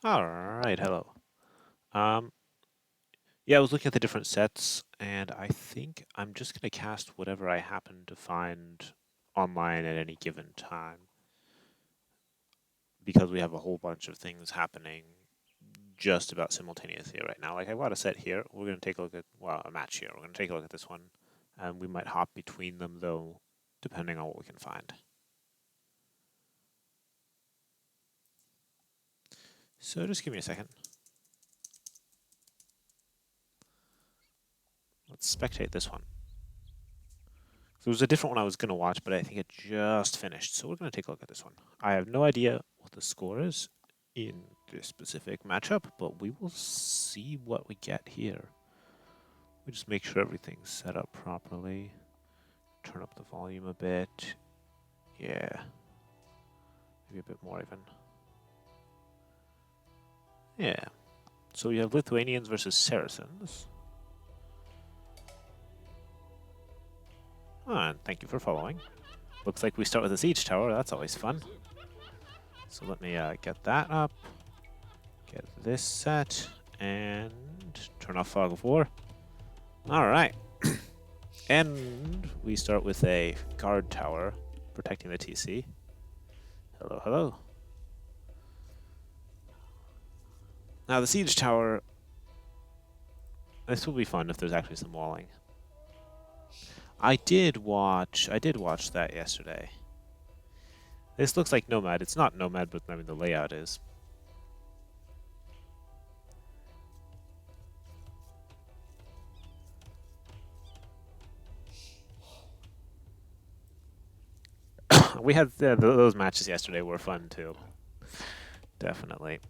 Alright, hello. Um, yeah, I was looking at the different sets, and I think I'm just going to cast whatever I happen to find online at any given time, because we have a whole bunch of things happening just about simultaneously right now. Like, I've got a set here. We're going to take a look at, well, a match here. We're going to take a look at this one, and we might hop between them, though, depending on what we can find. So just give me a second. Let's spectate this one. There was a different one I was going to watch, but I think it just finished. So we're going to take a look at this one. I have no idea what the score is in this specific matchup, but we will see what we get here. We just make sure everything's set up properly. Turn up the volume a bit. Yeah. Maybe a bit more even. Yeah. So we have Lithuanians versus Saracens. Oh, and thank you for following. Looks like we start with a siege tower. That's always fun. So let me get that up. Get this set. And turn off Fog of War. Alright. And we start with a guard tower protecting the TC. Hello, hello. Now the siege tower, this will be fun if there's actually some walling. I did watch that yesterday. This looks like Nomad. It's not Nomad, but I mean the layout is. We had those matches yesterday were fun too. Definitely.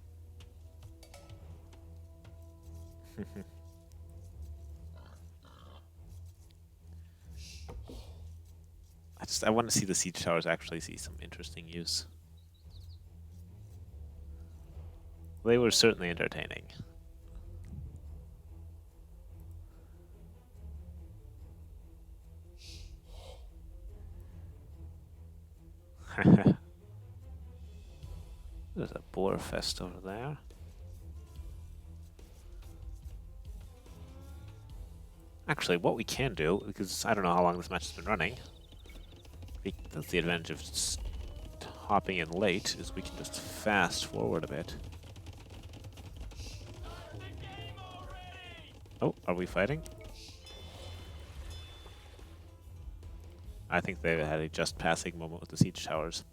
I want to see the siege towers actually see some interesting use. They were certainly entertaining. There's a boar fest over there. Actually, what we can do, because I don't know how long this match has been running, that's the advantage of hopping in late, is we can just fast forward a bit. Oh, are we fighting? I think they had a just passing moment with the siege towers.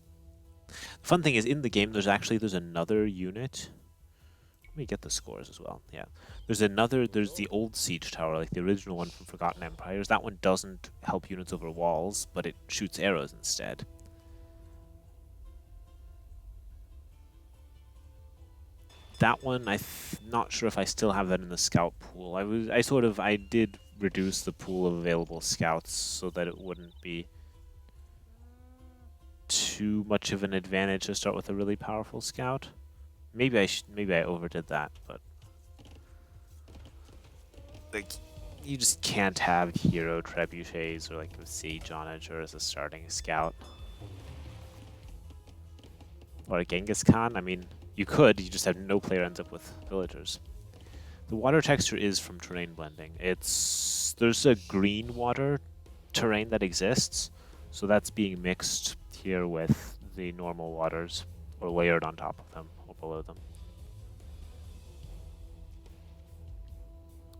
The fun thing is, in the game, there's another unit. Let me get the scores as well. Yeah. There's the old siege tower, like the original one from Forgotten Empires. That one doesn't help units over walls, but it shoots arrows instead. That one, I'm not sure if I still have that in the scout pool. I did reduce the pool of available scouts so that it wouldn't be too much of an advantage to start with a really powerful scout. Maybe I overdid that, but like you just can't have hero trebuchets or like a siege onager as a starting scout. Or a Genghis Khan. I mean, you could, you just have no player ends up with villagers. The water texture is from terrain blending. There's a green water terrain that exists, so that's being mixed here with the normal waters, or layered on top of them, or below them.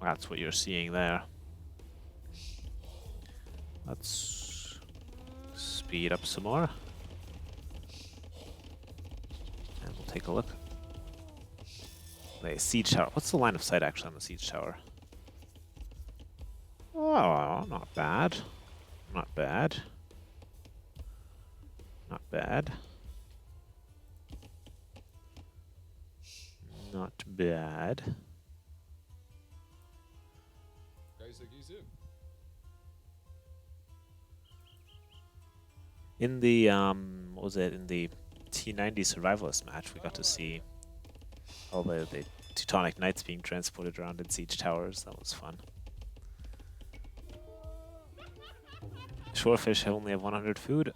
That's what you're seeing there. Let's speed up some more. And we'll take a look. The siege tower. What's the line of sight actually on the siege tower? Oh, not bad. Not bad. Not bad. Not bad. In the what was it? In the T90 survivalist match, we got to see all the Teutonic Knights being transported around in siege towers. That was fun. Shorefish only have 100 food.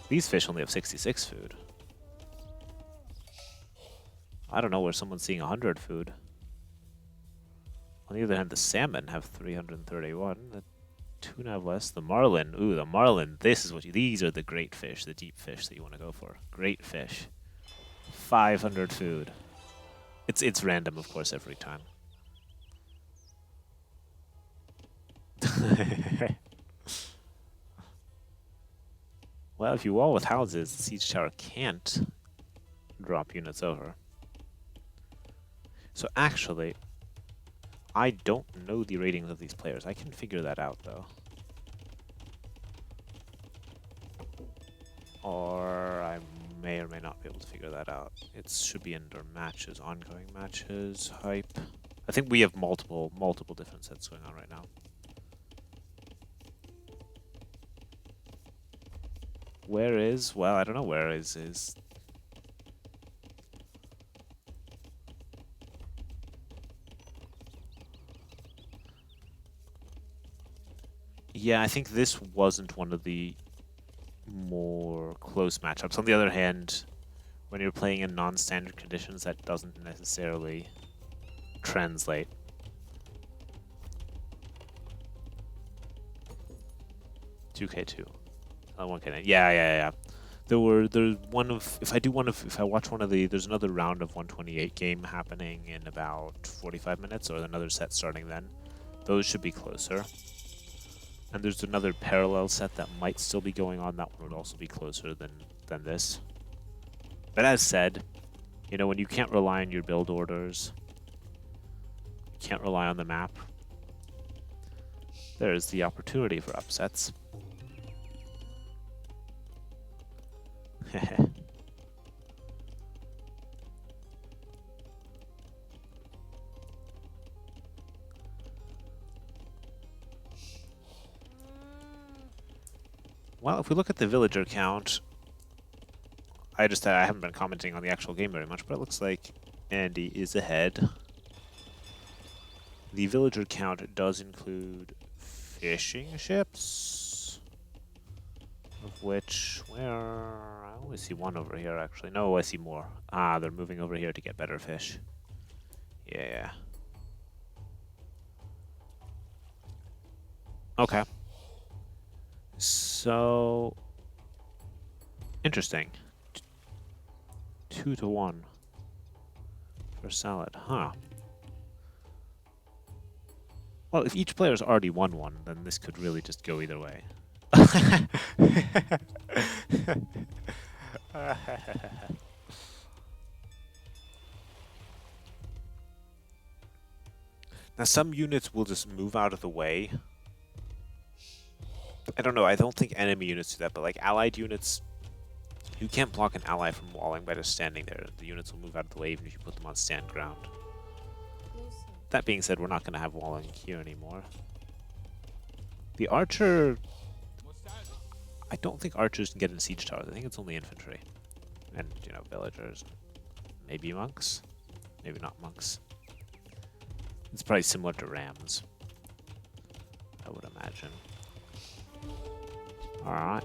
These fish only have 66 food. I don't know where someone's seeing 100 food. On the other hand, the salmon have 331. The tuna have less. The marlin, ooh, the marlin. This is what these are the great fish, the deep fish that you want to go for. Great fish. 500 food. It's random, of course, every time. Well, if you wall with houses, the siege tower can't drop units over. So actually, I don't know the ratings of these players. I can figure that out, though. Or I may or may not be able to figure that out. It should be under matches, ongoing matches, hype. I think we have multiple different sets going on right now. Where is? Well, I don't know where is. Yeah, I think this wasn't one of the more close matchups. On the other hand, when you're playing in non-standard conditions, that doesn't necessarily translate. $2K2. 1K9. Yeah. If I watch one of the, there's another round of 128 game happening in about 45 minutes, or another set starting then. Those should be closer. And there's another parallel set that might still be going on. That one would also be closer than this. But as said, you know, when you can't rely on your build orders, you can't rely on the map, there's the opportunity for upsets. Well, if we look at the villager count, I haven't been commenting on the actual game very much, but it looks like Andy is ahead. The villager count does include fishing ships, of which, I only see one over here, actually. No, I see more. Ah, they're moving over here to get better fish. Yeah. Okay. So, interesting. 2-1 for salad, huh? Well, if each player's already won one, then this could really just go either way. Now, some units will just move out of the way. I don't know, I don't think enemy units do that, but like allied units, you can't block an ally from walling by just standing there. The units will move out of the way even if you put them on stand ground. That being said, we're not going to have walling here anymore. The archer... I don't think archers can get in siege towers. I think it's only infantry. And, you know, villagers. Maybe monks? Maybe not monks. It's probably similar to rams, I would imagine. Alright.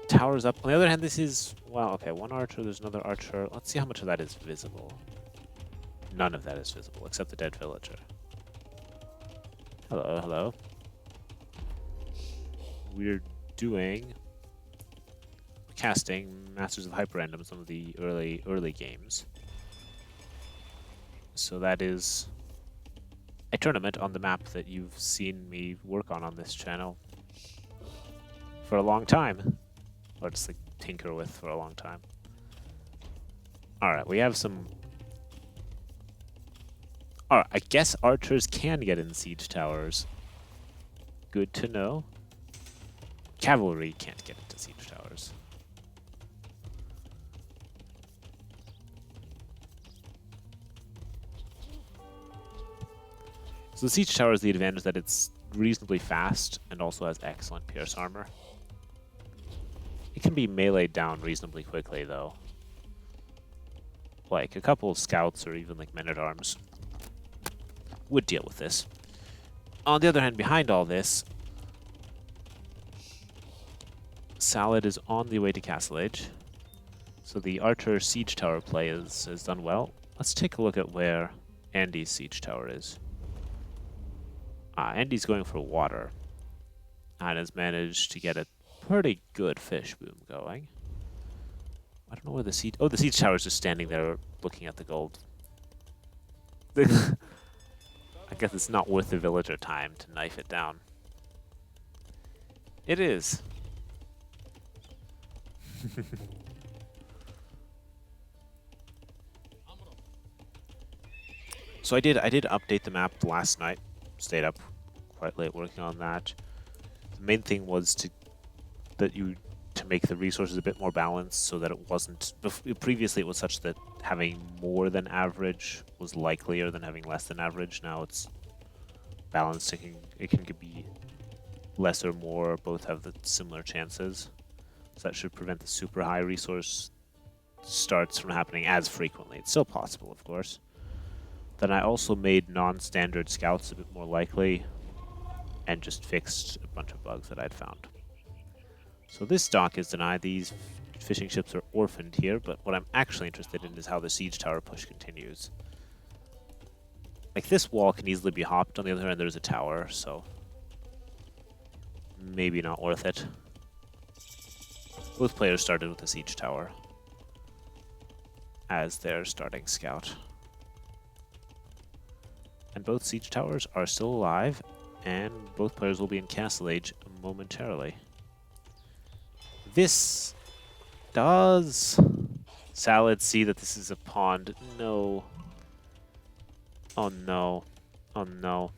Towers up. On the other hand, this is... Well, okay, one archer, there's another archer. Let's see how much of that is visible. None of that is visible, except the dead villager. Hello. We're doing... casting Masters of HyperRandom, some of the early games. So that is a tournament on the map that you've seen me work on this channel for a long time, or just like tinker with for a long time. Alright, we have some... Alright, I guess archers can get in siege towers. Good to know. Cavalry can't get into siege towers. So the siege tower is the advantage that it's reasonably fast and also has excellent pierce armor. It can be meleeed down reasonably quickly, though. Like, a couple of scouts or even, like, men-at-arms would deal with this. On the other hand, behind all this, Salad is on the way to Castle Age. So the Archer siege tower play has done well. Let's take a look at where Andy's siege tower is. Andy's going for water and has managed to get a pretty good fish boom going. I don't know where the siege... Oh, the siege tower is just standing there looking at the gold. I guess it's not worth the villager time to knife it down. It is. So I did update the map last night. Stayed up quite late working on that. The main thing was to make the resources a bit more balanced, so that it wasn't... Previously it was such that having more than average was likelier than having less than average. Now it's balanced. It can be less or more, both have the similar chances. So that should prevent the super high resource starts from happening as frequently. It's still possible, of course. Then I also made non-standard scouts a bit more likely, and just fixed a bunch of bugs that I'd found. So this dock is denied. These fishing ships are orphaned here, but what I'm actually interested in is how the siege tower push continues. Like, this wall can easily be hopped. On the other hand, there's a tower, so maybe not worth it. Both players started with the siege tower as their starting scout. And both siege towers are still alive, and both players will be in Castle Age momentarily. This does Salad see that this is a pond? No. Oh no. Oh no.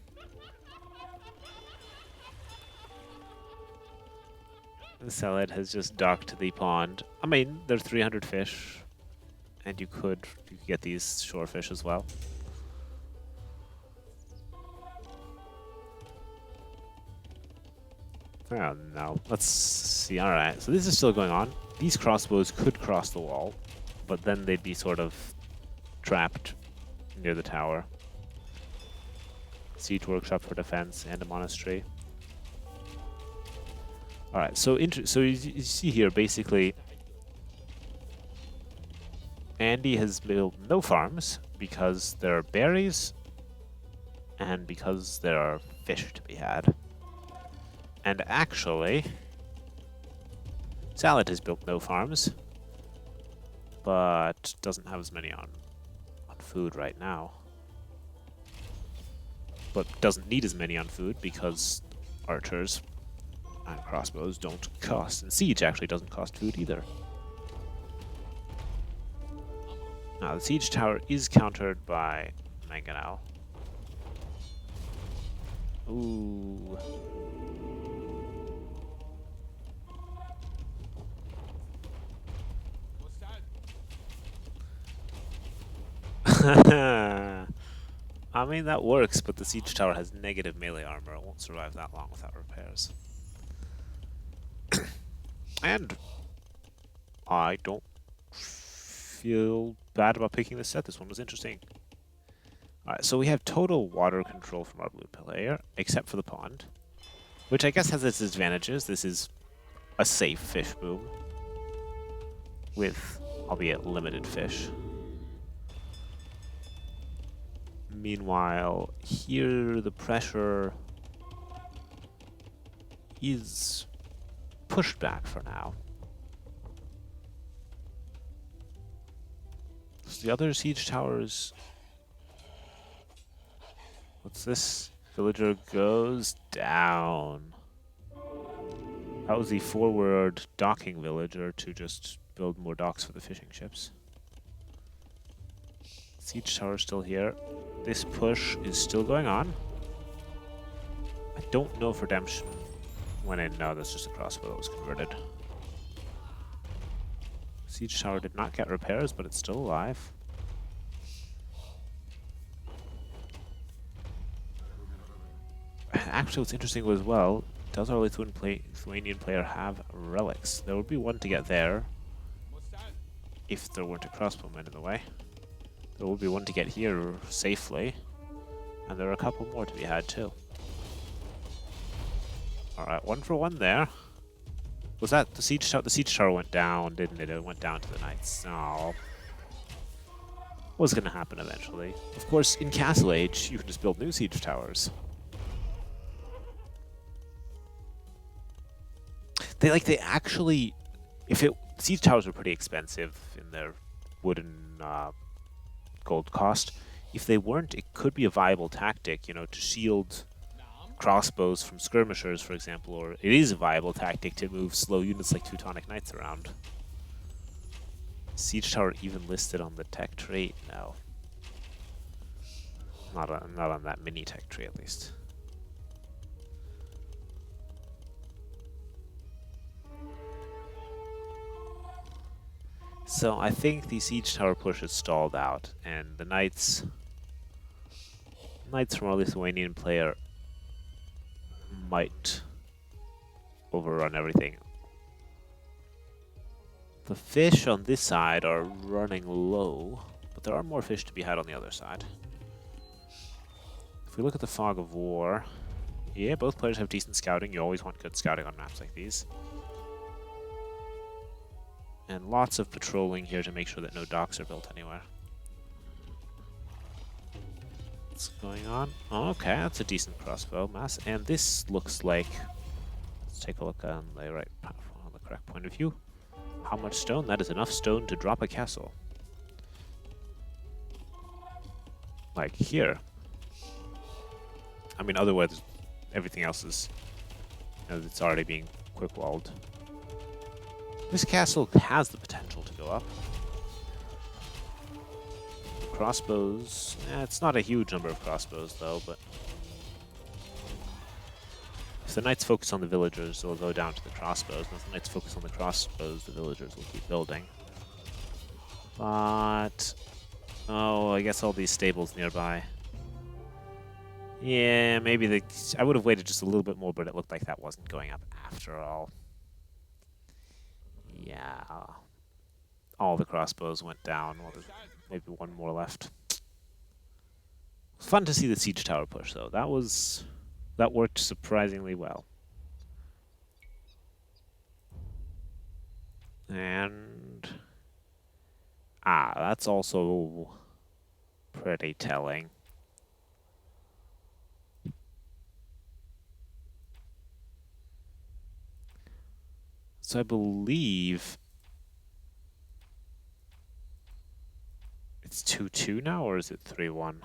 The Salad has just docked the pond. I mean, there are 300 fish, and you could get these shore fish as well. Oh no. Let's see. Alright, so this is still going on. These crossbows could cross the wall, but then they'd be sort of trapped near the tower. Siege workshop for defense and a monastery. Alright, so you see here, basically, Andy has built no farms because there are berries and because there are fish to be had. And actually, Salad has built no farms, but doesn't have as many on food right now. But doesn't need as many on food because archers and crossbows don't cost, and siege actually doesn't cost food either. Now the siege tower is countered by mangonel. Ooh. I mean, that works, but the siege tower has negative melee armor. It won't survive that long without repairs. And I don't feel bad about picking this set. This one was interesting. Alright, so we have total water control from our blue player, except for the pond, which I guess has its advantages. This is a safe fish boom with, albeit limited fish. Meanwhile, here the pressure is pushed back for now. So the other siege towers... What's this? Villager goes down. That was the forward docking villager to just build more docks for the fishing ships. Siege tower still here. This push is still going on. I don't know if redemption went in. No, that's just a crossbow that was converted. Siege tower did not get repairs, but it's still alive. Actually, what's interesting as well, does our Lithuanian player have relics? There would be one to get there, if there weren't a crossbowman in the way. There will be one to get here safely, and there are a couple more to be had too. Alright, 1 for 1 there. Was that the siege tower? The siege tower went down, didn't it? It went down to the knights. Oh. Was going to happen eventually. Of course, in Castle Age, you can just build new siege towers. They actually, siege towers were pretty expensive in their wooden gold cost. If they weren't, it could be a viable tactic, you know, to shield crossbows from skirmishers, for example, or it is a viable tactic to move slow units like Teutonic Knights around. Siege tower even listed on the tech tree? No. Not on that mini tech tree, at least. So I think the siege tower push is stalled out, and the knights from our Lithuanian player might overrun everything. The fish on this side are running low, but there are more fish to be had on the other side. If we look at the fog of war, yeah, both players have decent scouting. You always want good scouting on maps like these. And lots of patrolling here to make sure that no docks are built anywhere. What's going on? Oh, okay, that's a decent crossbow mass. And this looks like... Let's take a look on the correct point of view. How much stone? That is enough stone to drop a castle. Like here. I mean, otherwise, everything else is... You know, it's already being quick-walled. This castle has the potential to go up. Crossbows... it's not a huge number of crossbows, though, but... If the knights focus on the villagers, they'll go down to the crossbows. And if the knights focus on the crossbows, the villagers will keep building. But... Oh, I guess all these stables nearby. Yeah, maybe I would have waited just a little bit more, but it looked like that wasn't going up after all. Yeah. All the crossbows went down. Well, there's maybe one more left. Fun to see the siege tower push, though. That worked surprisingly well. And... that's also pretty telling. So I believe it's 2-2 now, or is it 3-1?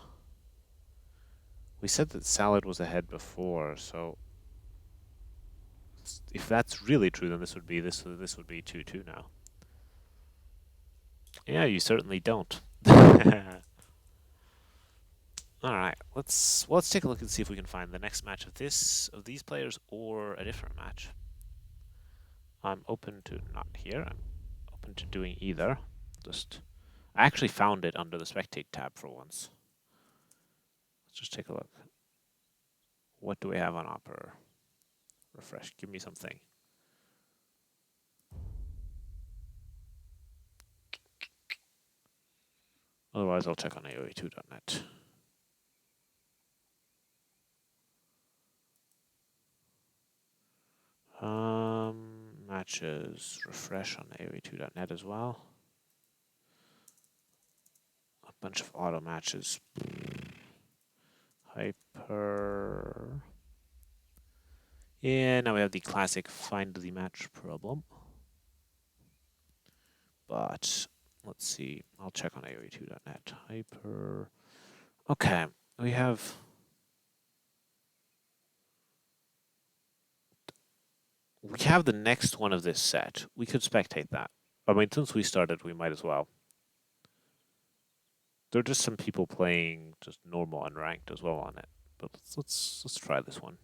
We said that Salad was ahead before, so if that's really true, then this would be 2-2 now. Yeah, you certainly don't. All right, let's take a look and see if we can find the next match of these players or a different match. I'm open to not here. I'm open to doing either. I actually found it under the Spectate tab for once. Let's just take a look. What do we have on Opera? Refresh. Give me something. Otherwise, I'll check on AOE2.net. Matches, refresh on AOE2.net as well. A bunch of auto matches. Hyper. Yeah, now we have the classic find the match problem. But let's see. I'll check on AOE2.net. Hyper. Okay, we have. We have the next one of this set. We could spectate that. I mean, since we started, we might as well. There are just some people playing just normal unranked as well on it. But let's try this one.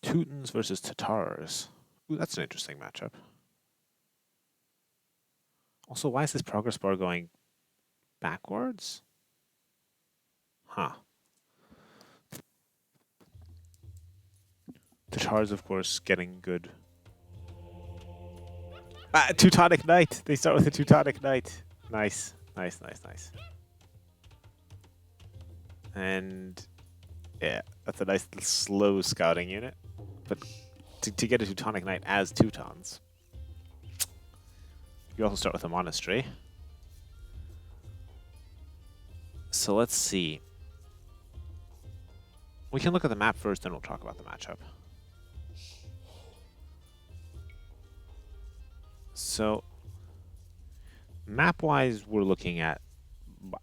Teutons versus Tatars. Ooh, that's an interesting matchup. Also, why is this progress bar going backwards? Huh. Tatars, of course, getting good. Teutonic Knight! They start with a Teutonic Knight. Nice. Nice, nice, nice. And Yeah, that's a nice slow scouting unit. But to get a Teutonic Knight as Teutons, you also start with a monastery. So let's see. We can look at the map first, then we'll talk about the matchup. So, map-wise, we're looking at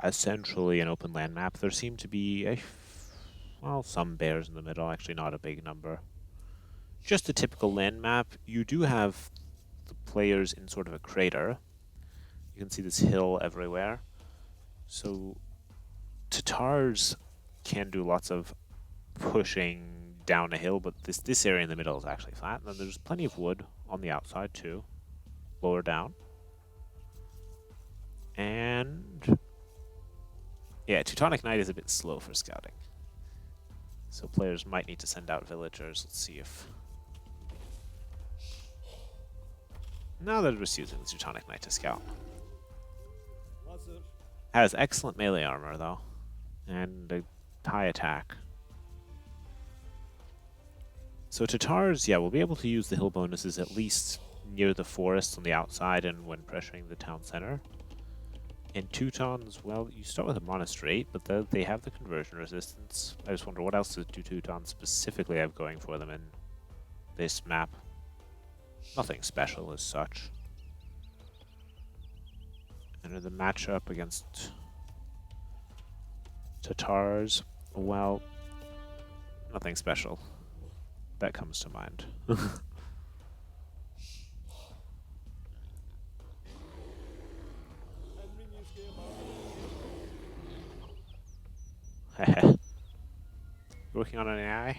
essentially an open land map. There seem to be well, some bears in the middle, actually not a big number. Just a typical land map. You do have the players in sort of a crater. You can see this hill everywhere. So Tatars can do lots of pushing down a hill, but this area in the middle is actually flat. And then there's plenty of wood on the outside too, lower down. And yeah, Teutonic Knight is a bit slow for scouting. So players might need to send out villagers. Let's see if... Now they're just using the Teutonic Knight to scout. Has excellent melee armor though, and a high attack. So Tatars, yeah, will be able to use the hill bonuses at least near the forests on the outside and when pressuring the town center. And Teutons, well, you start with a monastery, but they have the conversion resistance. I just wonder what else do Teutons specifically have going for them in this map. Nothing special as such. And in the matchup against Tatars, well, nothing special. That comes to mind. Working on an AI?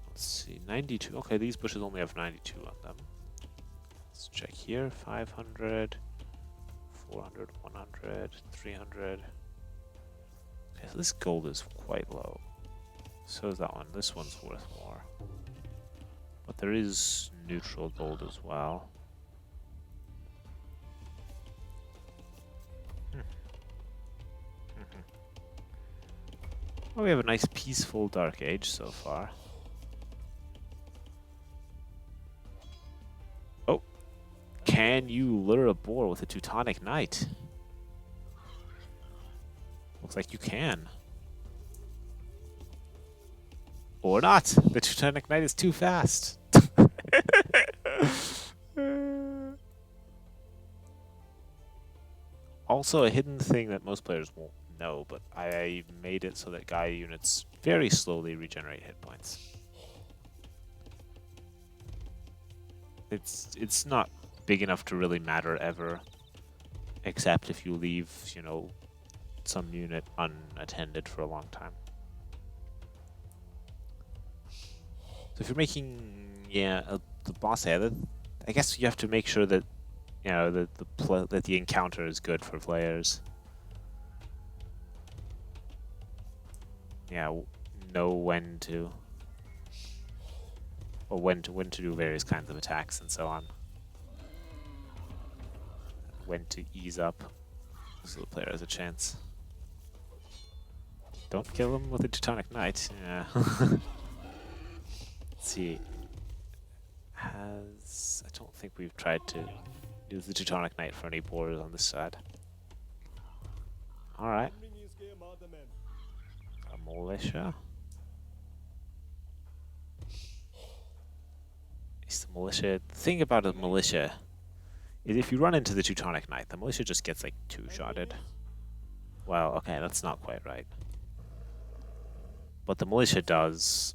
Let's see, 92. Okay, these bushes only have 92 on them. Let's check here. 500, 400, 100, 300. Okay, so this gold is quite low. So is that one. This one's worth more. But there is neutral gold as well. Well, we have a nice peaceful Dark Age so far. Oh, can you lure a boar with a Teutonic Knight? Looks like you can. Or not. The Teutonic Knight is too fast. Also, a hidden thing that most players won't know, but I made it so that Gaia units very slowly regenerate hit points. It's not big enough to really matter ever, except if you leave, you know, some unit unattended for a long time. So if you're making, yeah, the boss added, I guess you have to make sure that, you know, that the encounter is good for players. Yeah, know when to, or when to do various kinds of attacks and so on. When to ease up, so the player has a chance. Don't kill him with a Teutonic Knight. Yeah. Let's see. I don't think we've tried to use the Teutonic Knight for any boars on this side. Alright. A militia. It's the militia. The thing about a militia is if you run into the Teutonic Knight, the militia just gets like two-shotted. Well, okay, that's not quite right. But the militia does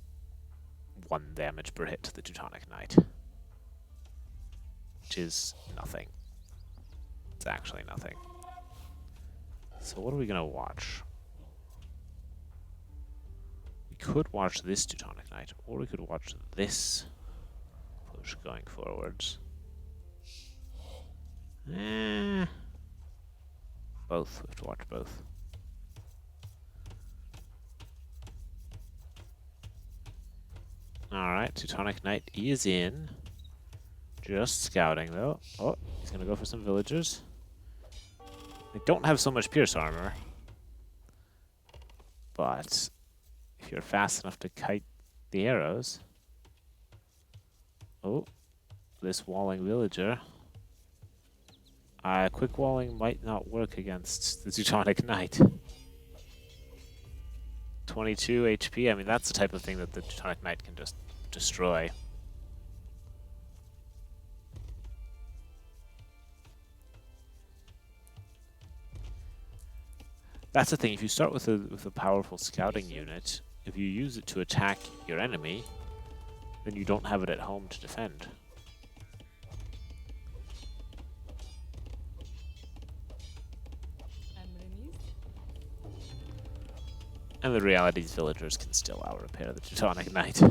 1 damage per hit to the Teutonic Knight. Which is nothing. It's actually nothing. So what are we gonna watch? We could watch this Teutonic Knight, or we could watch this push going forwards. Both. We have to watch both. Alright, Teutonic Knight is in. Just scouting though. Oh, he's gonna go for some villagers. I don't have so much pierce armor, but if you're fast enough to kite the arrows... Oh, this walling villager. Quick walling might not work against the Teutonic Knight. 22 HP, I mean, that's the type of thing that the Teutonic Knight can just destroy. That's the thing, if you start with a powerful scouting unit, if you use it to attack your enemy, then you don't have it at home to defend. And the reality is villagers can still out-repair the Teutonic Knight.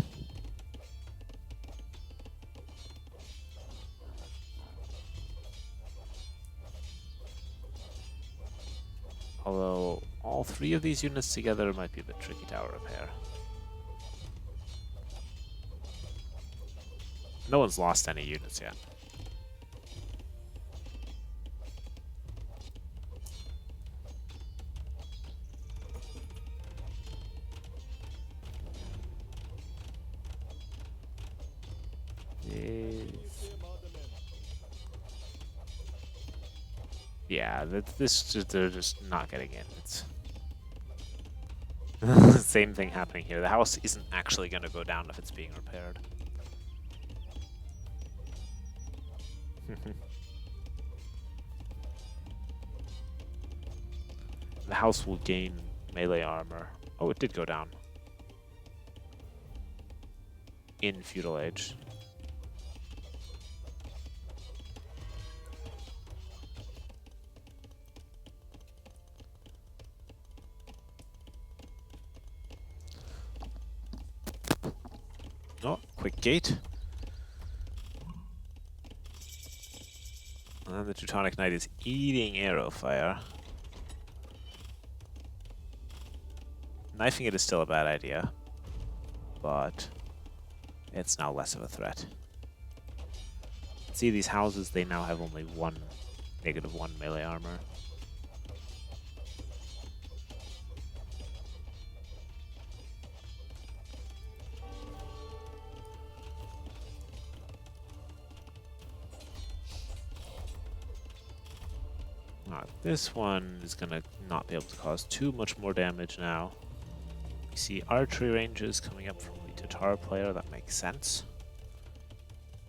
Although, all three of these units together might be a bit tricky to out-repair. No one's lost any units yet. Yeah, they're just not getting in. It's the same thing happening here. The house isn't actually going to go down if it's being repaired. The house will gain melee armor. Oh, it did go down. In Feudal Age. Oh, quick gate. And then the Teutonic Knight is eating arrow fire. Knifing it is still a bad idea, but it's now less of a threat. See, these houses, they now have only -1 melee armor. This one is going to not be able to cause too much more damage now. You see archery ranges coming up from the Tatar player, that makes sense.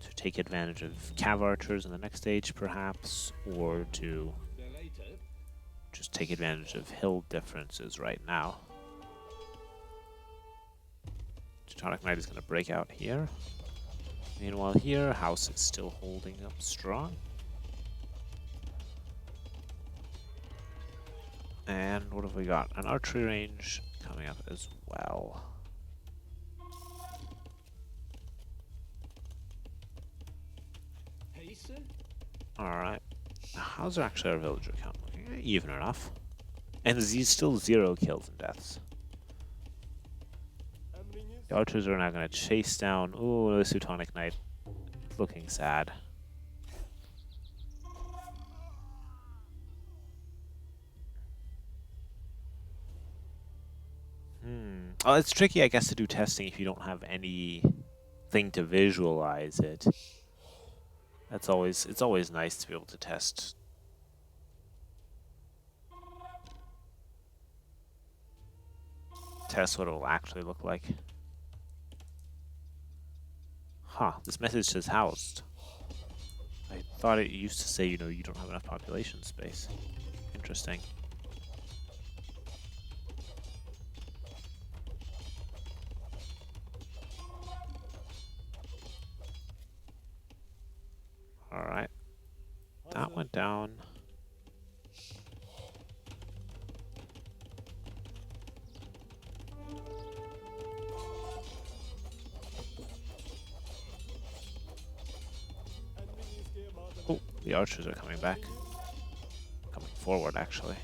To take advantage of cav archers in the next stage perhaps, or to just take advantage of hill differences right now. Teutonic Knight is going to break out here. Meanwhile here, house is still holding up strong. And what have we got? An archery range coming up as well. Alright. How's actually our villager count looking? Even enough. And still 0 kills and deaths. The archers are now going to chase down... Ooh, the Teutonic Knight. Looking sad. Oh, it's tricky, I guess, to do testing if you don't have anything to visualize it. It's always nice to be able to test. Test what it will actually look like. Huh, this message says housed. I thought it used to say, you know, you don't have enough population space. Interesting. Alright. That went down. Oh, the archers are coming back. Coming forward, actually.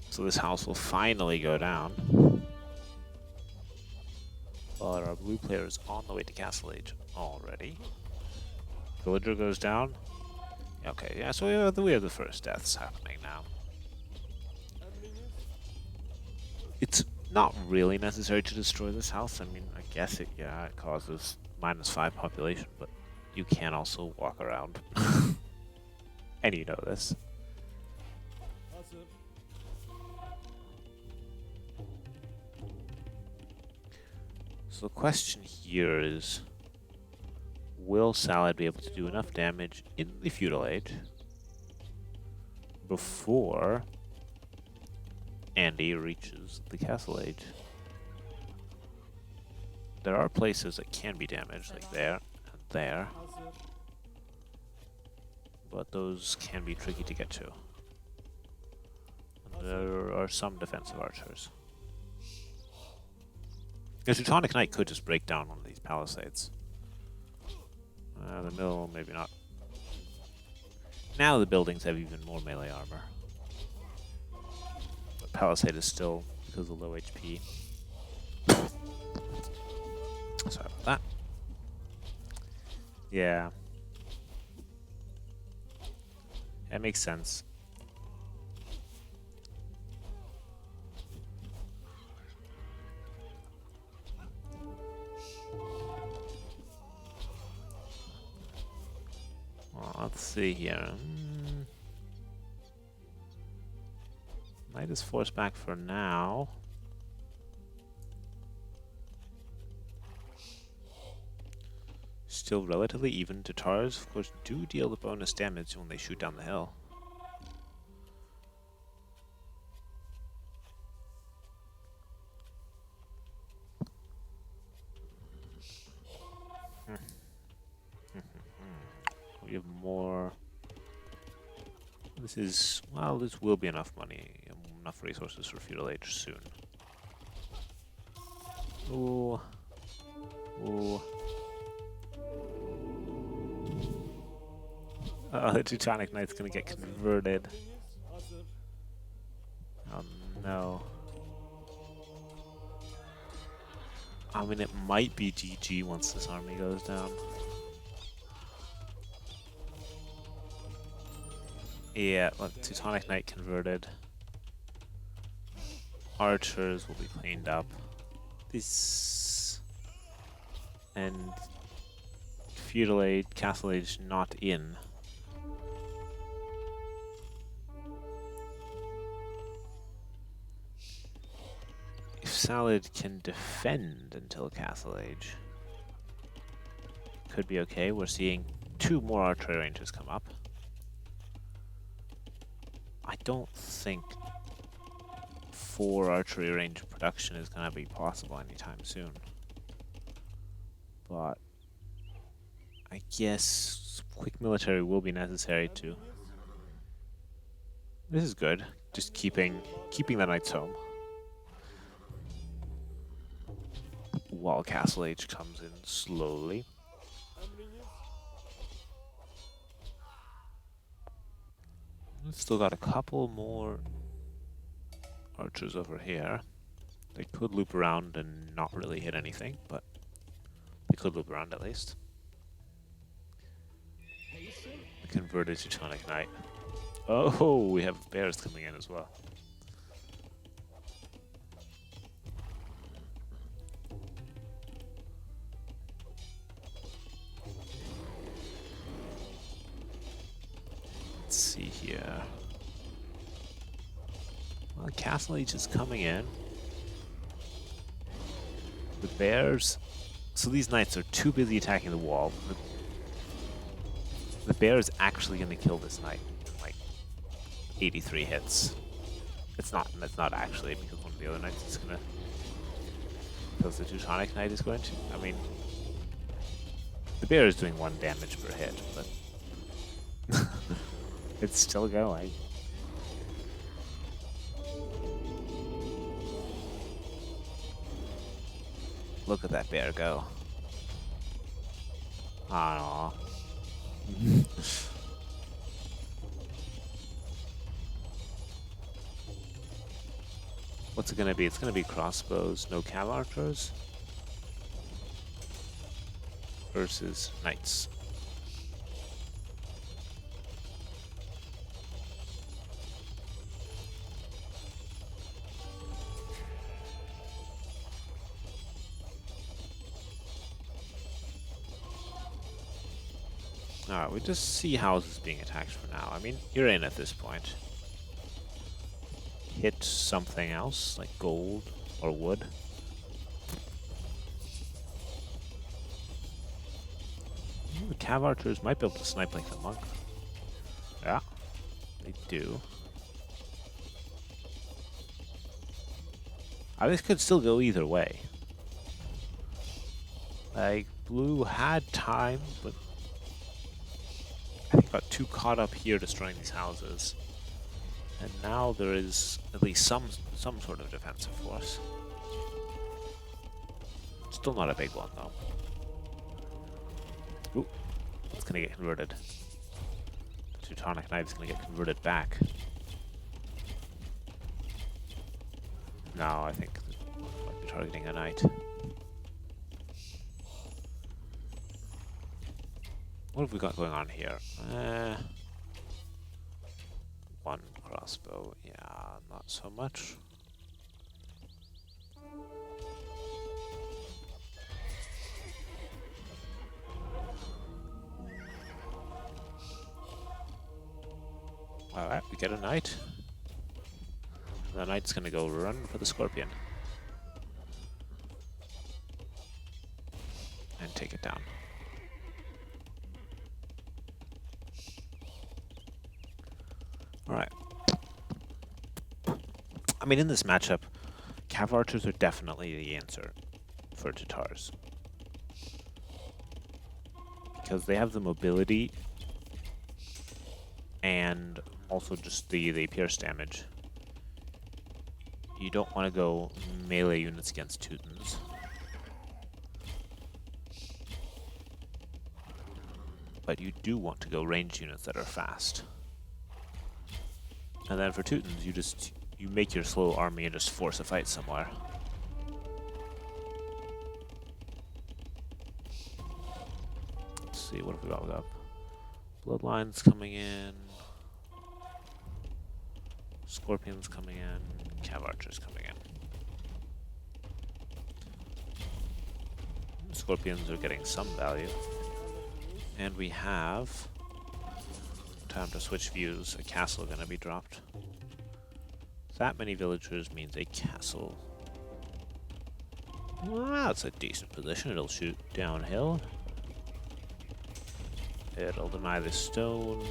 So this house will finally go down. But our blue player is on the way to Castle Age already. Villager goes down. Okay, yeah, so we have the first deaths happening now. It's not really necessary to destroy this house. I mean, I guess it causes -5 population, but you can also walk around. And you know this. So the question here is, will Salad be able to do enough damage in the feudal age before Andy reaches the castle age? There are places that can be damaged, like there and there, but those can be tricky to get to. And there are some defensive archers. The Teutonic Knight could just break down one of these palisades. The mill, maybe not. Now the buildings have even more melee armor. But palisade is still, because of low HP. Sorry about that. Yeah. That makes sense. Well, let's see here. Knight is forced back for now. Still relatively even. Tatars, of course, do deal the bonus damage when they shoot down the hill. We have more. This is, well, this will be enough money, enough resources for feudal age soon. Ooh. Ooh. The Teutonic Knight's gonna get converted. Oh no. I mean, it might be GG once this army goes down. Yeah, look, Teutonic Knight converted. Archers will be cleaned up. This... And... Feudal Age, Castle Age not in. If Salad can defend until Castle Age, could be okay. We're seeing 2 more archery ranges come up. I don't think 4 archery range production is going to be possible anytime soon. But I guess quick military will be necessary too. This is good. Just keeping the knights home. While Castle Age comes in slowly. We've still got a couple more archers over here. They could loop around and not really hit anything, but they could loop around at least. The converted Teutonic Knight. Oh, we have bears coming in as well. Let's see here. Well, Castle Age is coming in. The bears... So these knights are too busy attacking the wall. The bear is actually going to kill this knight in like 83 hits. It's not actually, because one of the other knights is going to... Because the Teutonic Knight is going to... I mean... The bear is doing 1 damage per hit, but... It's still going. Look at that bear go. Aww. What's it gonna be? It's gonna be crossbows, no cav archers. Versus knights. Alright, we just see houses being attacked for now. I mean, you're in at this point. Hit something else, like gold or wood. Ooh, the cav archers might be able to snipe like the monk. Yeah, they do. This could still go either way. Like, blue had time, but I think got too caught up here destroying these houses. And now there is at least some sort of defensive force. Still not a big one, though. Ooh, it's gonna get converted. The Teutonic Knight's gonna get converted back. Now I think might be targeting a knight. What have we got going on here? One crossbow, yeah, not so much. Alright, we get a knight. The knight's gonna go run for the scorpion. And take it down. Alright. I mean, in this matchup, cav archers are definitely the answer for Tatars. Because they have the mobility and also just the pierce damage. You don't want to go melee units against Teutons. But you do want to go ranged units that are fast. And then for Teutons, you make your slow army and just force a fight somewhere. Let's see, what have we got? We got bloodlines coming in, scorpions coming in, cav archers coming in. Scorpions are getting some value. And we have time to switch views. A castle gonna be dropped. That many villagers means a castle. Well, that's a decent position. It'll shoot downhill. It'll deny the stone.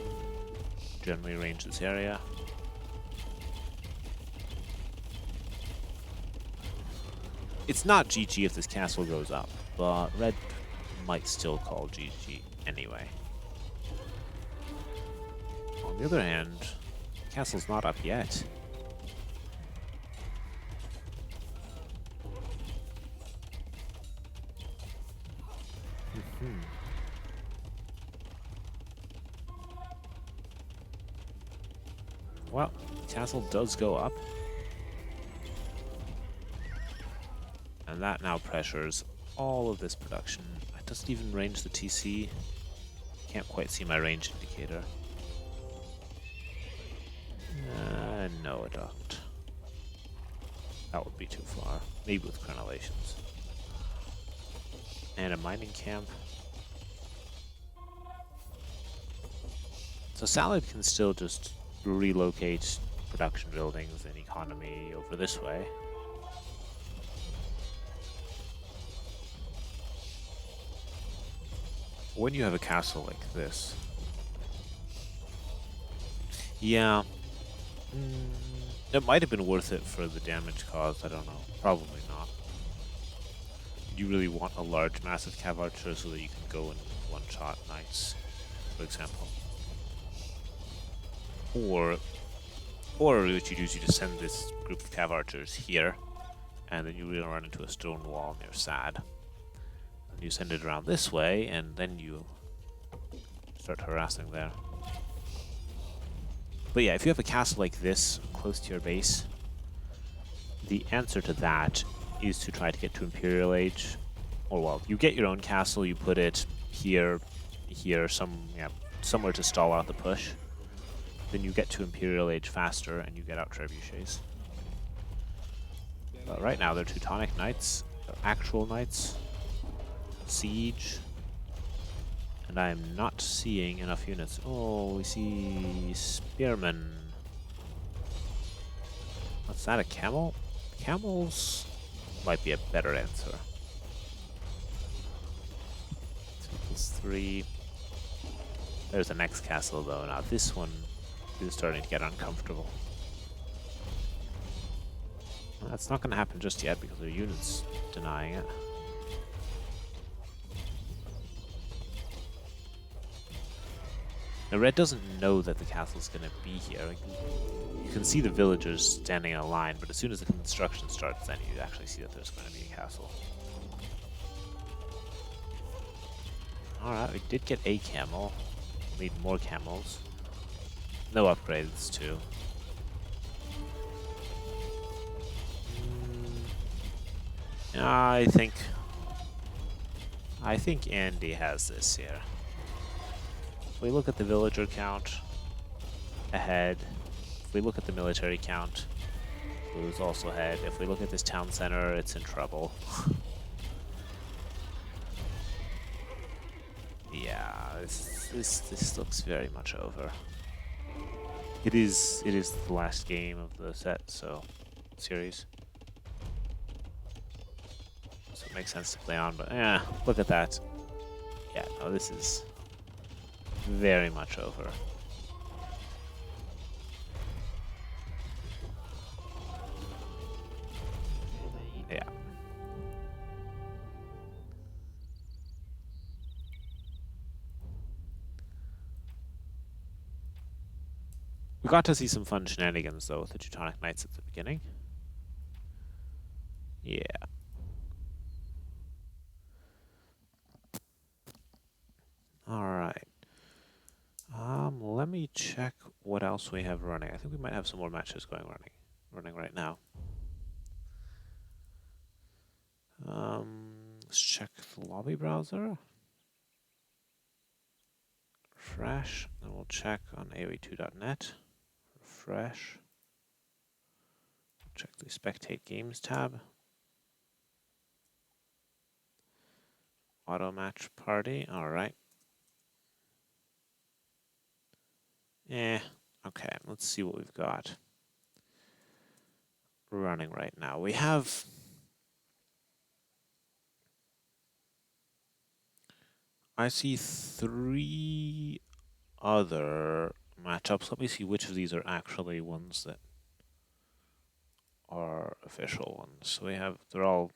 Generally range this area. It's not GG if this castle goes up, but red might still call GG anyway. On the other hand, the castle's not up yet. Well, the castle does go up. And that now pressures all of this production. It doesn't even range the TC. Can't quite see my range indicator. No, I don't. That would be too far. Maybe with crenellations. And a mining camp. So Salad can still just relocate production buildings and economy over this way. When you have a castle like this, yeah, it might have been worth it for the damage caused. I don't know. Probably not. You really want a large, massive cav archer so that you can go and one-shot knights, for example. Or what you do is you just send this group of cav archers here, and then you really run into a stone wall near Sad. You send it around this way, and then you start harassing there. But yeah, if you have a castle like this close to your base, the answer to that is to try to get to Imperial Age. Or well, you get your own castle, you put it here, somewhere to stall out the push. Then you get to Imperial Age faster, and you get out trebuchets. But right now, they're Teutonic Knights, they're actual knights. Siege, And I am not seeing enough units. Oh, we see spearmen. What's that, a camel? Camels might be a better answer. 2+3. There's the next castle though. Now this one is starting to get uncomfortable. That's not going to happen just yet because their unit's denying it. Now red doesn't know that the castle's going to be here. Like, you can see the villagers standing in a line, but as soon as the construction starts, then you actually see that there's going to be a castle. Alright, we did get a camel. We'll need more camels. No upgrades, too. I think Andy has this here. If we look at the villager count ahead, if we look at the military count, who's also ahead. If we look at this town center, it's in trouble. Yeah, this looks very much over. It is the last game of the series. So it makes sense to play on, but yeah, look at that. Yeah, no, this is very much over. Yeah. We got to see some fun shenanigans, though, with the Teutonic Knights at the beginning. Yeah. Alright. Let me check what else we have running. I think we might have some more matches running right now. Let's check the lobby browser. Refresh. Then we'll check on AOE2.net. Refresh. Check the Spectate Games tab. Auto match party. Alright. Okay, let's see what we've got running right now. We have I see 3 other matchups. Let me see which of these are actually ones that are official ones. So they're all,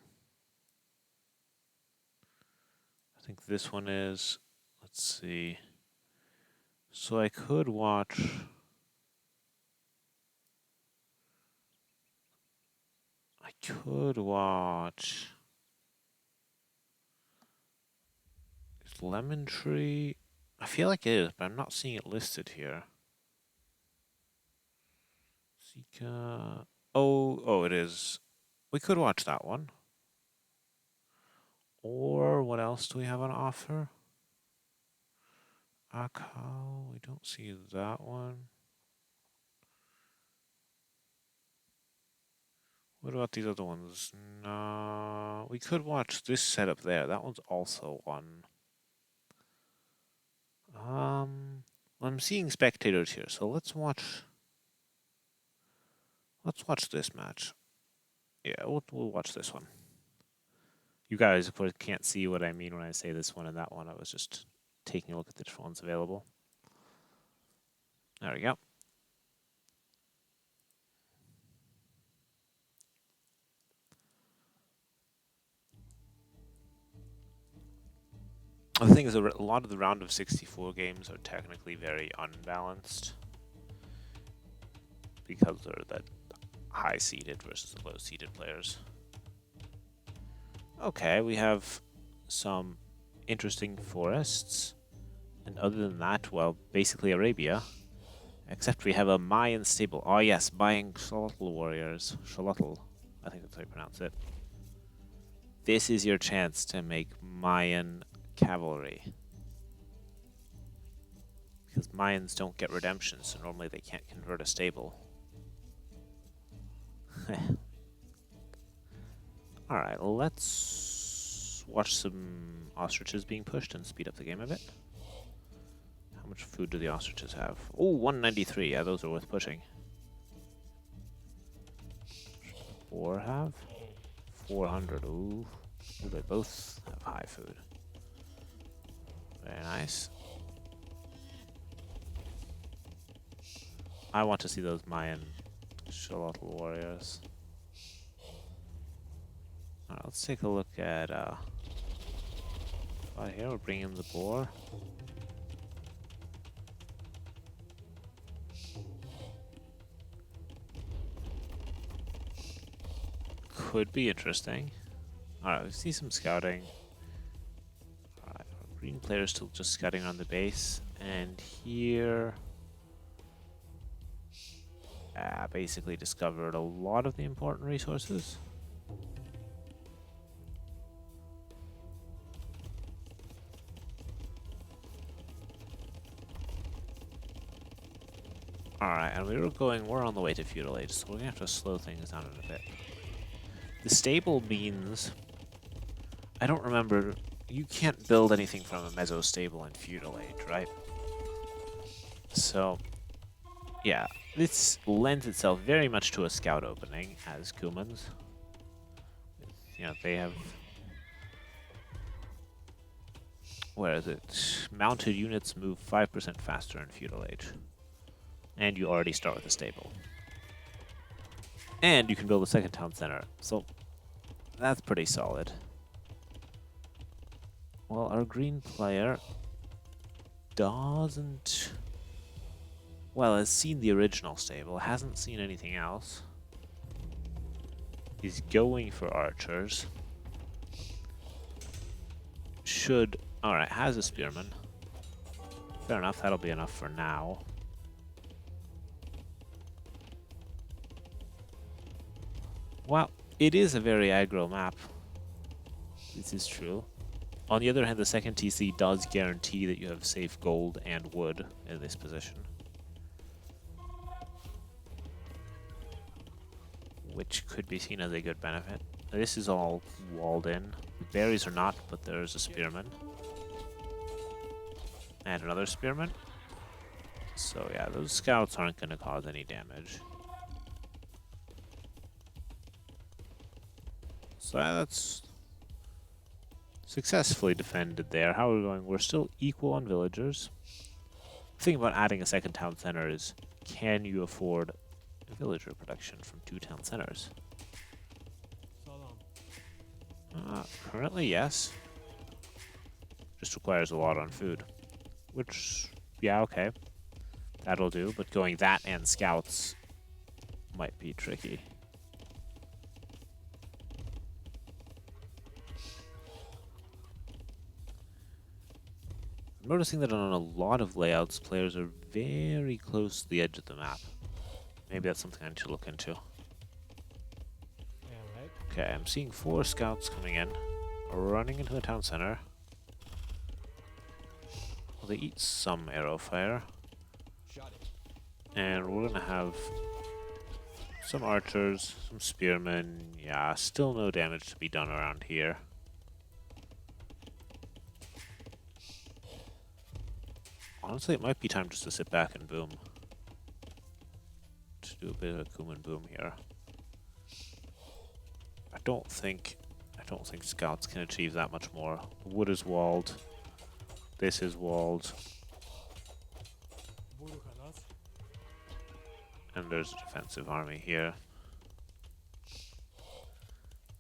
I think this one is, let's see. So I could watch, is Lemon Tree? I feel like it is, but I'm not seeing it listed here. Zika. Oh, it is. We could watch that one. Or what else do we have on offer? Akao, we don't see that one. What about these other ones? No, we could watch this setup there. That one's also one. I'm seeing spectators here, so let's watch this match. Yeah, we'll watch this one. You guys, of course, can't see what I mean when I say this one and that one. I was just taking a look at the different ones available. There we go. The thing is, a lot of the round of 64 games are technically very unbalanced because they're that high-seeded versus the low-seeded players. Okay, we have some interesting forests, and other than that, well, basically Arabia. Except we have a Mayan stable. Oh yes, buying Xolotl warriors. Xolotl, I think that's how you pronounce it. This is your chance to make Mayan cavalry. Because Mayans don't get redemption, so normally they can't convert a stable. Alright, let's watch some ostriches being pushed and speed up the game a bit. How much food do the ostriches have? Oh, 193. Yeah, those are worth pushing. 4 have? 400. Ooh. Ooh, they both have high food. Very nice. I want to see those Mayan Xolotl warriors. Alright, let's take a look at right here. We'll bring in the boar. Could be interesting. Alright, we see some scouting. Alright, our green player's still just scouting on the base. And here... basically discovered a lot of the important resources. Alright, and we're on the way to feudal age, so we're gonna have to slow things down in a bit. The stable means, I don't remember, you can't build anything from a meso stable in feudal age, right? So, yeah, this lends itself very much to a scout opening as Kumans. You know, they have, where is it? Mounted units move 5% faster in feudal age. And you already start with a stable. And you can build a second town center, so that's pretty solid. Well, our green player doesn't... Well, has seen the original stable, hasn't seen anything else. He's going for archers. Should... Alright, has a spearman. Fair enough, that'll be enough for now. Well, it is a very aggro map. This is true. On the other hand, the second TC does guarantee that you have safe gold and wood in this position. Which could be seen as a good benefit. This is all walled in. The berries are not, but there's a spearman. And another spearman. So yeah, those scouts aren't going to cause any damage. So that's successfully defended there. How are we going? We're still equal on villagers. The thing about adding a second town center is, can you afford villager production from 2 town centers? Currently, yes. Just requires a lot on food. Which, yeah, okay. That'll do, but going that and scouts might be tricky. I'm noticing that on a lot of layouts, players are very close to the edge of the map. Maybe that's something I need to look into. Yeah, right. Okay, I'm seeing 4 scouts coming in, running into the town center. Well, they eat some arrow fire. And we're gonna have some archers, some spearmen. Yeah, still no damage to be done around here. Honestly, it might be time just to sit back and boom. To do a bit of a Kuman boom here. I don't think scouts can achieve that much more. The wood is walled. This is walled. And there's a defensive army here.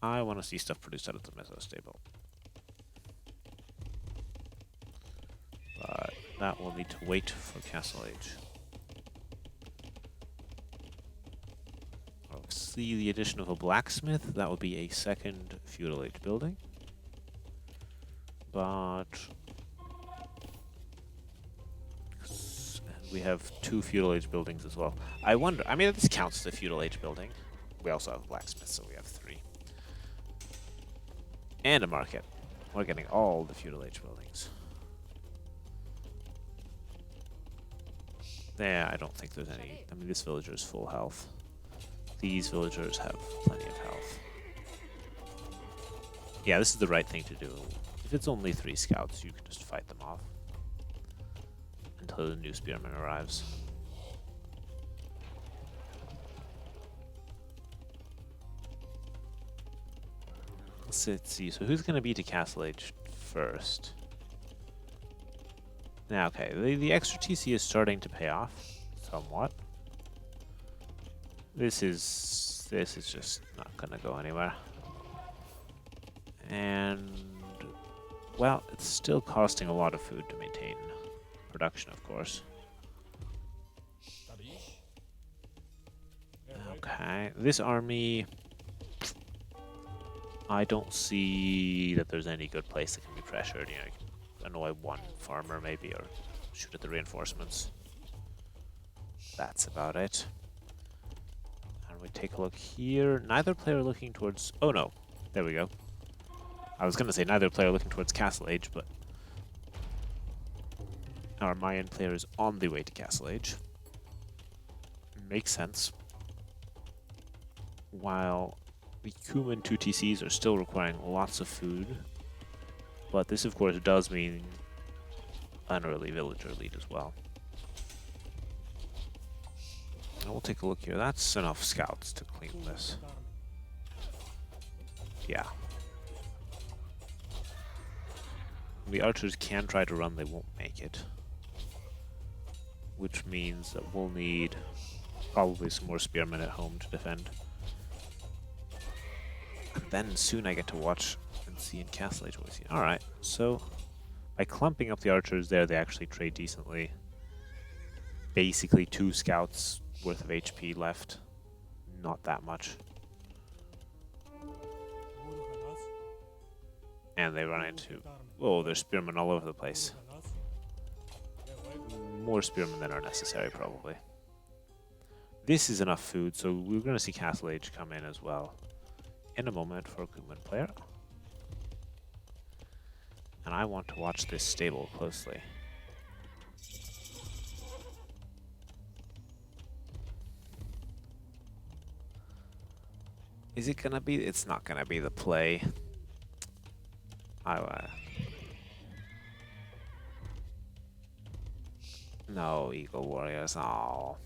I want to see stuff produced out of the meso stable. But that will need to wait for Castle Age. I'll see the addition of a blacksmith. That would be a second feudal age building. But we have 2 feudal age buildings as well. I wonder, I mean, this counts as a feudal age building. We also have a blacksmith, so we have 3. And a market. We're getting all the feudal age buildings. Yeah, I don't think there's any. I mean, this villager is full health. These villagers have plenty of health. Yeah, this is the right thing to do. If it's only 3 scouts, you can just fight them off. until the new spearman arrives. Let's see, so who's going to be to Castle Age first? Now, okay, the extra TC is starting to pay off somewhat. This is just not going to go anywhere. And, well, it's still costing a lot of food to maintain production, of course. Okay, this army, I don't see that there's any good place that can be pressured. You know, you can annoy one farmer maybe, or shoot at the reinforcements. That's about it. And we take a look here. Neither player looking towards... Oh no, there we go. I was going to say neither player looking towards Castle Age, but our Mayan player is on the way to Castle Age. Makes sense. While the Cuman 2 TCs are still requiring lots of food, but this of course does mean an early villager lead as well. And we'll take a look here. That's enough scouts to clean this. Yeah. The archers can try to run, they won't make it. Which means that we'll need probably some more spearmen at home to defend. And then soon I get to watch and see in Castle Age what we see. Alright, so by clumping up the archers there, they actually trade decently. Basically 2 scouts worth of HP left. Not that much. And they run into... Oh, there's spearmen all over the place. More spearmen than are necessary, probably. This is enough food, so we're going to see Castle Age come in as well in a moment for a Kuman player. And I want to watch this stable closely. Is it going to be? It's not going to be the play. No, Eagle Warriors. Oh.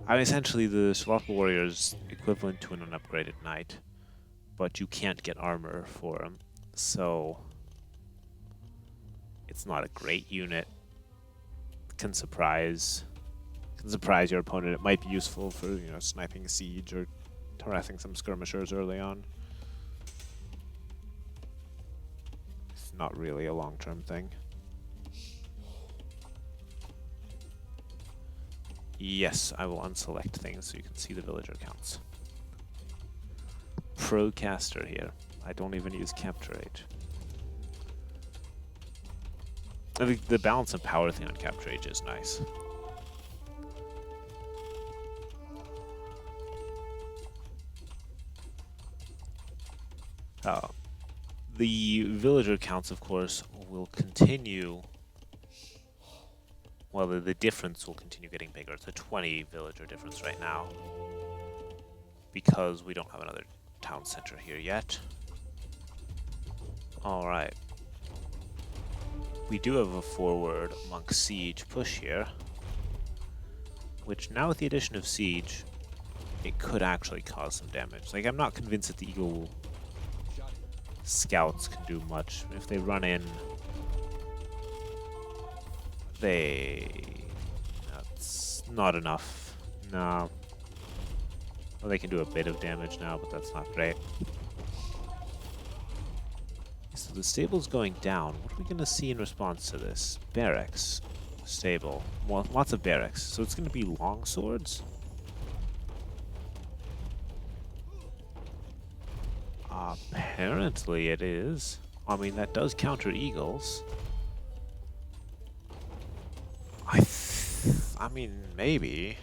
I mean, essentially, the Slothful Warriors equivalent to an unupgraded knight, but you can't get armor for them, so it's not a great unit. Can surprise your opponent. It might be useful for, you know, sniping a siege or harassing some skirmishers early on. It's not really a long-term thing. Yes, I will unselect things so you can see the villager counts. Procaster here. I don't even use capture age. I think the balance and power thing on capture age is nice. The villager counts, of course, will continue. Well, the difference will continue getting bigger. It's a 20 villager difference right now, because we don't have another town center here yet. Alright. We do have a forward monk siege push here, which now with the addition of siege, it could actually cause some damage. Like, I'm not convinced that the eagle scouts can do much. If they run in, that's not enough. No. Well, they can do a bit of damage now, but that's not great. So the stable's going down. What are we going to see in response to this? Barracks. Stable. Well, lots of barracks. So it's going to be long swords? Apparently it is. I mean, that does counter eagles. I mean, maybe.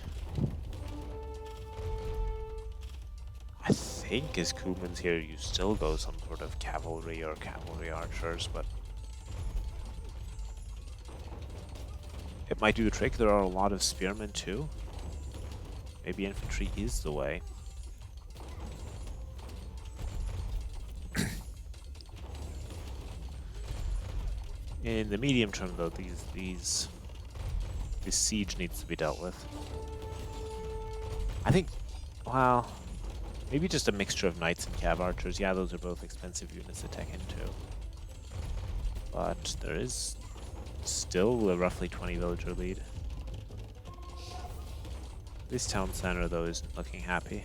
I think as Kumans here, you still go some sort of cavalry or cavalry archers, but it might do the trick. There are a lot of spearmen too. Maybe infantry is the way. In the medium term, though, this siege needs to be dealt with. I think, well, maybe just a mixture of knights and cav archers. Yeah, those are both expensive units to tech into. But there is still a roughly 20 villager lead. This town center, though, isn't looking happy.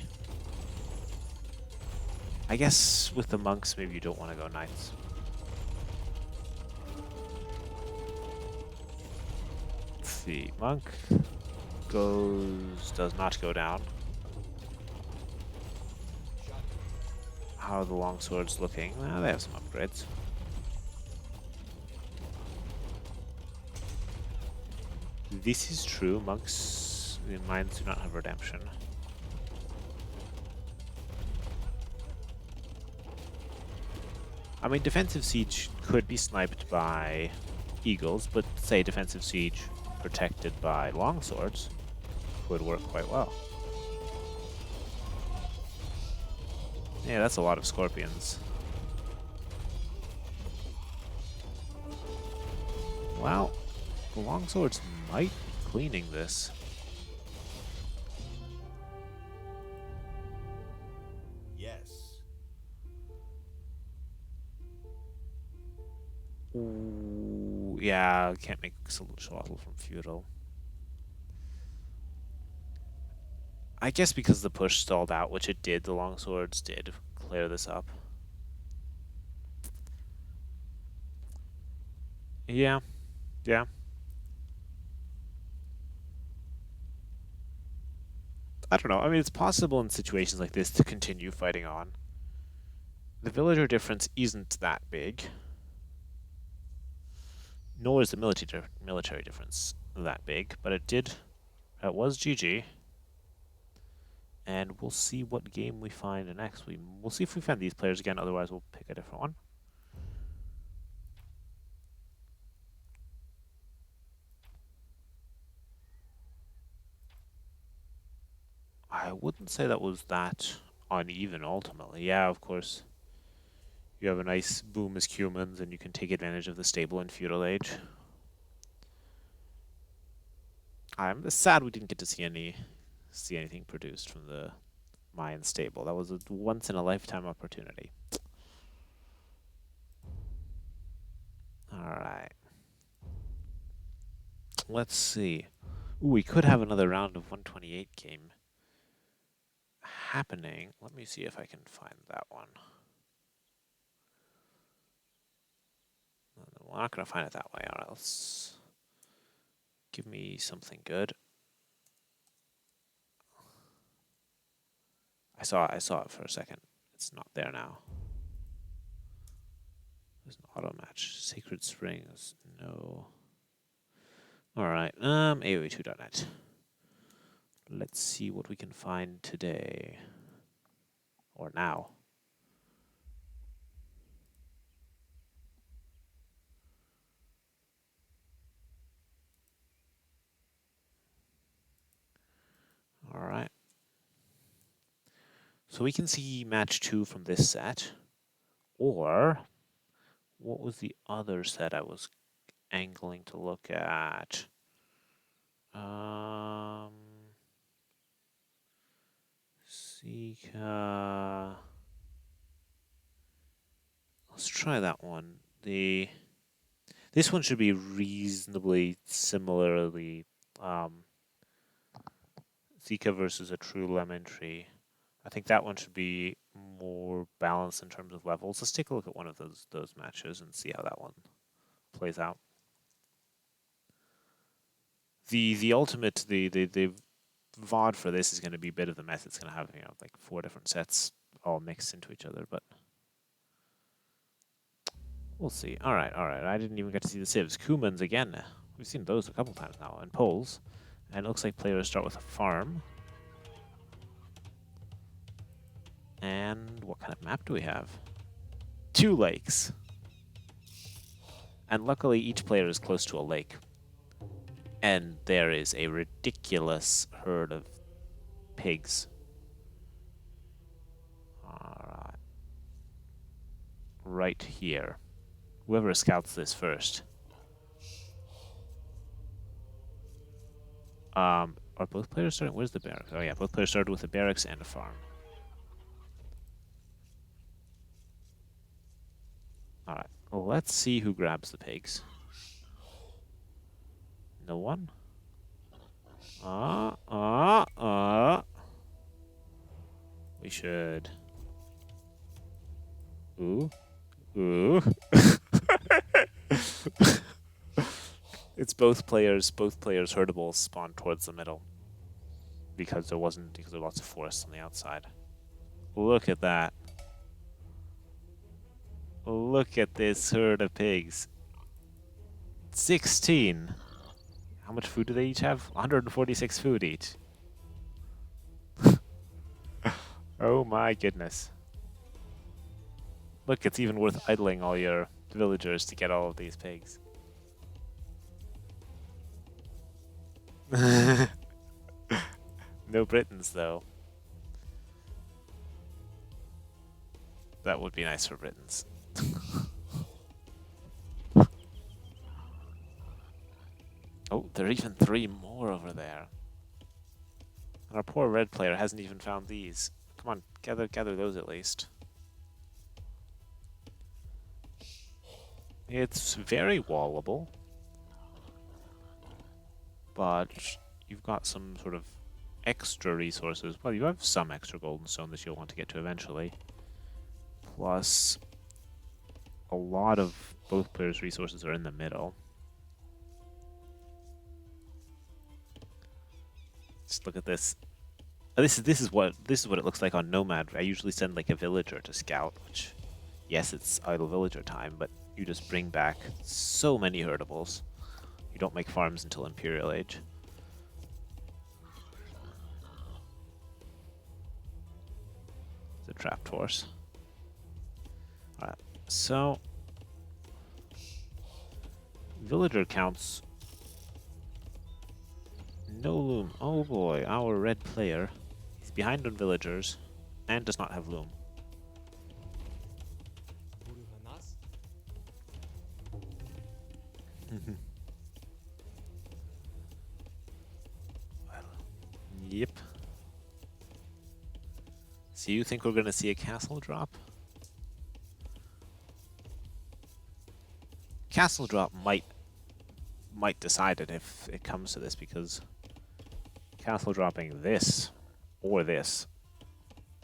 I guess with the monks, maybe you don't want to go knights. Let's see. Monk does not go down. How are the longswords looking? They have some upgrades. This is true. Monks in mines do not have redemption. I mean, defensive siege could be sniped by eagles, but say defensive siege protected by longswords would work quite well. Yeah, that's a lot of scorpions. Well, the longswords might be cleaning this. Yes. Ooh, yeah, can't make Salutl from feudal. I guess because the push stalled out, which it did, the longswords did clear this up. Yeah, yeah. I don't know. I mean, it's possible in situations like this to continue fighting on. The villager difference isn't that big, nor is the military difference that big, but it was GG. And we'll see what game we find next. We'll see if we find these players again, otherwise we'll pick a different one. I wouldn't say that was that uneven ultimately. Yeah, of course. You have a nice boom as humans and you can take advantage of the stable in feudal age. I'm sad we didn't get to see anything produced from the Mayan stable. That was a once in a lifetime opportunity. Alright. Let's see. Ooh, we could have another round of 128 game happening. Let me see if I can find that one. We're not going to find it that way, or else give me something good. I saw it for a second. It's not there now. There's an auto match. Sacred Springs. No. Alright, AOE2.net. Let's see what we can find today. Or now. Alright. So we can see match 2 from this set. Or, what was the other set I was angling to look at? Sika. Let's try that one. This one should be reasonably similarly Zika versus a true lemon tree. I think that one should be more balanced in terms of levels. Let's take a look at one of those matches and see how that one plays out. The ultimate the VOD for this is going to be a bit of the mess. It's going to have like 4 different sets all mixed into each other, but we'll see. All right. I didn't even get to see the civs. Kumans again. We've seen those a couple times now, and poles. And it looks like players start with a farm. And what kind of map do we have? 2 lakes. And luckily each player is close to a lake. And there is a ridiculous herd of pigs. Alright. Right here. Whoever scouts this first Are both players starting? Where's the barracks? Oh yeah, both players started with a barracks and a farm. Alright, well, let's see who grabs the pigs. No one? We should... Ooh. Ooh. It's both players' herdables spawned towards the middle. Because there was lots of forest on the outside. Look at that. Look at this herd of pigs. 16. How much food do they each have? 146 food each. Oh my goodness. Look, it's even worth idling all your villagers to get all of these pigs. No Britons, though. That would be nice for Britons. Oh, there are even 3 more over there. And our poor red player hasn't even found these. Come on, gather those at least. It's very wallable. But you've got some sort of extra resources. Well, you have some extra golden stone that you'll want to get to eventually. Plus, a lot of both players' resources are in the middle. Just look at this. This is what it looks like on Nomad. I usually send like a villager to scout, which, yes, it's idle villager time, but you just bring back so many herdables. You don't make farms until Imperial Age. The trapped horse. Alright, so villager counts. No loom. Oh boy, our red player is behind on villagers and does not have loom. Well, yep. So you think we're going to see a castle drop? Castle drop might decide it if it comes to this, because castle dropping this or this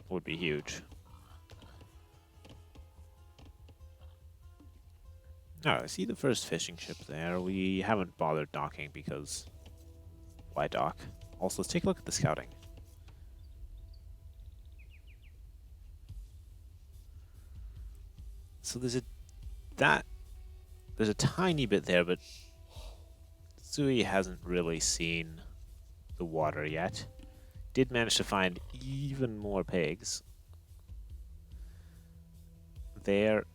would be huge. Alright, I see the first fishing ship there. We haven't bothered docking because why dock? Also, let's take a look at the scouting. So there's a tiny bit there, but Zui hasn't really seen the water yet. Did manage to find even more pigs. There.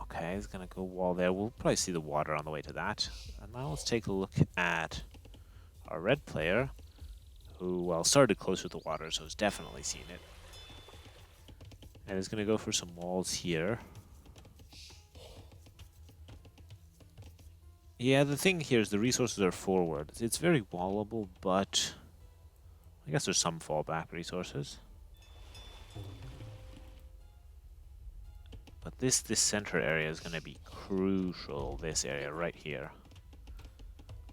Okay, he's gonna go wall there. We'll probably see the water on the way to that. And now let's take a look at our red player, who, well, started closer to the water, so has definitely seen it. And is gonna go for some walls here. Yeah, the thing here is the resources are forward. It's very wallable, but I guess there's some fallback resources. But this center area is going to be crucial, this area right here.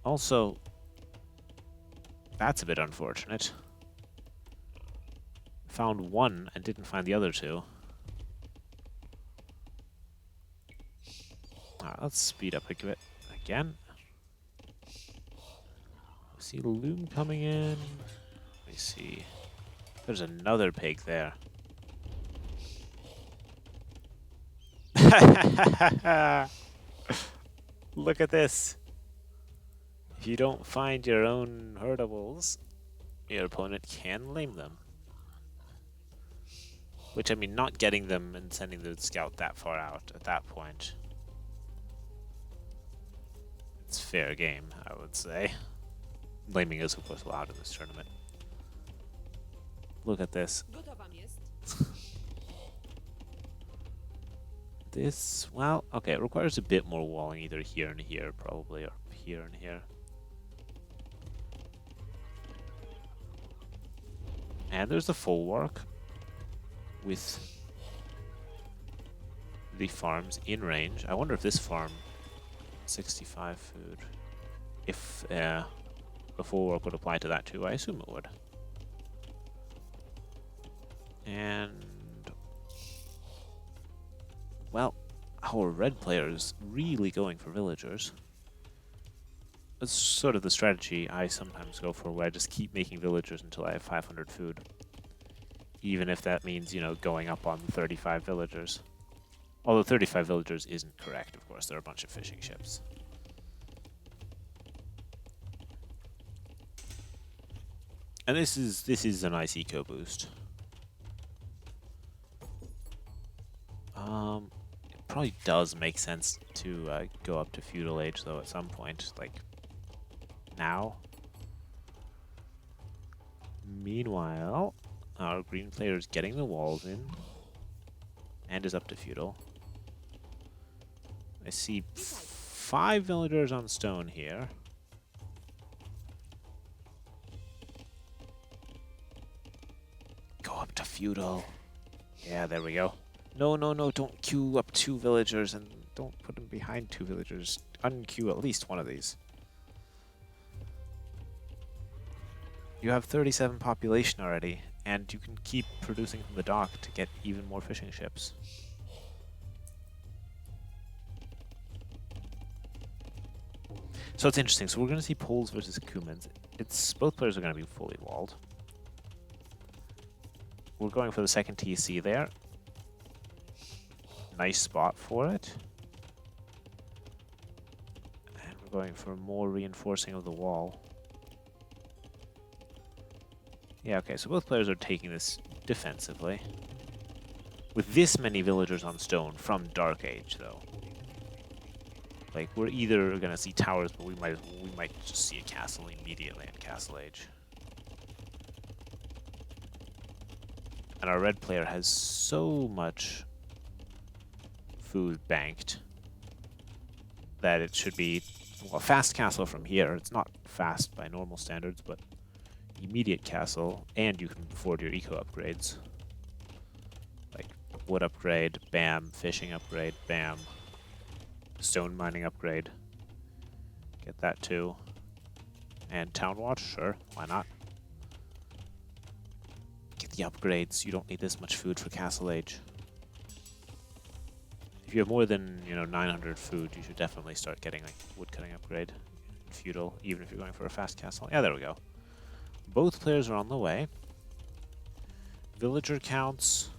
Also, that's a bit unfortunate. Found one and didn't find the other two. Alright, let's speed up a bit again. See the loom coming in. Let me see. There's another pig there. Look at this. If you don't find your own herdables, your opponent can lame them. Which, I mean, not getting them and sending the scout that far out at that point. It's fair game, I would say. Laming is, of course, allowed in this tournament. Look at this. This, well, okay, it requires a bit more walling, either here and here, probably, or here and here. And there's the full work with the farms in range. I wonder if this farm, 65 food, if the full work would apply to that too. I assume it would. And, well, our red player is really going for villagers. That's sort of the strategy I sometimes go for, where I just keep making villagers until I have 500 food. Even if that means, you know, going up on 35 villagers. Although 35 villagers isn't correct, of course. There are a bunch of fishing ships. And this is a nice eco boost. It probably does make sense to go up to feudal age though at some point, like now. Meanwhile, our green player is getting the walls in and is up to feudal. I see 5 villagers on stone here. Go up to feudal. Yeah, there we go. No, no, no, don't queue up 2 villagers and don't put them behind 2 villagers. Unqueue at least one of these. You have 37 population already, and you can keep producing from the dock to get even more fishing ships. So it's interesting. So we're going to see Poles versus Cumans. Both players are going to be fully walled. We're going for the second TC there. Nice spot for it. And we're going for more reinforcing of the wall. Yeah, okay, so both players are taking this defensively. With this many villagers on stone from Dark Age, though. Like, we're either gonna see towers, but we might just see a castle immediately in Castle Age. And our red player has so much food banked that it should be, well, a fast castle from here. It's not fast by normal standards, but immediate castle, and you can afford your eco upgrades. Like wood upgrade, bam, fishing upgrade, bam. Stone mining upgrade. Get that too. And town watch, sure, why not? Get the upgrades. You don't need this much food for Castle Age. If you have more than, 900 food, you should definitely start getting like woodcutting upgrade. Feudal, even if you're going for a fast castle. Yeah, there we go. Both players are on the way. Villager counts.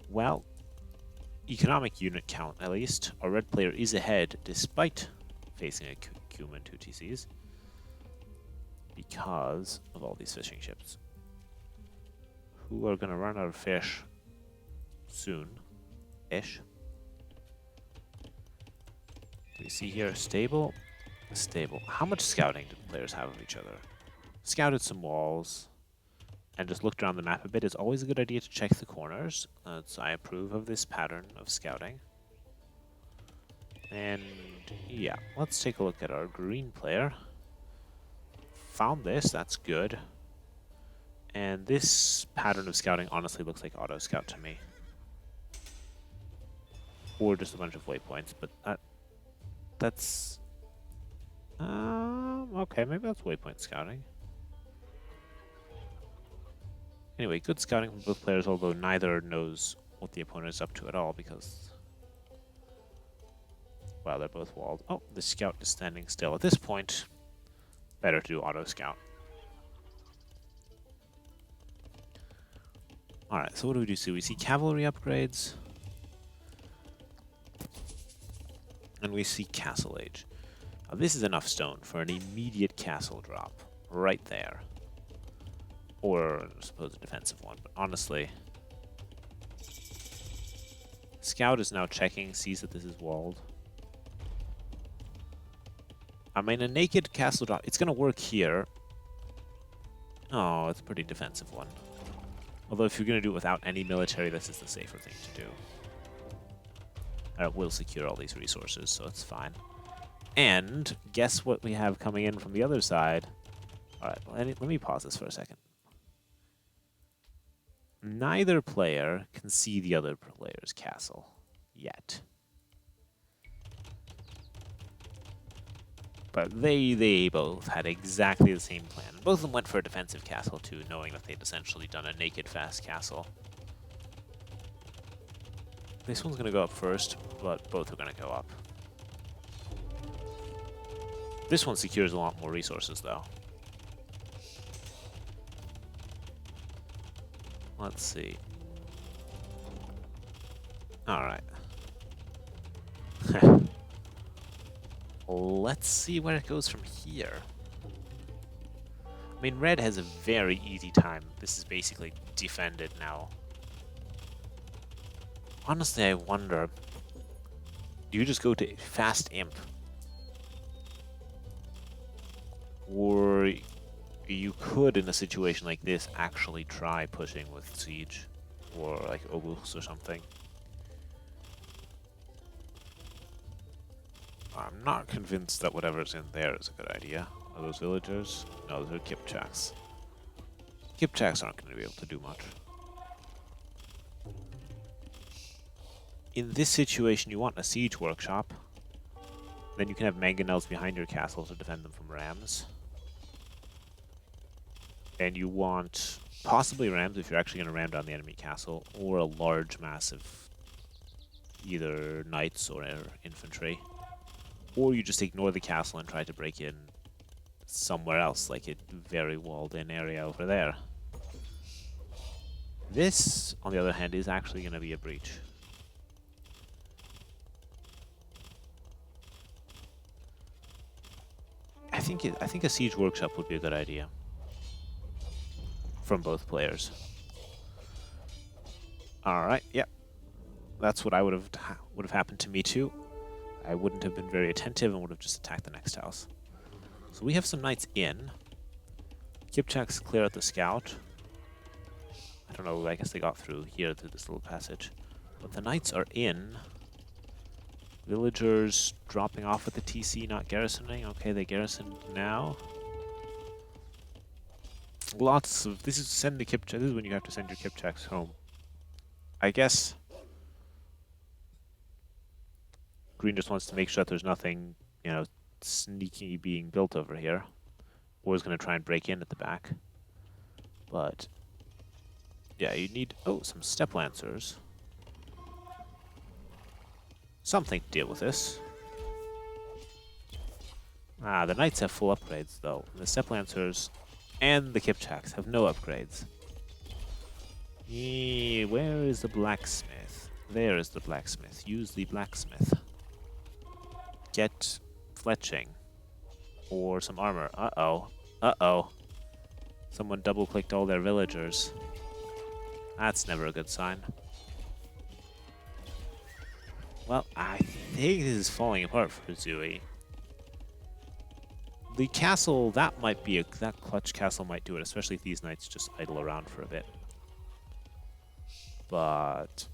Well, economic unit count, at least. Our red player is ahead, despite facing a Cuman 2 TCs. Because of all these fishing ships. Who are going to run out of fish soon-ish. Do you see here, stable? Stable. How much scouting do the players have of each other? Scouted some walls and just looked around the map a bit. It's always a good idea to check the corners. So I approve of this pattern of scouting. And yeah, let's take a look at our green player. Found this, that's good. And this pattern of scouting honestly looks like auto scout to me. Or just a bunch of waypoints, but that's okay, maybe that's waypoint scouting. Anyway, good scouting from both players, although neither knows what the opponent is up to at all because, well, they're both walled. Oh, the scout is standing still. At this point, better to do auto scout. Alright, so what do we see? We see cavalry upgrades. And we see Castle Age. Now, this is enough stone for an immediate castle drop. Right there. Or, I suppose, a defensive one. But honestly, Scout is now checking, sees that this is walled. I mean, a naked castle drop, it's going to work here. Oh, it's a pretty defensive one. Although if you're going to do it without any military, this is the safer thing to do. It will secure all these resources, so it's fine. And guess what we have coming in from the other side? Alright, let me pause this for a second. Neither player can see the other player's castle yet. But they both had exactly the same plan. Both of them went for a defensive castle too, knowing that they'd essentially done a naked fast castle. This one's going to go up first, but both are going to go up. This one secures a lot more resources, though. Let's see. Alright. Let's see where it goes from here. I mean, red has a very easy time. This is basically defended now. Honestly, I wonder, do you just go to fast imp? Or you could, in a situation like this, actually try pushing with siege or like Obus or something. I'm not convinced that whatever's in there is a good idea. Are those villagers? No, those are Kipchaks. Kipchaks aren't going to be able to do much. In this situation, you want a siege workshop. Then you can have mangonels behind your castle to defend them from rams. And you want possibly rams if you're actually going to ram down the enemy castle, or a large mass of either knights or infantry. Or you just ignore the castle and try to break in somewhere else, like a very walled-in area over there. This, on the other hand, is actually going to be a breach. I think a siege workshop would be a good idea from both players. All right, yeah, that's what I would have happened to me too. I wouldn't have been very attentive and would have just attacked the next house. So we have some knights in. Kipchaks clear out the scout. I don't know, I guess they got through here through this little passage. But the knights are in. Villagers dropping off with the TC, not garrisoning. Okay, they garrison now. Lots of... This is send the Kipchaks. This is when you have to send your Kipchaks home. I guess... Green just wants to make sure that there's nothing, you know, sneaky being built over here. Or is going to try and break in at the back. But... yeah, you need... oh, some step lancers. Something to deal with this. Ah, the knights have full upgrades, though. The step lancers and the Kipchaks have no upgrades. Where is the blacksmith? There is the blacksmith. Use the blacksmith. Get fletching. Or some armor. Uh-oh. Uh-oh. Someone double-clicked all their villagers. That's never a good sign. Well, I think this is falling apart for Zui. The castle, that might be that clutch castle might do it, especially if these knights just idle around for a bit. But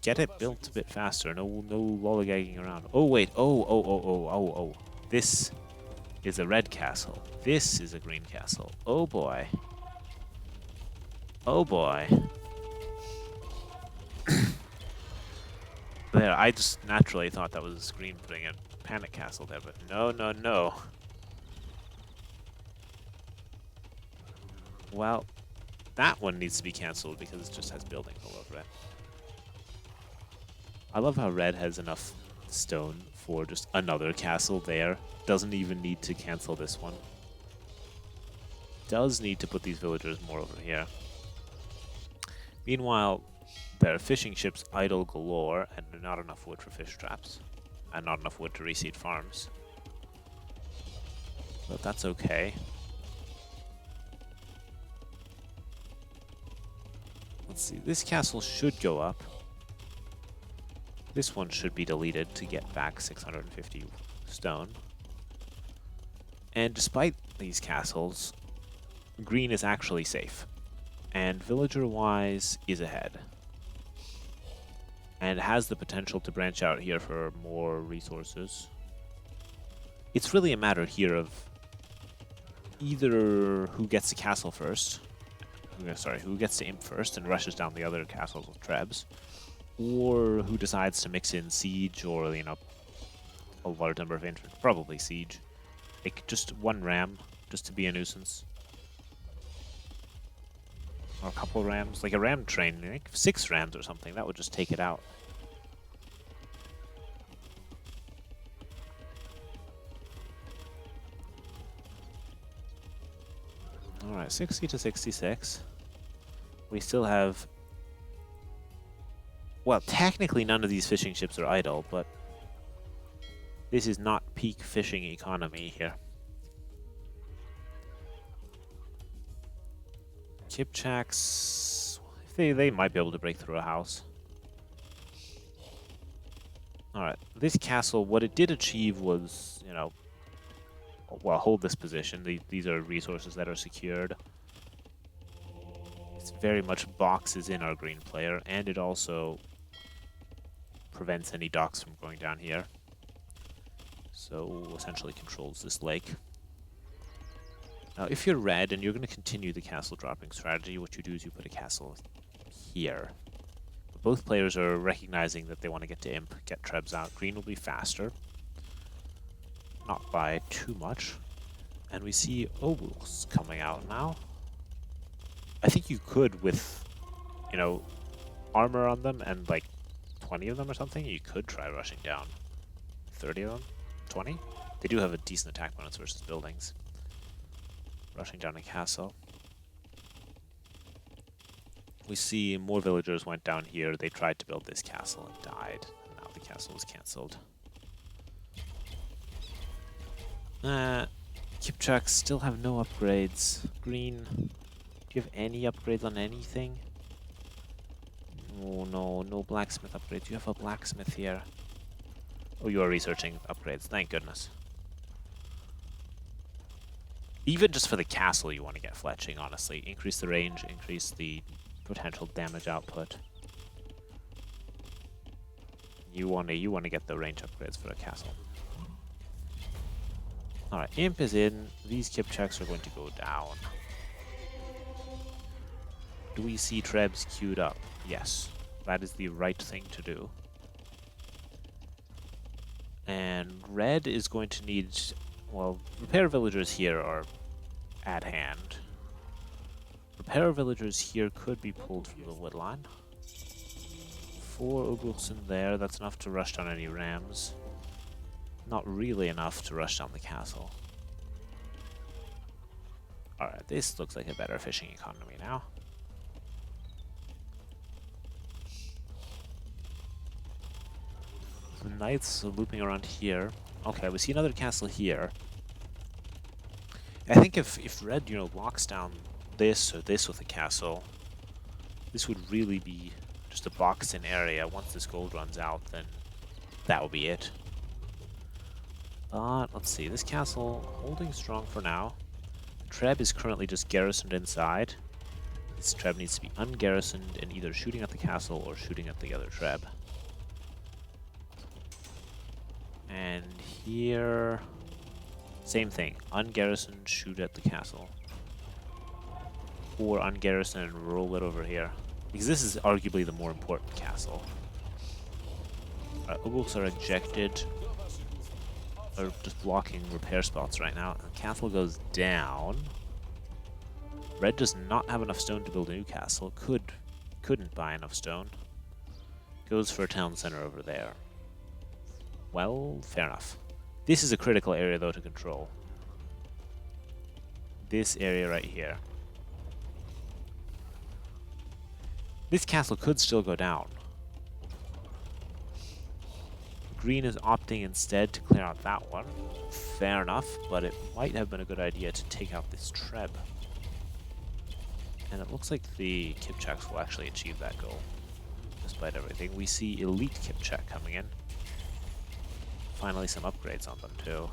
get it built a bit faster. No lollygagging around. Oh wait. Oh. This is a red castle. This is a green castle. Oh boy. Oh boy. There, I just naturally thought that was green putting a panic castle there, but no. Well, that one needs to be cancelled because it just has buildings all over it. I love how red has enough stone for just another castle there. Doesn't even need to cancel this one. Does need to put these villagers more over here. Meanwhile, there are fishing ships idle galore and not enough wood for fish traps. And not enough wood to reseed farms. But that's okay. Let's see, this castle should go up. This one should be deleted to get back 650 stone. And despite these castles, green is actually safe. And villager-wise is ahead. And has the potential to branch out here for more resources. It's really a matter here of either who gets the castle first, sorry, who gets to imp first and rushes down the other castles with trebs, or who decides to mix in siege or, you know, a large number of infantry, probably siege. Like just one ram, just to be a nuisance. Or a couple rams, like a ram train, like 6 rams or something, that would just take it out. Alright, 60 to 66. We still have... Well, technically none of these fishing ships are idle, but this is not peak fishing economy here. Kipchaks... They might be able to break through a house. Alright, this castle, what it did achieve was, you know, well, hold this position. These are resources that are secured. It's very much boxes in our green player, and it also prevents any docks from going down here. So, essentially controls this lake. Now, if you're red and you're going to continue the castle dropping strategy, what you do is you put a castle here. But both players are recognizing that they want to get to imp, get trebs out. Green will be faster. Not by too much. And we see Obuls coming out now. I think you could, with, you know, armor on them and like 20 of them or something, you could try rushing down 30 of them. 20? They do have a decent attack bonus versus buildings. Rushing down a castle. We see more villagers went down here. They tried to build this castle and died. And now the castle was cancelled. Kipchaks still have no upgrades. Green, do you have any upgrades on anything? Oh no, no blacksmith upgrades. You have a blacksmith here. Oh, you are researching upgrades. Thank goodness. Even just for the castle, you want to get fletching, honestly. Increase the range, increase the potential damage output. You want to get the range upgrades for a castle. Alright, imp is in. These Kipchaks are going to go down. Do we see trebs queued up? Yes. That is the right thing to do. And red is going to need... Well, repair villagers here are at hand. Repair villagers here could be pulled from the woodline. 4 Ogulson there, that's enough to rush down any rams. Not really enough to rush down the castle. Alright, this looks like a better fishing economy now. The knights are looping around here. Okay, we see another castle here. I think if red, you know, locks down this or this with a castle, this would really be just a boxed-in area. Once this gold runs out, then that will be it. But, let's see, this castle holding strong for now. Treb is currently just garrisoned inside. This Treb needs to be ungarrisoned and either shooting at the castle or shooting at the other Treb. And here... Same thing, ungarrisoned, shoot at the castle. Or ungarrisoned and roll it over here. Because this is arguably the more important castle. Oguls are ejected. Are just blocking repair spots right now. The castle goes down. Red does not have enough stone to build a new castle. Couldn't buy enough stone. Goes for a town center over there. Well, fair enough. This is a critical area, though, to control. This area right here. This castle could still go down. Green is opting instead to clear out that one. Fair enough, but it might have been a good idea to take out this Treb. And it looks like the Kipchaks will actually achieve that goal. Despite everything, we see elite Kipchak coming in. Finally some upgrades on them too.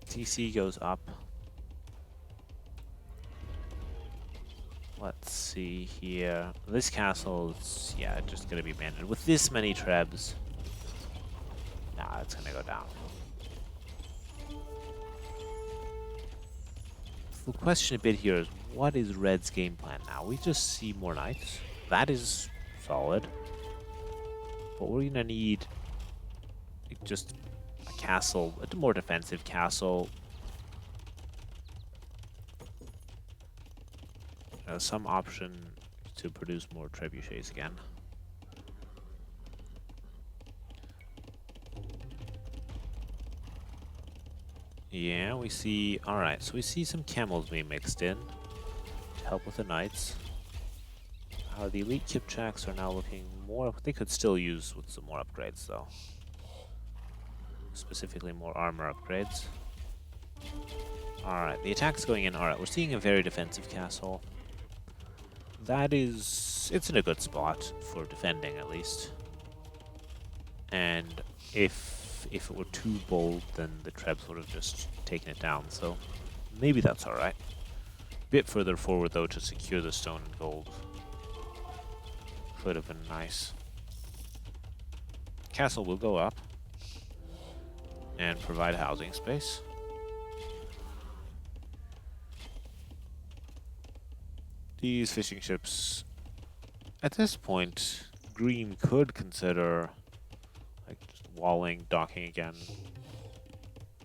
TC goes up. Let's see here. This castle is, yeah, just gonna be abandoned. With this many Trebs, nah, it's gonna go down. the question a bit here is, what is Red's game plan now? We just see more knights. That is solid. But we're going to need just a castle, a more defensive castle. Some option to produce more trebuchets again. Yeah, we see... Alright, so we see some camels being mixed in to help with the knights. The elite Kipchaks are now looking more... They could still use with some more upgrades, though. Specifically more armor upgrades. Alright, the attack's going in. Alright, we're seeing a very defensive castle. That is... It's in a good spot for defending, at least. And if it were too bold, then the Trebs would have just taken it down, so maybe that's alright. Bit further forward, though, to secure the stone and gold. Could have been nice. Castle will go up and provide housing space. These fishing ships, at this point, green could consider like just walling, docking again,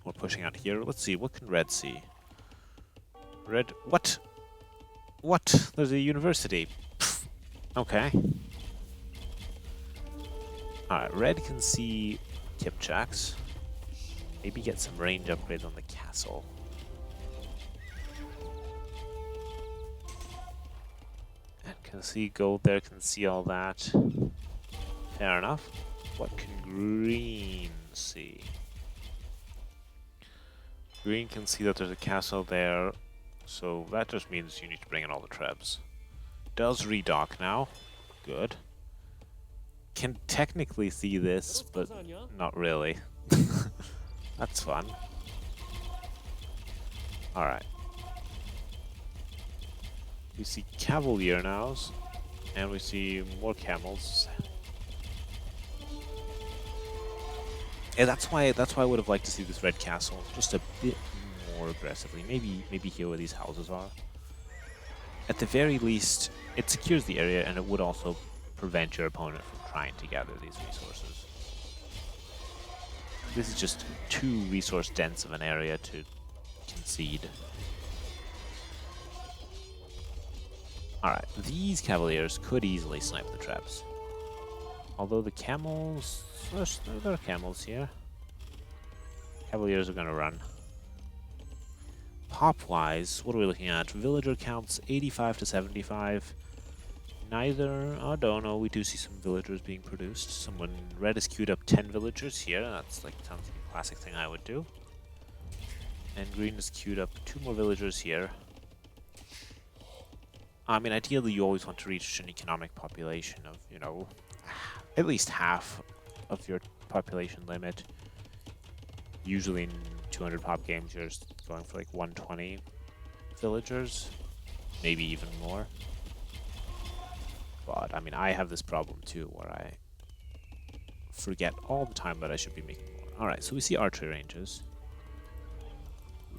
or pushing out here. Let's see, what can red see? Red, what? What? There's a university. Pfft. Okay. Alright, red can see Kipchaks. Maybe get some range upgrades on the castle. And can see gold there, can see all that. Fair enough. What can green see? Green can see that there's a castle there, so that just means you need to bring in all the trebs. Does redock now. Good. Can technically see this, but not really. That's fun. Alright. We see Cavalier nows, and we see more camels. Yeah, that's why I would have liked to see this red castle just a bit more aggressively. Maybe here where these houses are. At the very least, it secures the area, and it would also prevent your opponent from trying to gather these resources. This is just too resource dense of an area to concede. Alright, these Cavaliers could easily snipe the traps. Although the camels... There are camels here. Cavaliers are gonna run. Pop-wise, what are we looking at? Villager counts 85 to 75. Neither... I don't know, we do see some villagers being produced. Someone... Red has queued up 10 villagers here. That's like, sounds like a classic thing I would do. And green has queued up 2 more villagers here. I mean, ideally you always want to reach an economic population of, you know, at least half of your population limit. Usually in 200 pop games you're going for like 120 villagers, maybe even more. But, I mean, I have this problem too, where I forget all the time that I should be making more. Alright, so we see archery ranges.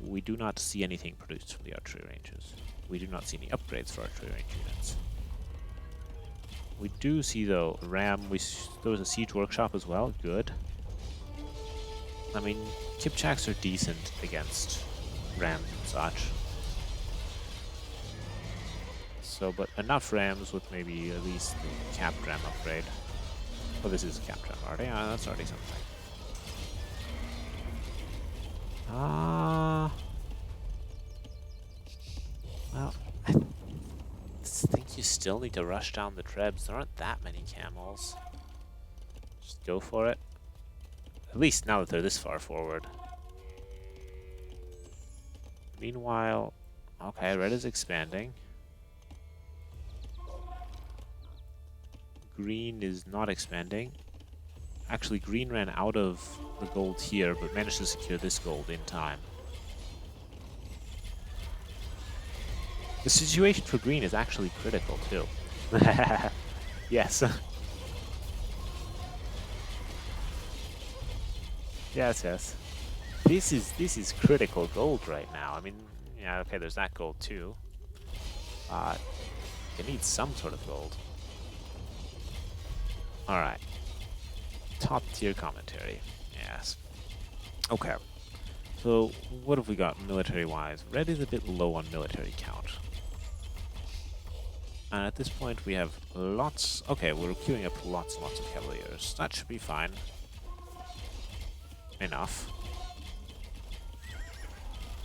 We do not see anything produced from the archery ranges. We do not see any upgrades for archery range units. We do see, though, ram. There was a siege workshop as well. Good. I mean, Kipchaks are decent against rams and such. So, but enough rams with maybe at least the capped ram upgrade. Oh, this is a capped ram already. That's already something. Well, I think you still need to rush down the trebs. There aren't that many camels. Just go for it. At least now that they're this far forward. Meanwhile, okay, red is expanding. Green is not expanding. Actually, green ran out of the gold here, but managed to secure this gold in time. The situation for green is actually critical, too. Yes. Yes, yes. This is critical gold right now. I mean, Yeah, okay, there's that gold too. It needs some sort of gold. Alright. Top tier commentary. Yes. Okay. So, what have we got military-wise? Red is a bit low on military count. And at this point we have lots... Okay, we're queuing up lots and lots of cavaliers. That should be fine. Enough.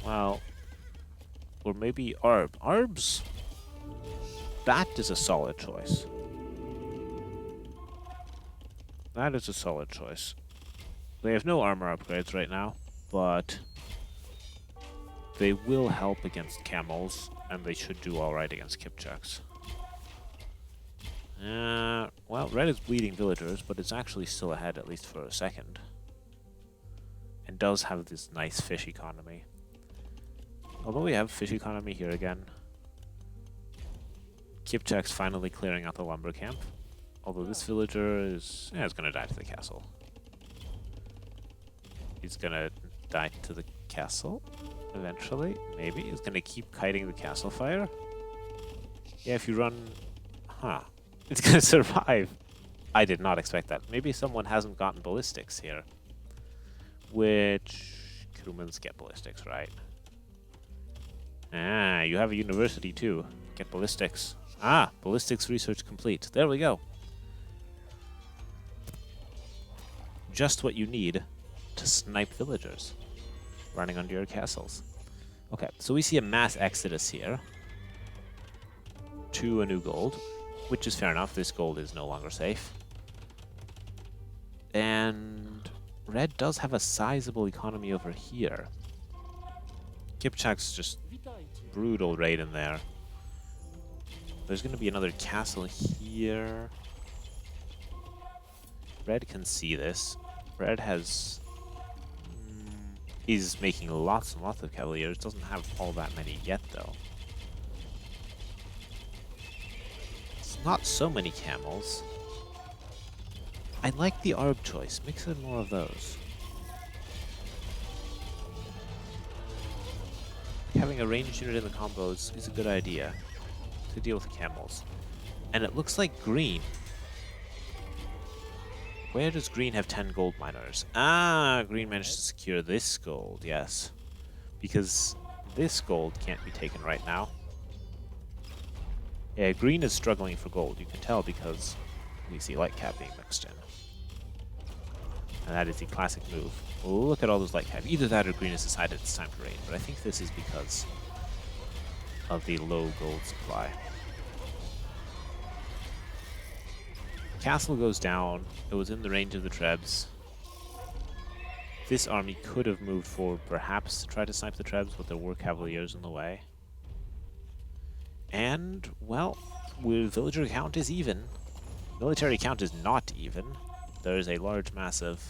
Well... Or maybe Arb. Arbs? That is a solid choice. That is a solid choice. They have no armor upgrades right now, but they will help against camels, and they should do alright against Kipchaks. Well, Red is bleeding villagers, but it's actually still ahead, at least for a second. And does have this nice fish economy. Although we have fish economy here again. Kipchak's finally clearing out the lumber camp. Although this villager is... Yeah, is gonna die to the castle. He's gonna die to the castle, eventually. Maybe. He's gonna keep kiting the castle fire. Yeah, if you run... Huh. It's gonna survive. I did not expect that. Maybe someone hasn't gotten ballistics here. Which... Humans get ballistics, right? Ah, you have a university too. Get ballistics. Ah, ballistics research complete. There we go. Just what you need to snipe villagers running under your castles. Okay, so we see a mass exodus here to a new gold, which is fair enough. This gold is no longer safe. And Red does have a sizable economy over here. Kipchak's just brutal raid in there. There's going to be another castle here. Red can see this. Red has... He's making lots and lots of cavaliers. Doesn't have all that many yet, though. It's not so many camels. I like the Arb choice. Mix in more of those. Having a ranged unit in the combos is a good idea to deal with the camels. And it looks like green. Where does green have 10 gold miners? Ah, green managed to secure this gold, yes. Because this gold can't be taken right now. Yeah, green is struggling for gold. You can tell because we see light cap being mixed in. And that is the classic move. Look at all those light cap. Either that or green has decided it's time to raid, but I think this is because of the low gold supply. Castle goes down. It was in the range of the Trebs. This army could have moved forward perhaps to try to snipe the Trebs, but there were cavaliers in the way. And, well, villager count is even. Military count is not even. There is a large mass of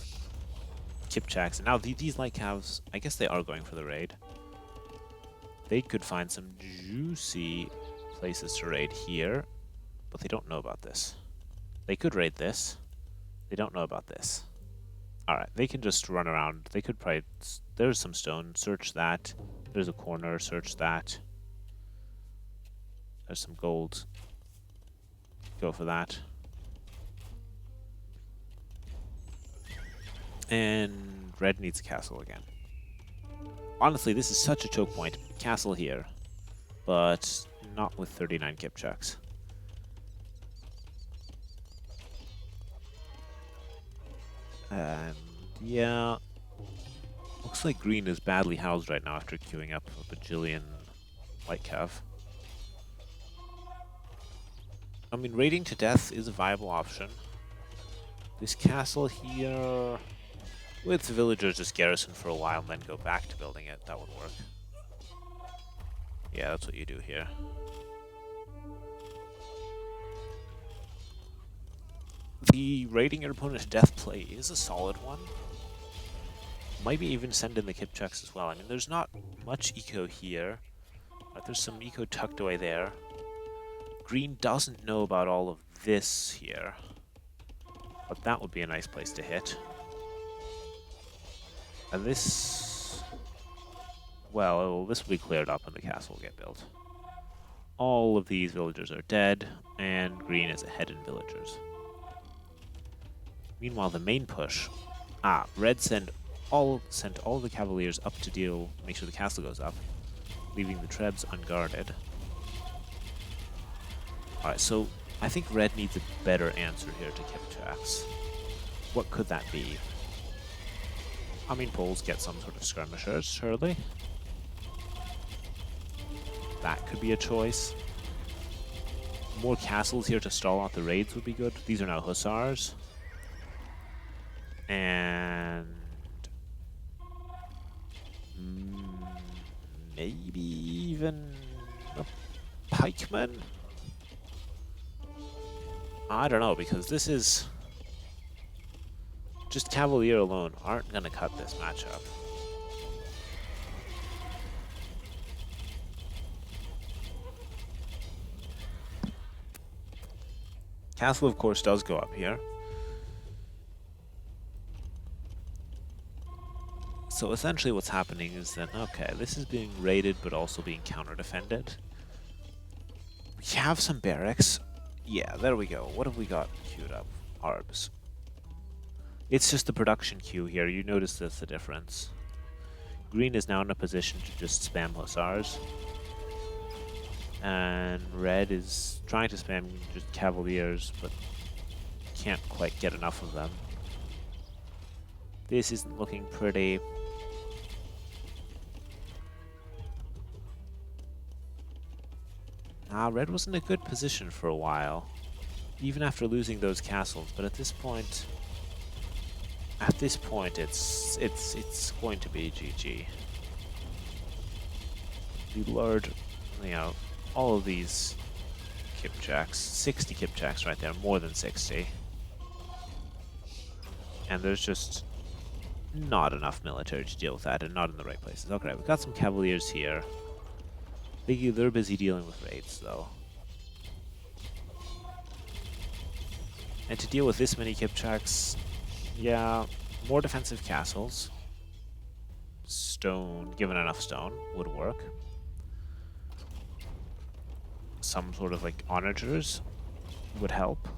Kipchaks. And now these light calves, I guess they are going for the raid. They could find some juicy places to raid here, but they don't know about this. They could raid this. They don't know about this. Alright, they can just run around. They could probably... There's some stone. Search that. There's a corner. Search that. There's some gold. Go for that. And red needs a castle again. Honestly, this is such a choke point. Castle here. But not with 39 Kipchaks. And yeah, looks like green is badly housed right now after queuing up a bajillion light cav. I mean, raiding to death is a viable option. This castle here, with villagers just garrison for a while and then go back to building it, that would work. Yeah, that's what you do here. The raiding your opponent to death play is a solid one. Maybe even send in the Kipchaks as well. I mean, there's not much eco here. There's some eco tucked away there. Green doesn't know about all of this here. But that would be a nice place to hit. And this... Well, this will be cleared up and the castle will get built. All of these villagers are dead, and green is ahead in villagers. Meanwhile, the main push. Red sent all the cavaliers up to make sure the castle goes up, leaving the trebs unguarded. Alright, so I think red needs a better answer here to Kipchaks. What could that be? I mean, Poles get some sort of skirmishers, surely. That could be a choice. More castles here to stall out the raids would be good. These are now hussars. And maybe even a pikeman? I don't know, because this is... Just cavalier alone aren't going to cut this matchup. Castle, of course, does go up here. So essentially what's happening is that, okay, this is being raided but also being counter-defended. We have some barracks. Yeah, there we go. What have we got queued up? Arbs. It's just the production queue here. You notice that's the difference. Green is now in a position to just spam hussars. And red is trying to spam just cavaliers, but can't quite get enough of them. This isn't looking pretty. Red was in a good position for a while, even after losing those castles. But at this point, it's going to be GG. The Lord, all of these Kipchaks, 60 Kipchaks right there, more than 60. And there's just not enough military to deal with that, and not in the right places. Okay, we've got some cavaliers here. They're busy dealing with raids, though. And to deal with this many Kipchaks, yeah, more defensive castles. Stone, given enough stone, would work. Some sort of like onagers would help.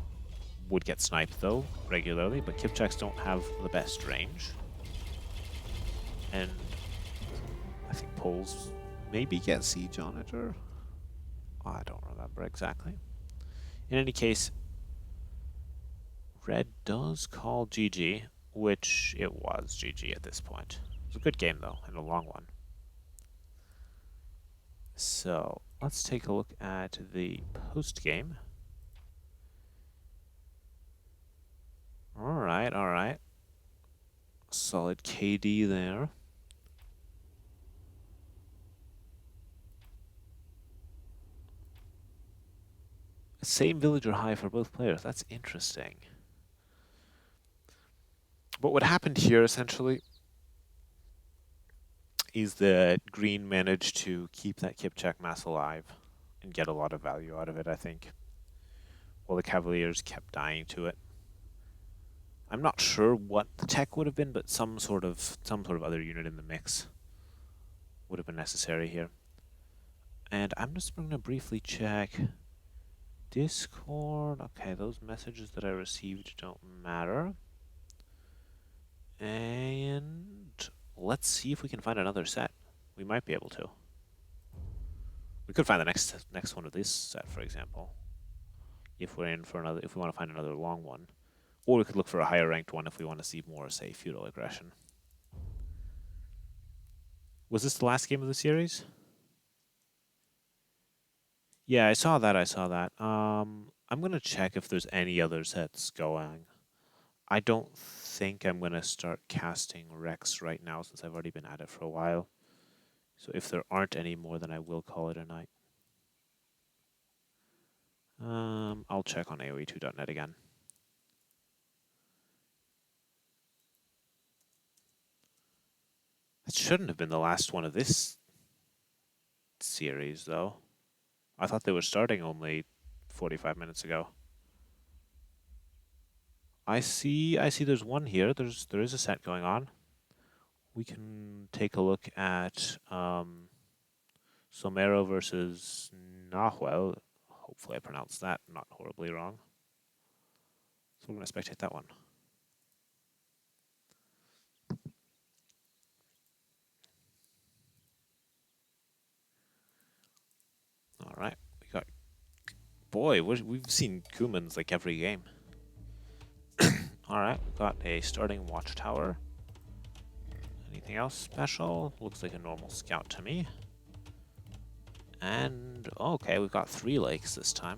Would get sniped though, regularly, but Kipchaks don't have the best range. And I think Poles maybe get siege onager. I don't remember exactly. In any case, red does call GG, which it was GG at this point. It was a good game though, and a long one. So let's take a look at the post game. Alright, alright. Solid KD there. Same villager high for both players. That's interesting. But what happened here, essentially, is that green managed to keep that Kipchak mass alive and get a lot of value out of it, I think, while the Cavaliers kept dying to it. I'm not sure what the tech would have been, but some sort of other unit in the mix would have been necessary here. And I'm just going to briefly check Discord. Okay, those messages that I received don't matter. And let's see if we can find another set. We might be able to. We could find the next one of this set, for example. If we're in for another, if we want to find another long one. Or we could look for a higher ranked one if we want to see more, say, feudal aggression. Was this the last game of the series? Yeah, I saw that. I'm gonna check if there's any other sets going. I don't think I'm gonna start casting Rex right now since I've already been at it for a while. So if there aren't any more, then I will call it a night. I'll check on AoE2.net again. That shouldn't have been the last one of this series, though. I thought they were starting only 45 minutes ago. I see there's one here. There is a set going on. we can take a look at Somero versus Nahuel. Hopefully I pronounced that not horribly wrong. So we're going to spectate that one. All right, we got... Boy, we've seen Kumans like every game. All right, we've got a starting watchtower. Anything else special? Looks like a normal scout to me. And, okay, we've got 3 lakes this time.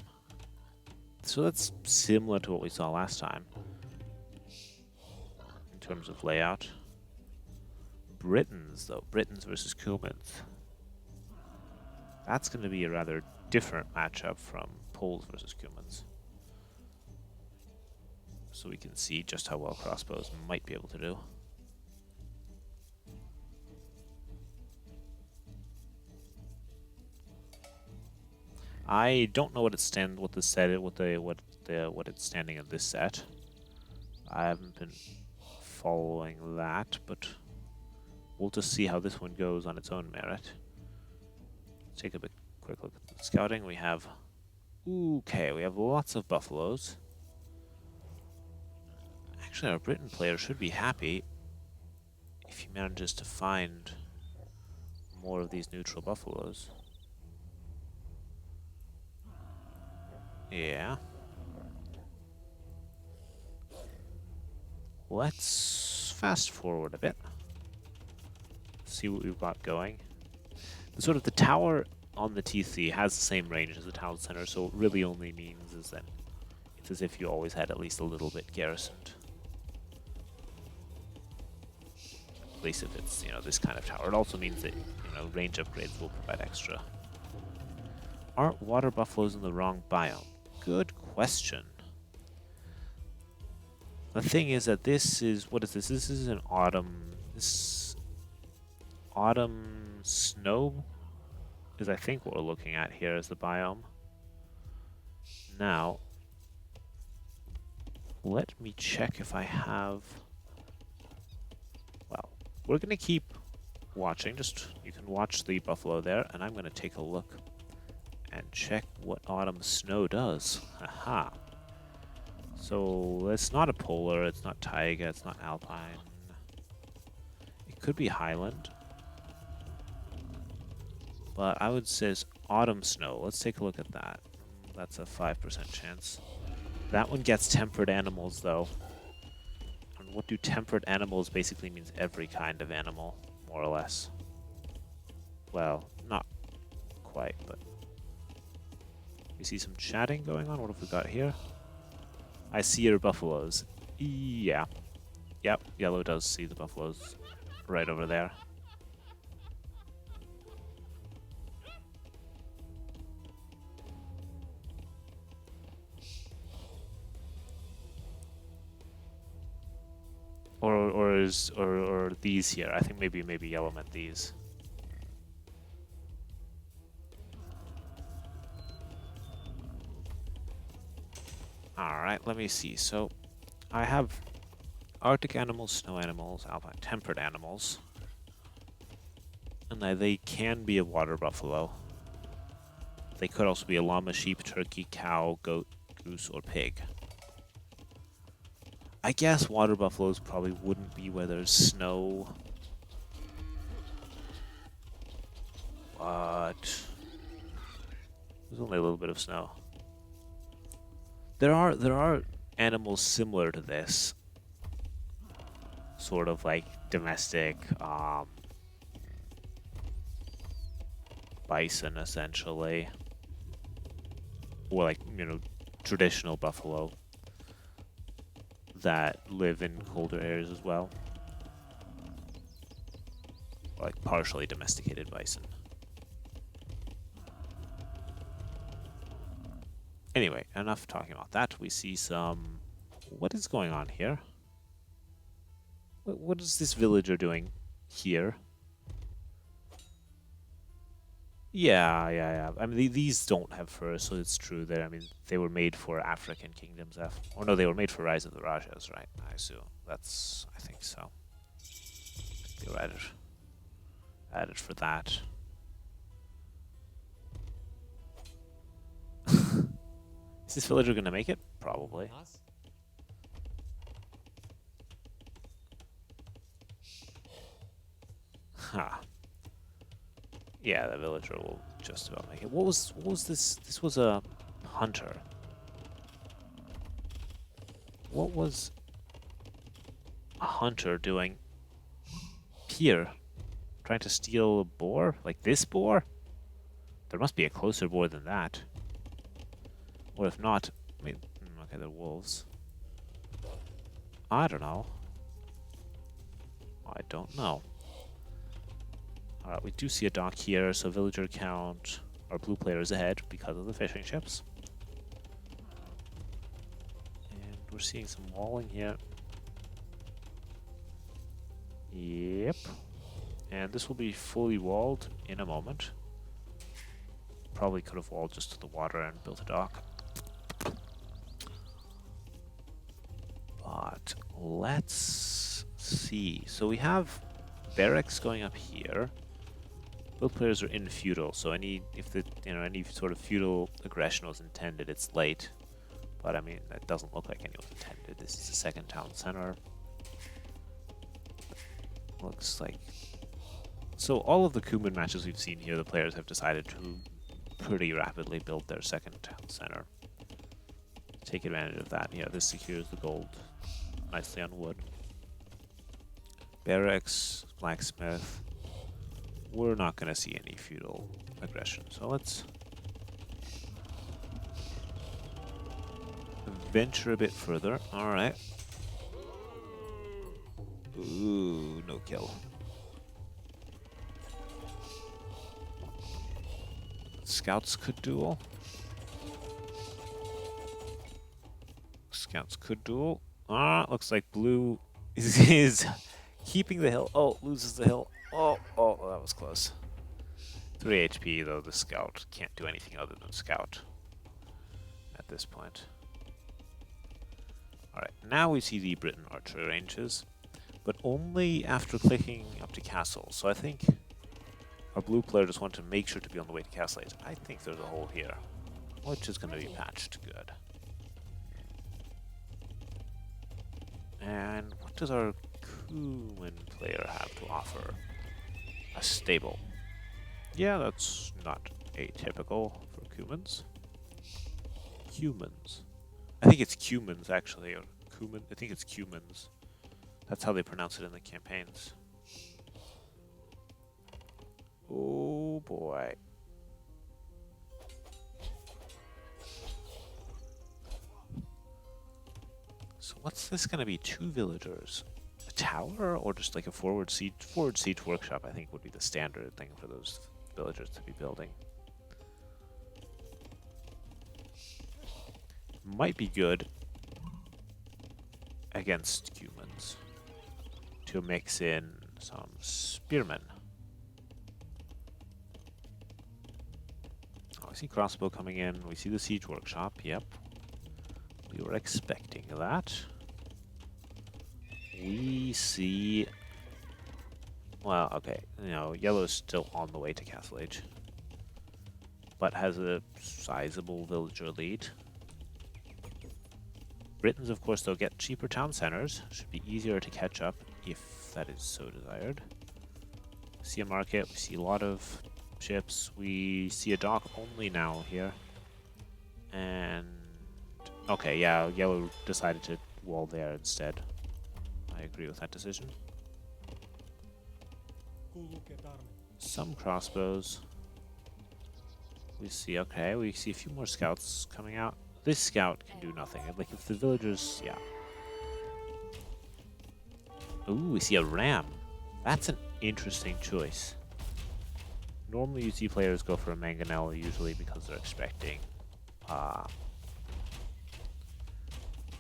So that's similar to what we saw last time in terms of layout. Britons, though. Britons versus Cumans. That's going to be a rather different matchup from Poles versus Cumans. So we can see just how well crossbows might be able to do. I don't know what it's it's standing in this set. I haven't been following that, but we'll just see how this one goes on its own merit. Let's take a quick look at the scouting. We have we have lots of buffaloes. Actually, our Britain player should be happy if he manages to find more of these neutral buffaloes. Yeah. Let's fast forward a bit. See what we've got going. The tower on the TC has the same range as the town center, so it really only means is that it's as if you always had at least a little bit garrisoned. At least if it's, this kind of tower. It also means that, range upgrades will provide extra. Aren't water buffaloes in the wrong biome? Good question. The thing is that this is, what is this? This is an autumn snow is I think what we're looking at here as the biome. Now, let me check if I have... Well, we're going to keep watching. You can watch the buffalo there, and I'm going to take a look and check what autumn snow does. Aha. So, it's not a polar, it's not taiga, it's not alpine. It could be highland. But I would say it's autumn snow. Let's take a look at that. That's a 5% chance. That one gets tempered animals, though. And what do tempered animals basically means? Every kind of animal, more or less. Well, not quite, but... We see some chatting going on. What have we got here? I see your buffaloes. Yeah. Yep, yellow does see the buffaloes right over there. Or these here. I think maybe yellow meant these. Alright, let me see. So I have Arctic animals, snow animals, alpine tempered animals. And they can be a water buffalo. They could also be a llama, sheep, turkey, cow, goat, goose, or pig. I guess water buffaloes probably wouldn't be where there's snow. But there's only a little bit of snow. There are animals similar to this. Sort of like domestic bison essentially. Or like, traditional buffalo that live in colder areas as well. Like partially domesticated bison. Anyway, enough talking about that. We see some... What is going on here? What is this villager doing here? Yeah. I mean, these don't have fur, so it's true that, I mean, they were made for African kingdoms. Or no, they were made for Rise of the Rajas, right? I assume. I think so. Go add it. Add it for that. Is this villager gonna make it? Probably. Ha. Yeah, the villager will just about make it. What was this? This was a hunter. What was a hunter doing here? Trying to steal a boar? Like this boar? There must be a closer boar than that. Or if not, wait, okay, they're wolves. I don't know. I don't know. Alright, we do see a dock here, so villager count. Our blue player is ahead because of the fishing ships. And we're seeing some walling here. Yep. And this will be fully walled in a moment. Probably could have walled just to the water and built a dock. But let's see. So we have barracks going up here. Both players are in feudal, so any sort of feudal aggression was intended, it's late. But I mean, that doesn't look like any was intended. This is the second town center. Looks like. So all of the Kuman matches we've seen here, the players have decided to pretty rapidly build their second town center. Take advantage of that. Yeah, this secures the gold nicely on wood. Barracks, blacksmith. We're not going to see any feudal aggression, so let's venture a bit further. All right. Ooh, no kill. Scouts could duel. Scouts could duel. Looks like blue is keeping the hill. Oh, loses the hill. Oh, that was close. 3 HP, though the scout can't do anything other than scout at this point. Alright, now we see the Britain archery ranges, but only after clicking up to castle. So I think our blue player just wanted to make sure to be on the way to castle age. I think there's a hole here, which is going to be patched good. And what does our Kuman player have to offer? A stable. Yeah, that's not atypical for Kumans. Humans. I think it's Cumans, actually, or Kuman. I think it's Cumans. That's how they pronounce it in the campaigns. Oh boy. So what's this going to be? 2 villagers? A tower or just like a forward siege workshop? I think would be the standard thing for those villagers to be building. Might be good against humans to mix in some spearmen. Oh, I see crossbow coming in. We see the siege workshop. Yep. We were expecting that. We see... Well, okay. You know, yellow's still on the way to Castle Age, but has a sizable villager lead. Britons, of course, they'll get cheaper town centers. Should be easier to catch up if that is so desired. See a market. We see a lot of ships. We see a dock only now here. And... okay, yeah, yellow decided to wall there instead. I agree with that decision. Some crossbows. We see, okay, we see a few more scouts coming out. This scout can do nothing. Like, if the villagers, yeah. Ooh, we see a ram. That's an interesting choice. Normally you see players go for a mangonel, usually because they're expecting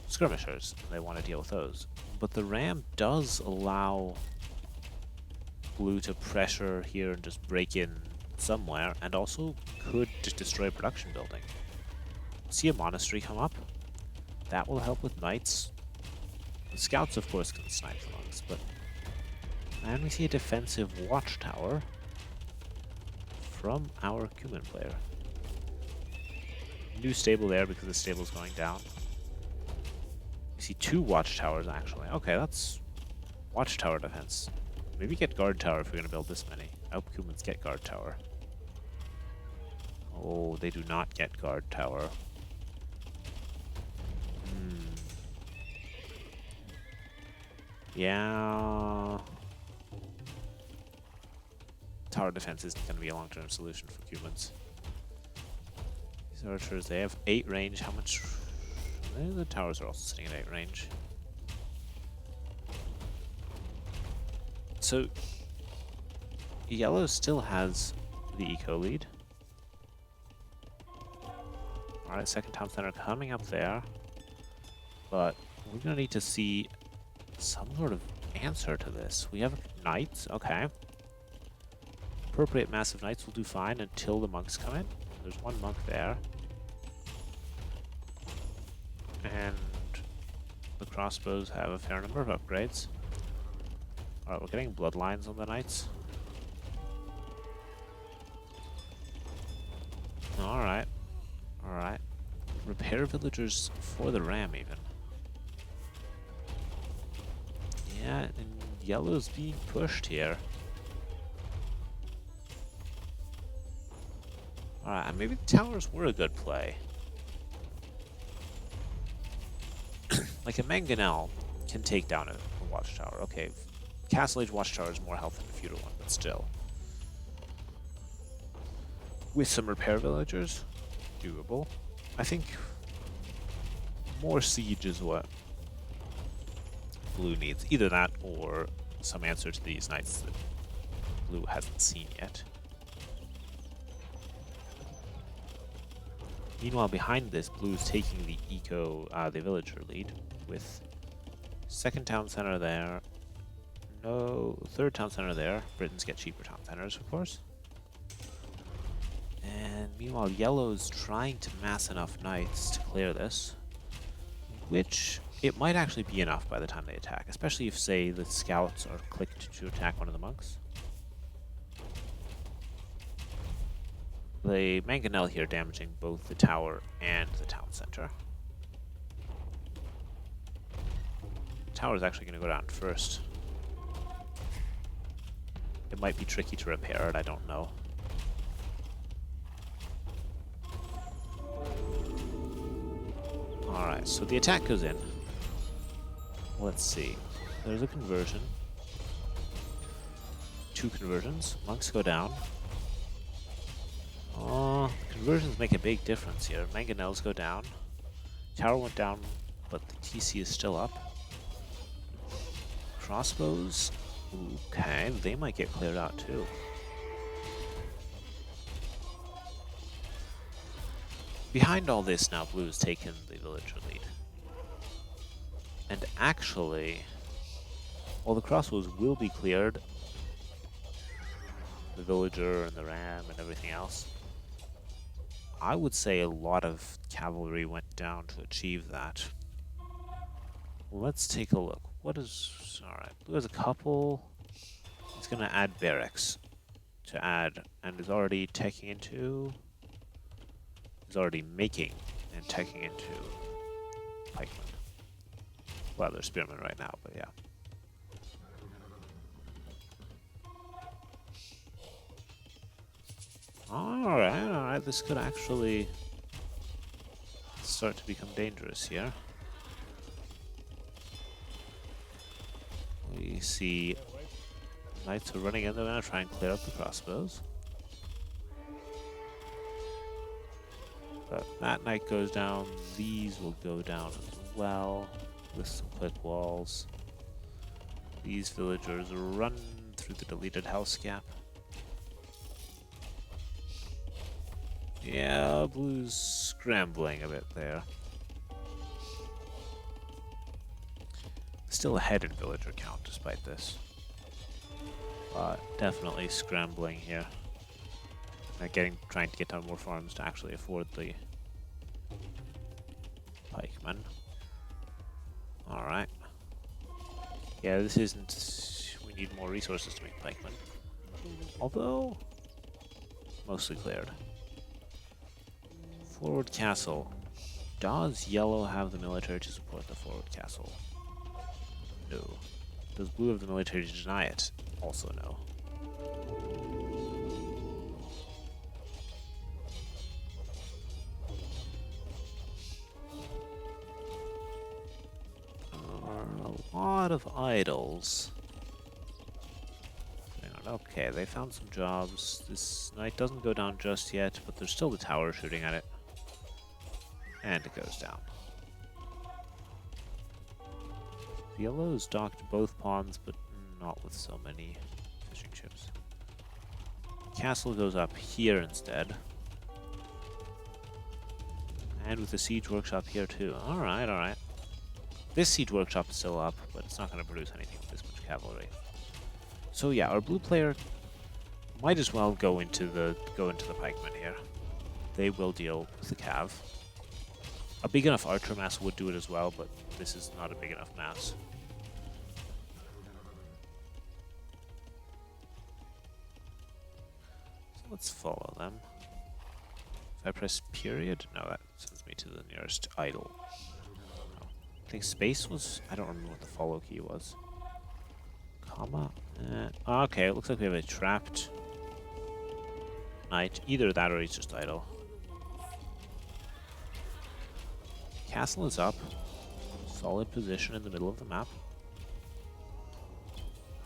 skirmishers, and they want to deal with those. But the ram does allow blue to pressure here and just break in somewhere, and also could just destroy a production building. See a monastery come up. That will help with knights. The scouts, of course, can snipe the monks, but And we see a defensive watchtower from our Cumin player. New stable there because the stable's going down. We see 2 watchtowers actually. Okay, that's watchtower defense. Maybe get guard tower if we're gonna build this many. I hope Cumins get guard tower. Oh, they do not get guard tower. Yeah. Tower defense isn't going to be a long-term solution for Cumins. These archers, they have 8 range. How much? The towers are also sitting at 8 range. So, yellow still has the eco lead. Alright, second town center coming up there. But we're going to need to see some sort of answer to this. We have knights, okay. Appropriate massive knights will do fine until the monks come in. There's 1 monk there. And the crossbows have a fair number of upgrades. Alright, we're getting bloodlines on the knights. Alright. Alright. Repair villagers for the ram even. Yeah, and yellow's being pushed here. Alright, maybe the towers were a good play. Like a mangonel can take down a watchtower. Okay, Castle Age watchtower is more health than a feudal one, but still. With some repair villagers, doable. I think more siege is what blue needs. Either that or some answer to these knights that blue hasn't seen yet. Meanwhile, behind this, blue's taking the the villager lead with second town center there. No, third town center there. Britons get cheaper town centers, of course. And meanwhile, yellow's trying to mass enough knights to clear this, which it might actually be enough by the time they attack, especially if, say, the scouts are clicked to attack one of the monks. The mangonel here damaging both the tower and the town center. The tower is actually going to go down first. It might be tricky to repair it, I don't know. Alright, so the attack goes in. Let's see. There's a conversion. 2 conversions. Monks go down. Conversions make a big difference here. Mangonels go down. Tower went down, but the TC is still up. Crossbows. Okay, they might get cleared out too. Behind all this now, blue's taken the villager lead. And actually, while the crossbows will be cleared, the villager and the ram and everything else, I would say a lot of cavalry went down to achieve that. Let's take a look. What is... Alright, blue has a couple. He's going to add barracks to add, and is already teching into... He's already making and teching into pikemen. Well, they're spearmen right now, but yeah. Alright, this could actually start to become dangerous here. We see knights are running in there now, try and clear up the crossbows. But that knight goes down, these will go down as well, with some quick walls. These villagers run through the deleted house gap. Yeah, blue's scrambling a bit there. Still ahead in villager count despite this. But definitely scrambling here. Trying to get down more farms to actually afford the pikemen. Alright. Yeah, this isn't... We need more resources to make pikemen. Although, mostly cleared. Forward castle. Does yellow have the military to support the forward castle? No. Does blue have the military to deny it? Also no. A lot of idols. Okay, they found some jobs. This knight doesn't go down just yet, but there's still the tower shooting at it. And it goes down. The yellows docked both pawns, but not with so many fishing ships. Castle goes up here instead. And with the siege workshop here too. Alright, alright. This siege workshop is still up, but it's not going to produce anything with this much cavalry. So yeah, our blue player might as well go into the pikemen here. They will deal with the cav. A big enough archer mass would do it as well, but this is not a big enough mass. So let's follow them. If I press period, no, that sends me to the nearest idol. Oh. I think space was, I don't remember what the follow key was. Comma. Okay, it looks like we have a trapped knight. Either that or he's just idle. Castle is up. Solid position in the middle of the map.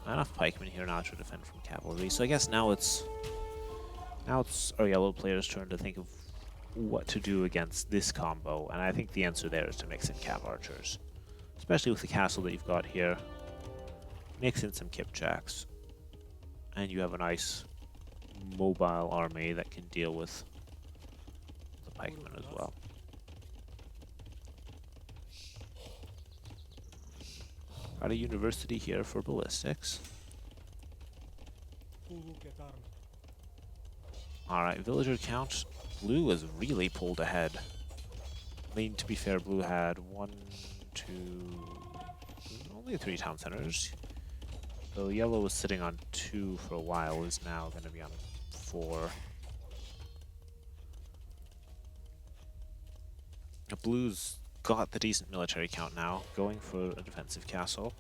Not enough pikemen here now to defend from cavalry. So I guess now it's our yellow player's turn to think of what to do against this combo. And I think the answer there is to mix in cav archers. Especially with the castle that you've got here. Mix in some kipchaks. And you have a nice mobile army that can deal with the pikemen as well. Got a university here for ballistics. Alright, villager count. Blue has really pulled ahead. I mean, to be fair, blue had 1, 2, only 3 town centers. So yellow was sitting on 2 for a while, is now going to be on 4. Blue's got the decent military count now, going for a defensive castle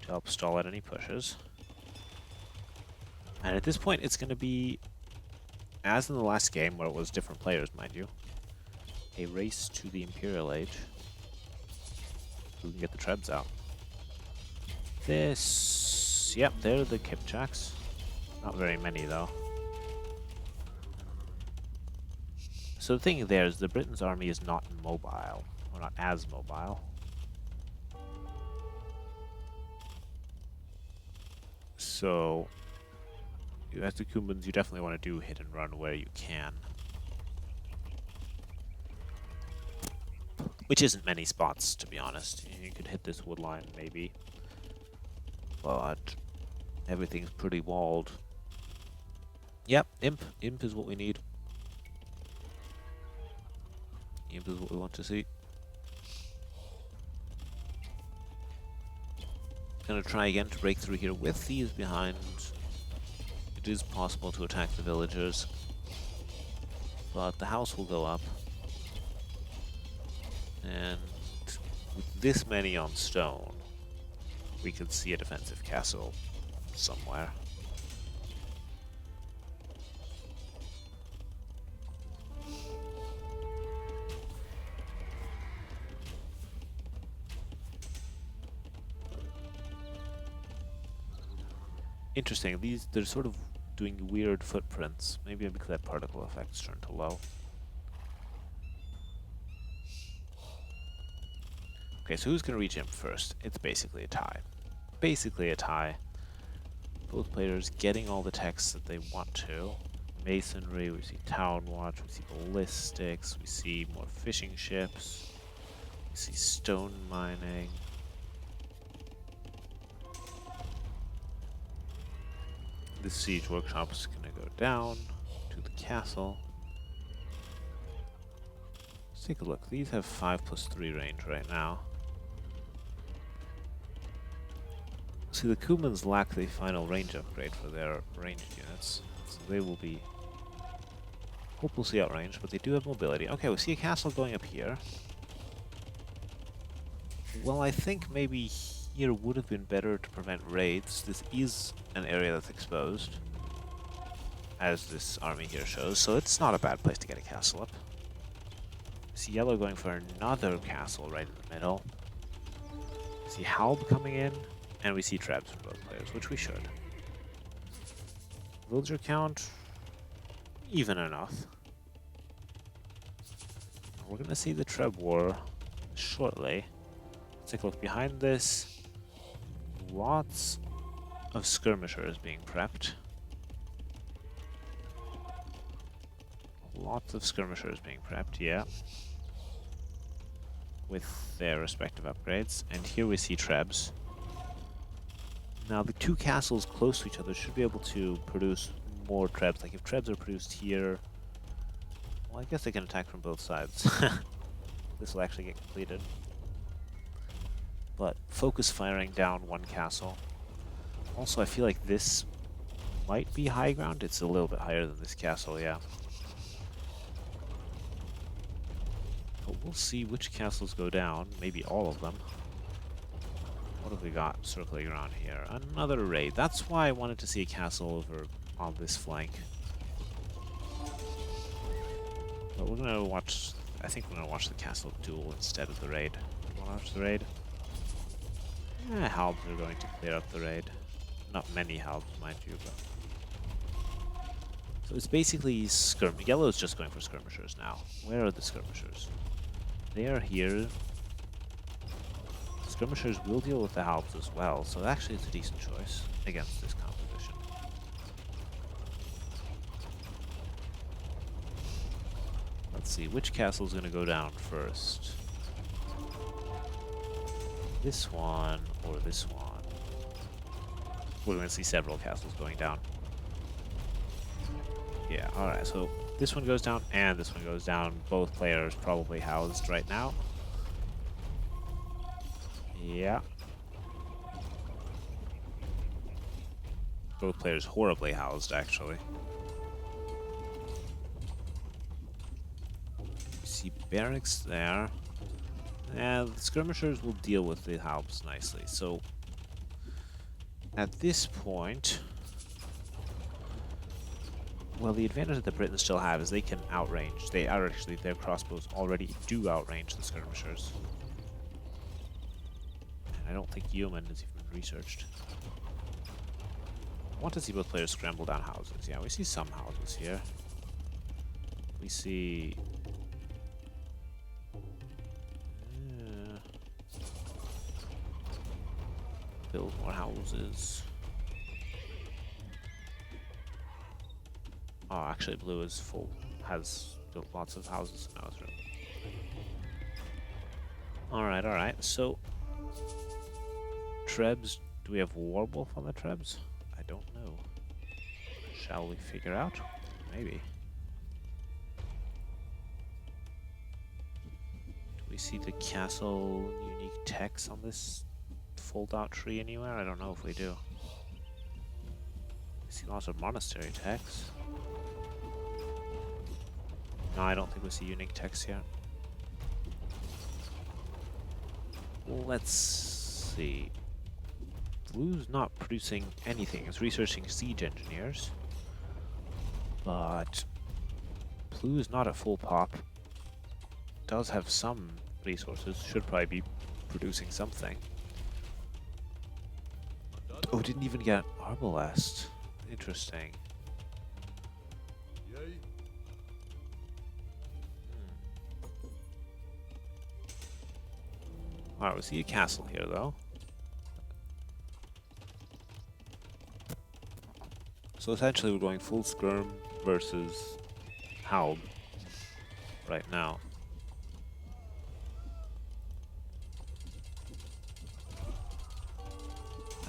to help stall out any pushes. And at this point, it's going to be, as in the last game, where it was different players, mind you, a race to the Imperial Age. Who can get the treads out? This... Yep, they're the Kipchaks. Not very many, though. So the thing there is the Britain's army is not mobile, or not as mobile. So, as the Kumbans, you definitely want to do hit and run where you can. Which isn't many spots, to be honest. You could hit this wood line, maybe. But everything's pretty walled. Yep, imp. Imp is what we need. Imp is what we want to see. Gonna try again to break through here with these behind. It is possible to attack the villagers, but the house will go up. And with this many on stone, we could see a defensive castle somewhere. Interesting, they're sort of doing weird footprints. Maybe because that particle effect's turned to low. Okay, so who's going to reach him first? It's basically a tie. Basically a tie. Both players getting all the techs that they want to. Masonry, we see town watch, we see ballistics, we see more fishing ships, we see stone mining. The siege workshop is going to go down to the castle. Let's take a look. These have 5+3 range right now. See, the Kumans lack the final range upgrade for their ranged units, so they will be hopelessly outranged, but they do have mobility. Okay, we see a castle going up here. Well, I think maybe here would have been better to prevent raids. This is an area that's exposed, as this army here shows, so it's not a bad place to get a castle up. We see yellow going for another castle right in the middle. We see Halb coming in, and we see Trebs from both players, which we should. Villager count, even enough. We're going to see the Treb War shortly. Let's take a look behind this. Lots of skirmishers being prepped. Lots of skirmishers being prepped, yeah. With their respective upgrades. And here we see Trebs. Now the two castles close to each other should be able to produce more Trebs. Like if Trebs are produced here, well, I guess they can attack from both sides. This will actually get completed. But focus firing down one castle. Also, I feel like this might be high ground. It's a little bit higher than this castle, yeah. But we'll see which castles go down. Maybe all of them. What have we got circling around here? Another raid. That's why I wanted to see a castle over on this flank. But we're gonna watch. I think we're gonna watch the castle duel instead of the raid. Do you wanna watch the raid? Yeah, Halbs are going to clear up the raid. Not many Halbs, mind you, but. So it's basically Yellow is just going for skirmishers now. Where are the skirmishers? They are here. Skirmishers will deal with the Halbs as well, so actually it's a decent choice against this composition. Let's see, which castle is going to go down first? This one or this one? We're going to see several castles going down. Yeah, alright, so this one goes down and this one goes down. Both players probably housed right now. Yeah. Both players horribly housed, actually. You see barracks there. And the skirmishers will deal with the Halbs nicely. So, at this point, well, the advantage that the Britons still have is they can outrange. They are actually, their crossbows already do outrange the skirmishers. I don't think Yeoman has even been researched. I want to see both players scramble down houses. Yeah, we see some houses here. We see... build more houses. Oh, actually blue is full. Has built lots of houses now through. Alright, alright. So... Trebs, do we have Warwolf on the Trebs? I don't know. Shall we figure out? Maybe. Do we see the castle unique text on this fold-out tree anywhere? I don't know if we do. I see lots of monastery text. No, I don't think we see unique text here. Well, let's see. Blue's not producing anything. It's researching siege engineers. But blue is not at full pop. Does have some resources. Should probably be producing something. Oh, didn't even get Arbalest. Interesting. Alright, we see a castle here though. So essentially we're going full skirm versus Halb right now.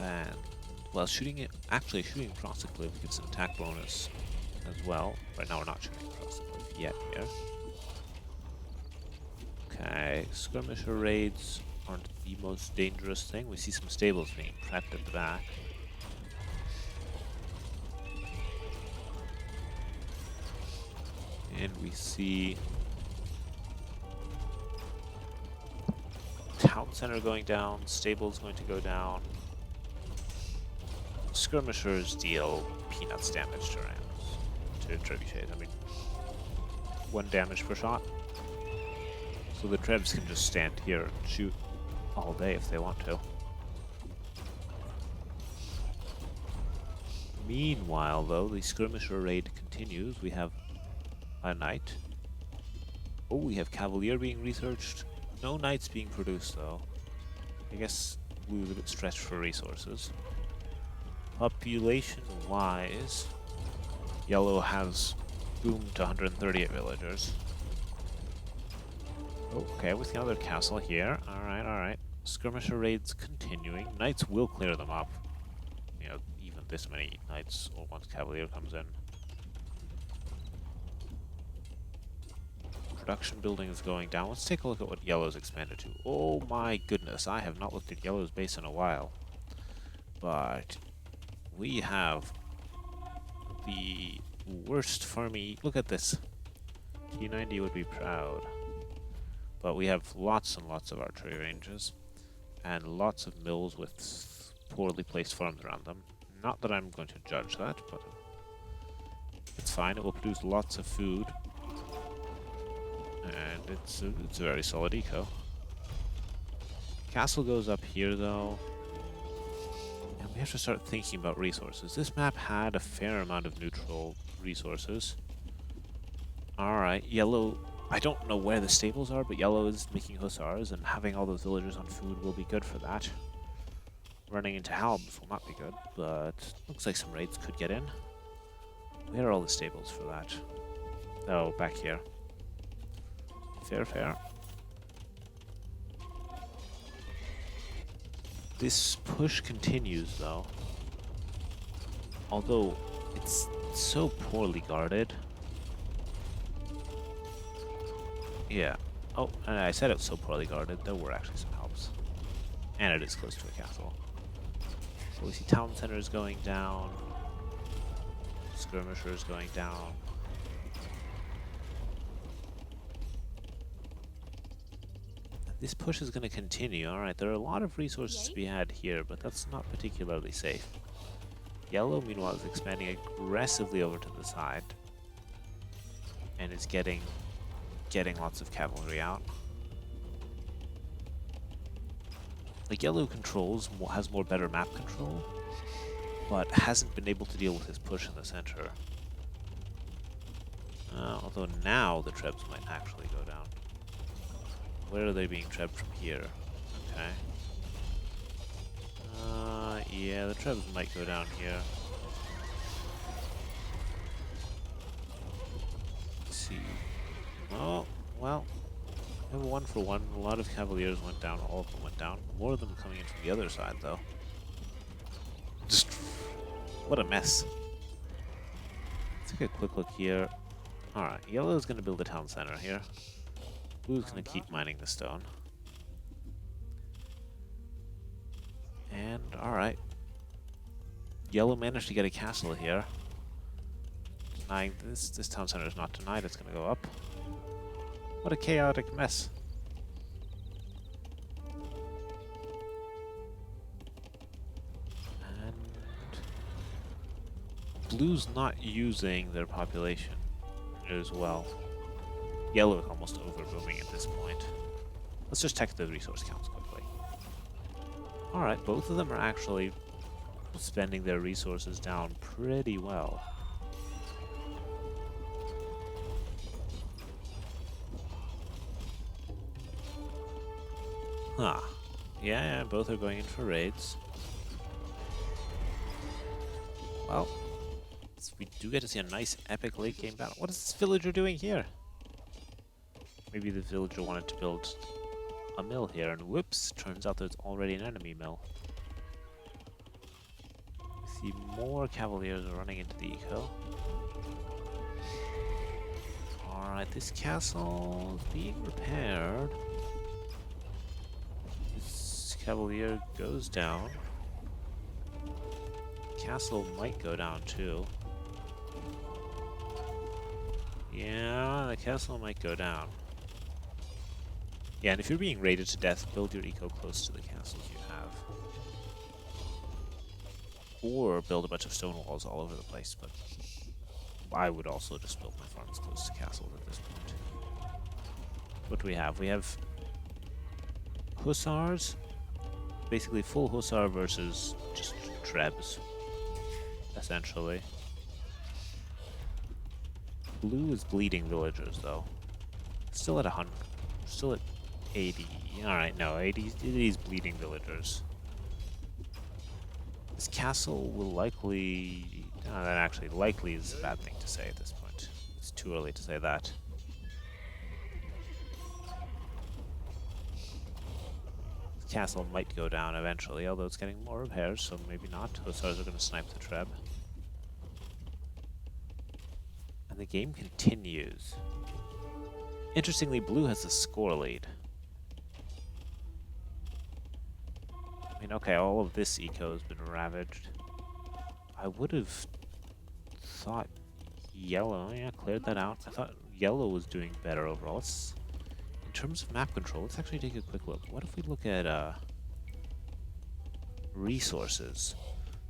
And, well, actually shooting across the cliff gives an attack bonus as well. Right now we're not shooting across the cliff yet here. Okay, skirmisher raids aren't the most dangerous thing. We see some stables being prepped at the back. And we see town center going down, stables going to go down. Skirmishers deal peanuts damage to rams, to trebuchets. I mean, 1 damage per shot. So the trebs can just stand here and shoot all day if they want to. Meanwhile, though, the skirmisher raid continues. We have a knight. Oh, we have cavalier being researched. No knights being produced, though. I guess we were a bit stretched for resources. Population-wise, yellow has boomed to 138 villagers. Oh, okay, with another castle here. Alright, alright. Skirmisher raids continuing. Knights will clear them up. You know, even this many knights, or once cavalier comes in. Production building is going down. Let's take a look at what yellow's expanded to. Oh my goodness, I have not looked at yellow's base in a while. But we have the worst farmy. Look at this. T90 would be proud. But we have lots and lots of archery ranges and lots of mills with poorly placed farms around them. Not that I'm going to judge that, but it's fine. It will produce lots of food. And it's a very solid eco. Castle goes up here, though. And we have to start thinking about resources. This map had a fair amount of neutral resources. Alright, yellow... I don't know where the stables are, but yellow is making hussars, and having all those villagers on food will be good for that. Running into halbs will not be good, but looks like some raids could get in. Where are all the stables for that? Oh, back here. Fair, fair. This push continues, though. Although, it's so poorly guarded. Yeah. Oh, and I said it was so poorly guarded. There were actually some helps. And it is close to a castle. So we see town centers going down. Skirmishers going down. This push is going to continue. Alright, there are a lot of resources to be had here, but that's not particularly safe. Yellow, meanwhile, is expanding aggressively over to the side. And is getting lots of cavalry out. Like, yellow has more better map control, but hasn't been able to deal with his push in the center. Although now the trebs might actually go down. Where are they being trebbed from here? Okay. Yeah, the trebs might go down here. Let's see. Oh, well. We have a 1-for-1. A lot of cavaliers went down. All of them went down. More of them coming in from the other side, though. Just... what a mess. Let's take a quick look here. Alright, yellow's going to build a town center here. Blue's going to keep mining the stone. And, alright. Yellow managed to get a castle here. Denying this town center is not denied, it's going to go up. What a chaotic mess. And Blue's not using their population as well. Yellow is almost over booming at this point. Let's just check the resource counts quickly. Alright, both of them are actually spending their resources down pretty well. Huh. Yeah, both are going in for raids. Well, we do get to see a nice epic late game battle. What is this villager doing here? Maybe the villager wanted to build a mill here, and whoops, turns out there's already an enemy mill. We see more cavaliers running into the eco. Alright, this castle is being repaired. Cavalier goes down. Castle might go down too. Yeah, the castle might go down. Yeah, and if you're being raided to death, build your eco close to the castles you have. Or build a bunch of stone walls all over the place, but I would also just build my farms close to castles at this point. What do we have? We have Hussars. Basically full Hussar versus just Trebs, essentially. Blue is bleeding villagers, though. Still at 100. Still at 80. Alright, no, 80 is bleeding villagers. This castle will likely... that actually likely is a bad thing to say at this point. It's too early to say that. This castle might go down eventually, although it's getting more repairs, so maybe not. Hussars are going to snipe the Treb. And the game continues. Interestingly, blue has the score lead. I mean, okay, all of this eco has been ravaged. I would have thought yellow, yeah, cleared that out. I thought yellow was doing better overall. In terms of map control, let's actually take a quick look. What if we look at resources?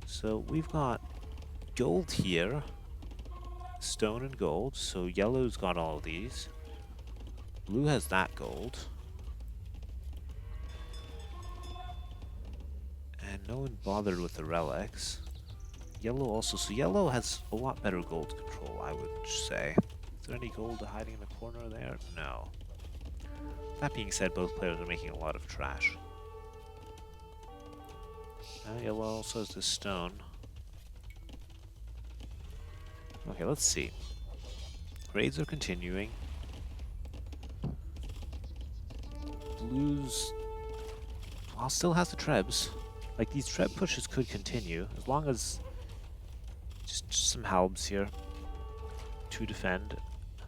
So we've got gold here, stone and gold. So yellow's got all of these. Blue has that gold. And no one bothered with the relics. Yellow also, so yellow has a lot better gold control, I would say. Is there any gold hiding in the corner there? No. That being said, both players are making a lot of trash. Yellow also has this stone. Okay, let's see. Raids are continuing. Blues, well, still has the Trebs. Like, these Treb pushes could continue, as long as just some halbs here to defend.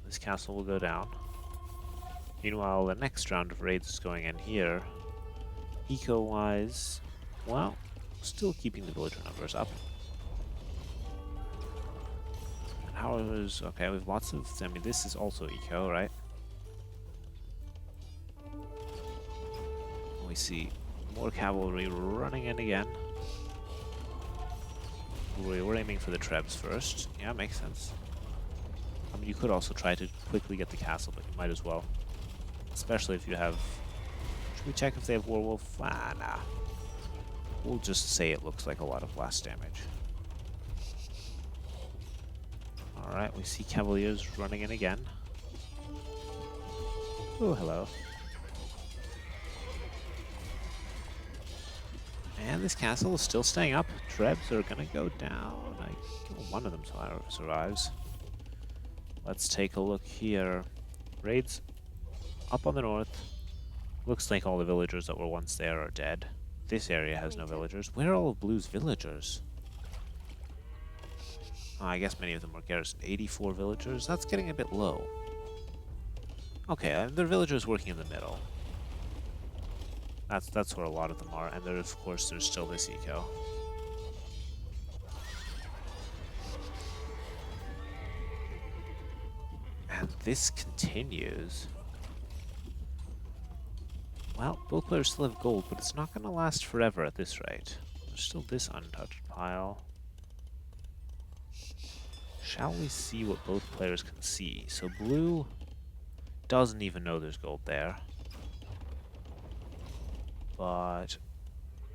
This castle will go down. Meanwhile, the next round of raids is going in here. Eco-wise, well, still keeping the villager numbers up. And how is... okay, we have lots of... I mean, this is also eco, right? We see more cavalry running in again. We're aiming for the Trebs first. Yeah, makes sense. I mean, you could also try to quickly get the castle, but you might as well. Especially if you have... should we check if they have Werewolf? Ah, nah. We'll just say it looks like a lot of blast damage. Alright, we see Cavaliers running in again. Oh, hello. And this castle is still staying up. Trebs are gonna go down. One of them survives. Let's take a look here. Raids up on the north. Looks like all the villagers that were once there are dead. This area has no villagers. Where are all of Blue's villagers? Oh, I guess many of them were garrisoned. 84 villagers? That's getting a bit low. Okay, there are villagers working in the middle. That's where a lot of them are, and there, of course, there's still this eco. And this continues. Well, both players still have gold, but it's not going to last forever at this rate. There's still this untouched pile. Shall we see what both players can see? So blue doesn't even know there's gold there, but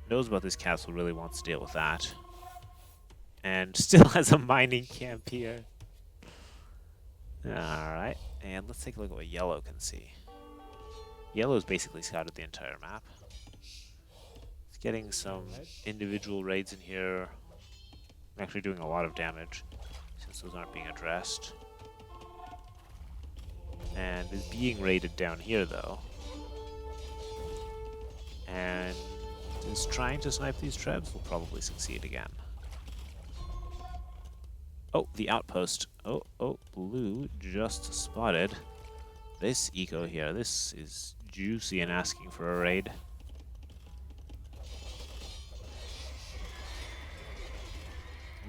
knows about this castle, really wants to deal with that. And still has a mining camp here. Alright, and let's take a look at what yellow can see. Yellow's basically scouted the entire map. It's getting some individual raids in here. I'm actually doing a lot of damage since those aren't being addressed. And is being raided down here though. And is trying to snipe these Trebs, will probably succeed again. Oh, the outpost. Oh, blue just spotted this eco here. This is juicy and asking for a raid.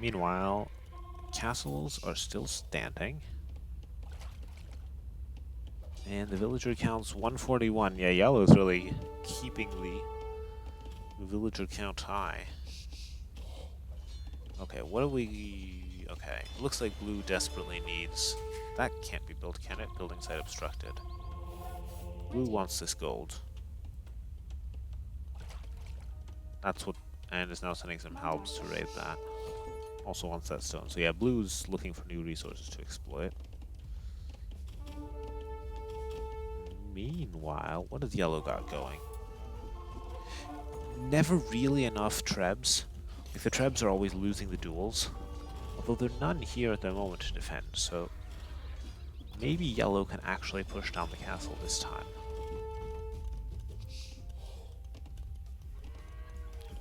Meanwhile, castles are still standing. And the villager count's 141. Yeah, yellow's really keeping the villager count high. Okay, what do we... Okay, looks like blue desperately needs... That can't be built, can it? Building site obstructed. Blue wants this gold. That's what... And is now sending some helps to raid that. Also wants that stone. So yeah, blue's looking for new resources to exploit. Meanwhile, what has yellow got going? Never really enough trebs. Like, the trebs are always losing the duels. Although there are none here at the moment to defend, so... Maybe yellow can actually push down the castle this time.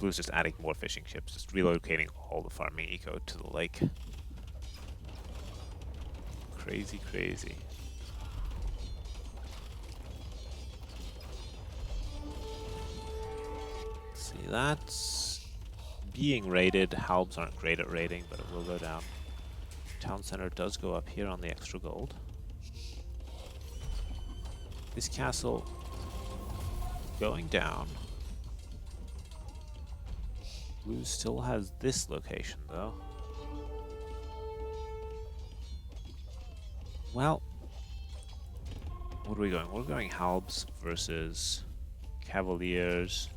Blue's just adding more fishing ships, just relocating all the farming eco to the lake. Crazy, crazy. See, that's being raided. Halbs aren't great at raiding, but it will go down. Town center does go up here on the extra gold. This castle going down. Blue still has this location, though. Well, what are we going? We're going Halbs versus Cavaliers.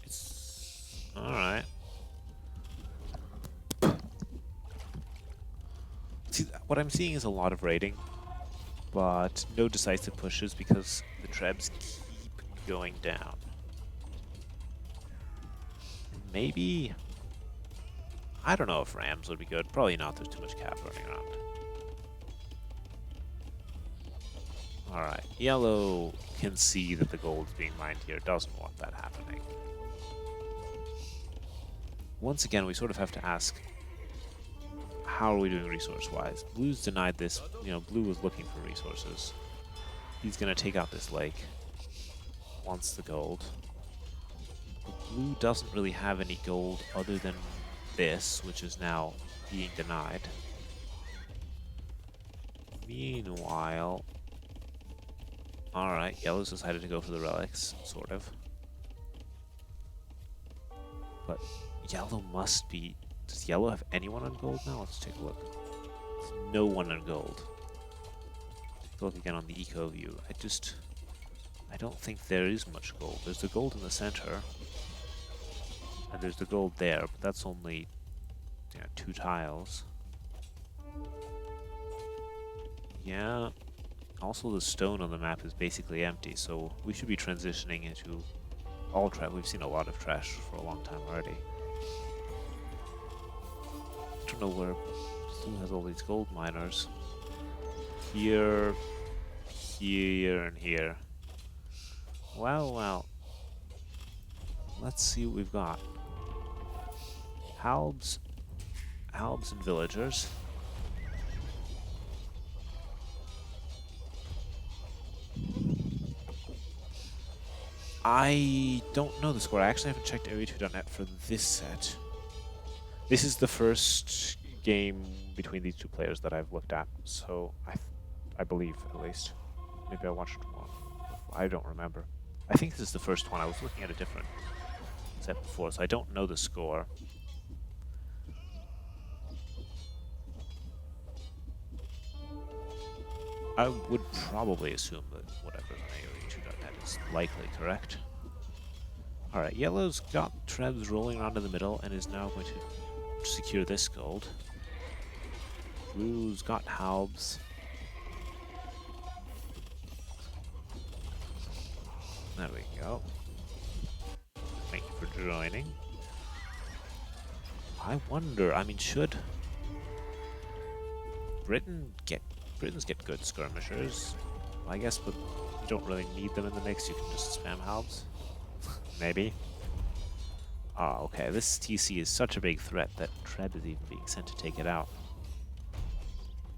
It's... Alright. See, what I'm seeing is a lot of raiding, but no decisive pushes because the trebs keep going down. Maybe... I don't know if Rams would be good. Probably not, there's too much cap running around. Alright, yellow can see that the gold's being mined here, doesn't want that happening. Once again, we sort of have to ask, how are we doing resource-wise? Blue's denied this, blue was looking for resources. He's gonna take out this lake. Wants the gold. But blue doesn't really have any gold other than this, which is now being denied. Meanwhile... Alright, yellow's decided to go for the relics, sort of. But yellow must be... Does yellow have anyone on gold now? Let's take a look. There's no one on gold. Take a look again on the eco view. I don't think there is much gold. There's the gold in the center. And there's the gold there, but that's only 2 tiles. Yeah. Also, the stone on the map is basically empty, so we should be transitioning into all trash. We've seen a lot of trash for a long time already. I don't know where Blue has all these gold miners. Here, here, and here. Well. Let's see what we've got. Halbs and villagers. I don't know the score. I actually haven't checked area2.net for this set. This is the first game between these two players that I've looked at, so I believe, at least. Maybe I watched one. I don't remember. I think this is the first one. I was looking at a different set before, so I don't know the score. I would probably assume that whatever's on area2.net is likely correct. Alright, yellow's got trebs rolling around in the middle and is now going to secure this gold. Blue's got halbs. There we go. Thank you for joining. I wonder, should Britons get good skirmishers, I guess, but you don't really need them in the mix. You can just spam halbs. Maybe. Ah, okay. This TC is such a big threat that Treb is even being sent to take it out.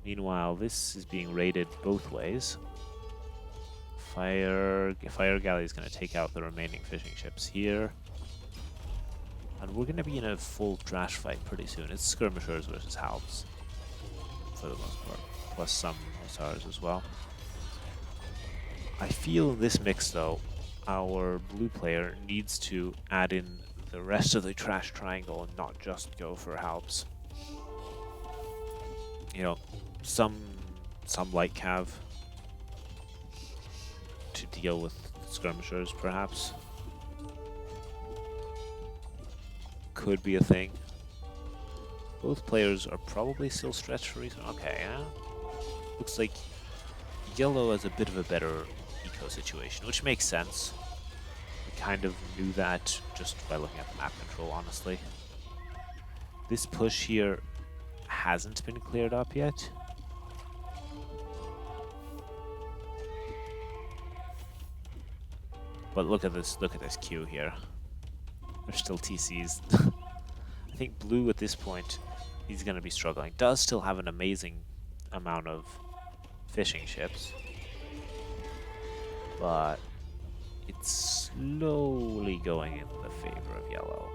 Meanwhile, this is being raided both ways. Fire Galley is going to take out the remaining fishing ships here. And we're going to be in a full trash fight pretty soon. It's skirmishers versus halves, for the most part, plus some hussars as well. I feel in this mix, though, our blue player needs to add in the rest of the trash triangle and not just go for halves. You know, some light cav to deal with skirmishers, perhaps. Could be a thing. Both players are probably still stretched for reason. Okay, yeah. Looks like yellow has a bit of a better eco situation, which makes sense. We kind of knew that just by looking at the map control, honestly. This push here hasn't been cleared up yet. But look at this queue here. There's still TCs. I think blue at this point, he's going to be struggling. Does still have an amazing amount of fishing ships, but it's slowly going in the favor of yellow.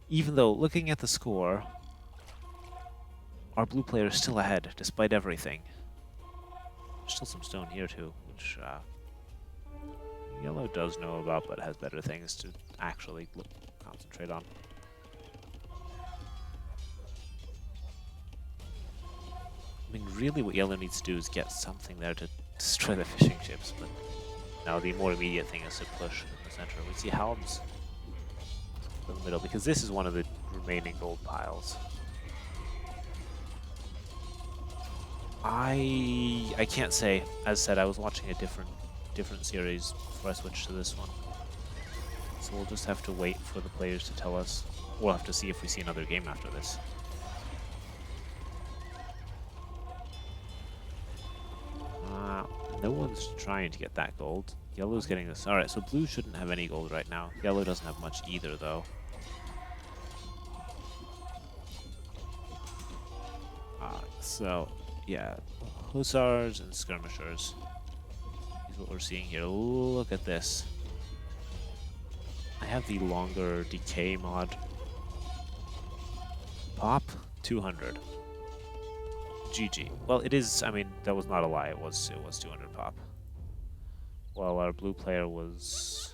Even though, looking at the score, our blue player is still ahead, despite everything. There's still some stone here too, which yellow does know about, but has better things to actually concentrate on. I mean, really what yellow needs to do is get something there to destroy the fishing ships, but now the more immediate thing is to push in the center. We see halves in the middle, because this is one of the remaining gold piles. I can't say. As said, I was watching a different series before I switched to this one. So we'll just have to wait for the players to tell us. We'll have to see if we see another game after this. No one's trying to get that gold. Yellow's getting this. Alright, so blue shouldn't have any gold right now. Yellow doesn't have much either, though. So, yeah. Hussars and skirmishers is what we're seeing here. Look at this. I have the longer decay mod. Pop, 200. GG. Well, it is, I mean, that was not a lie. It was 200 pop. While our blue player was...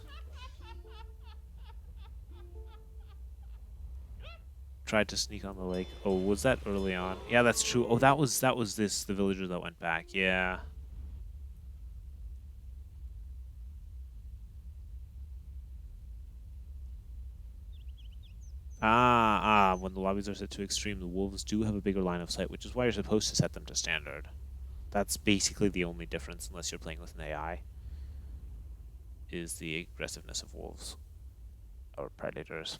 tried to sneak on the lake. Oh, was that early on? Yeah, that's true. Oh, that was the villager that went back. Yeah. When the lobbies are set to extreme, the wolves do have a bigger line of sight, which is why you're supposed to set them to standard. That's basically the only difference, unless you're playing with an AI, is the aggressiveness of wolves or predators.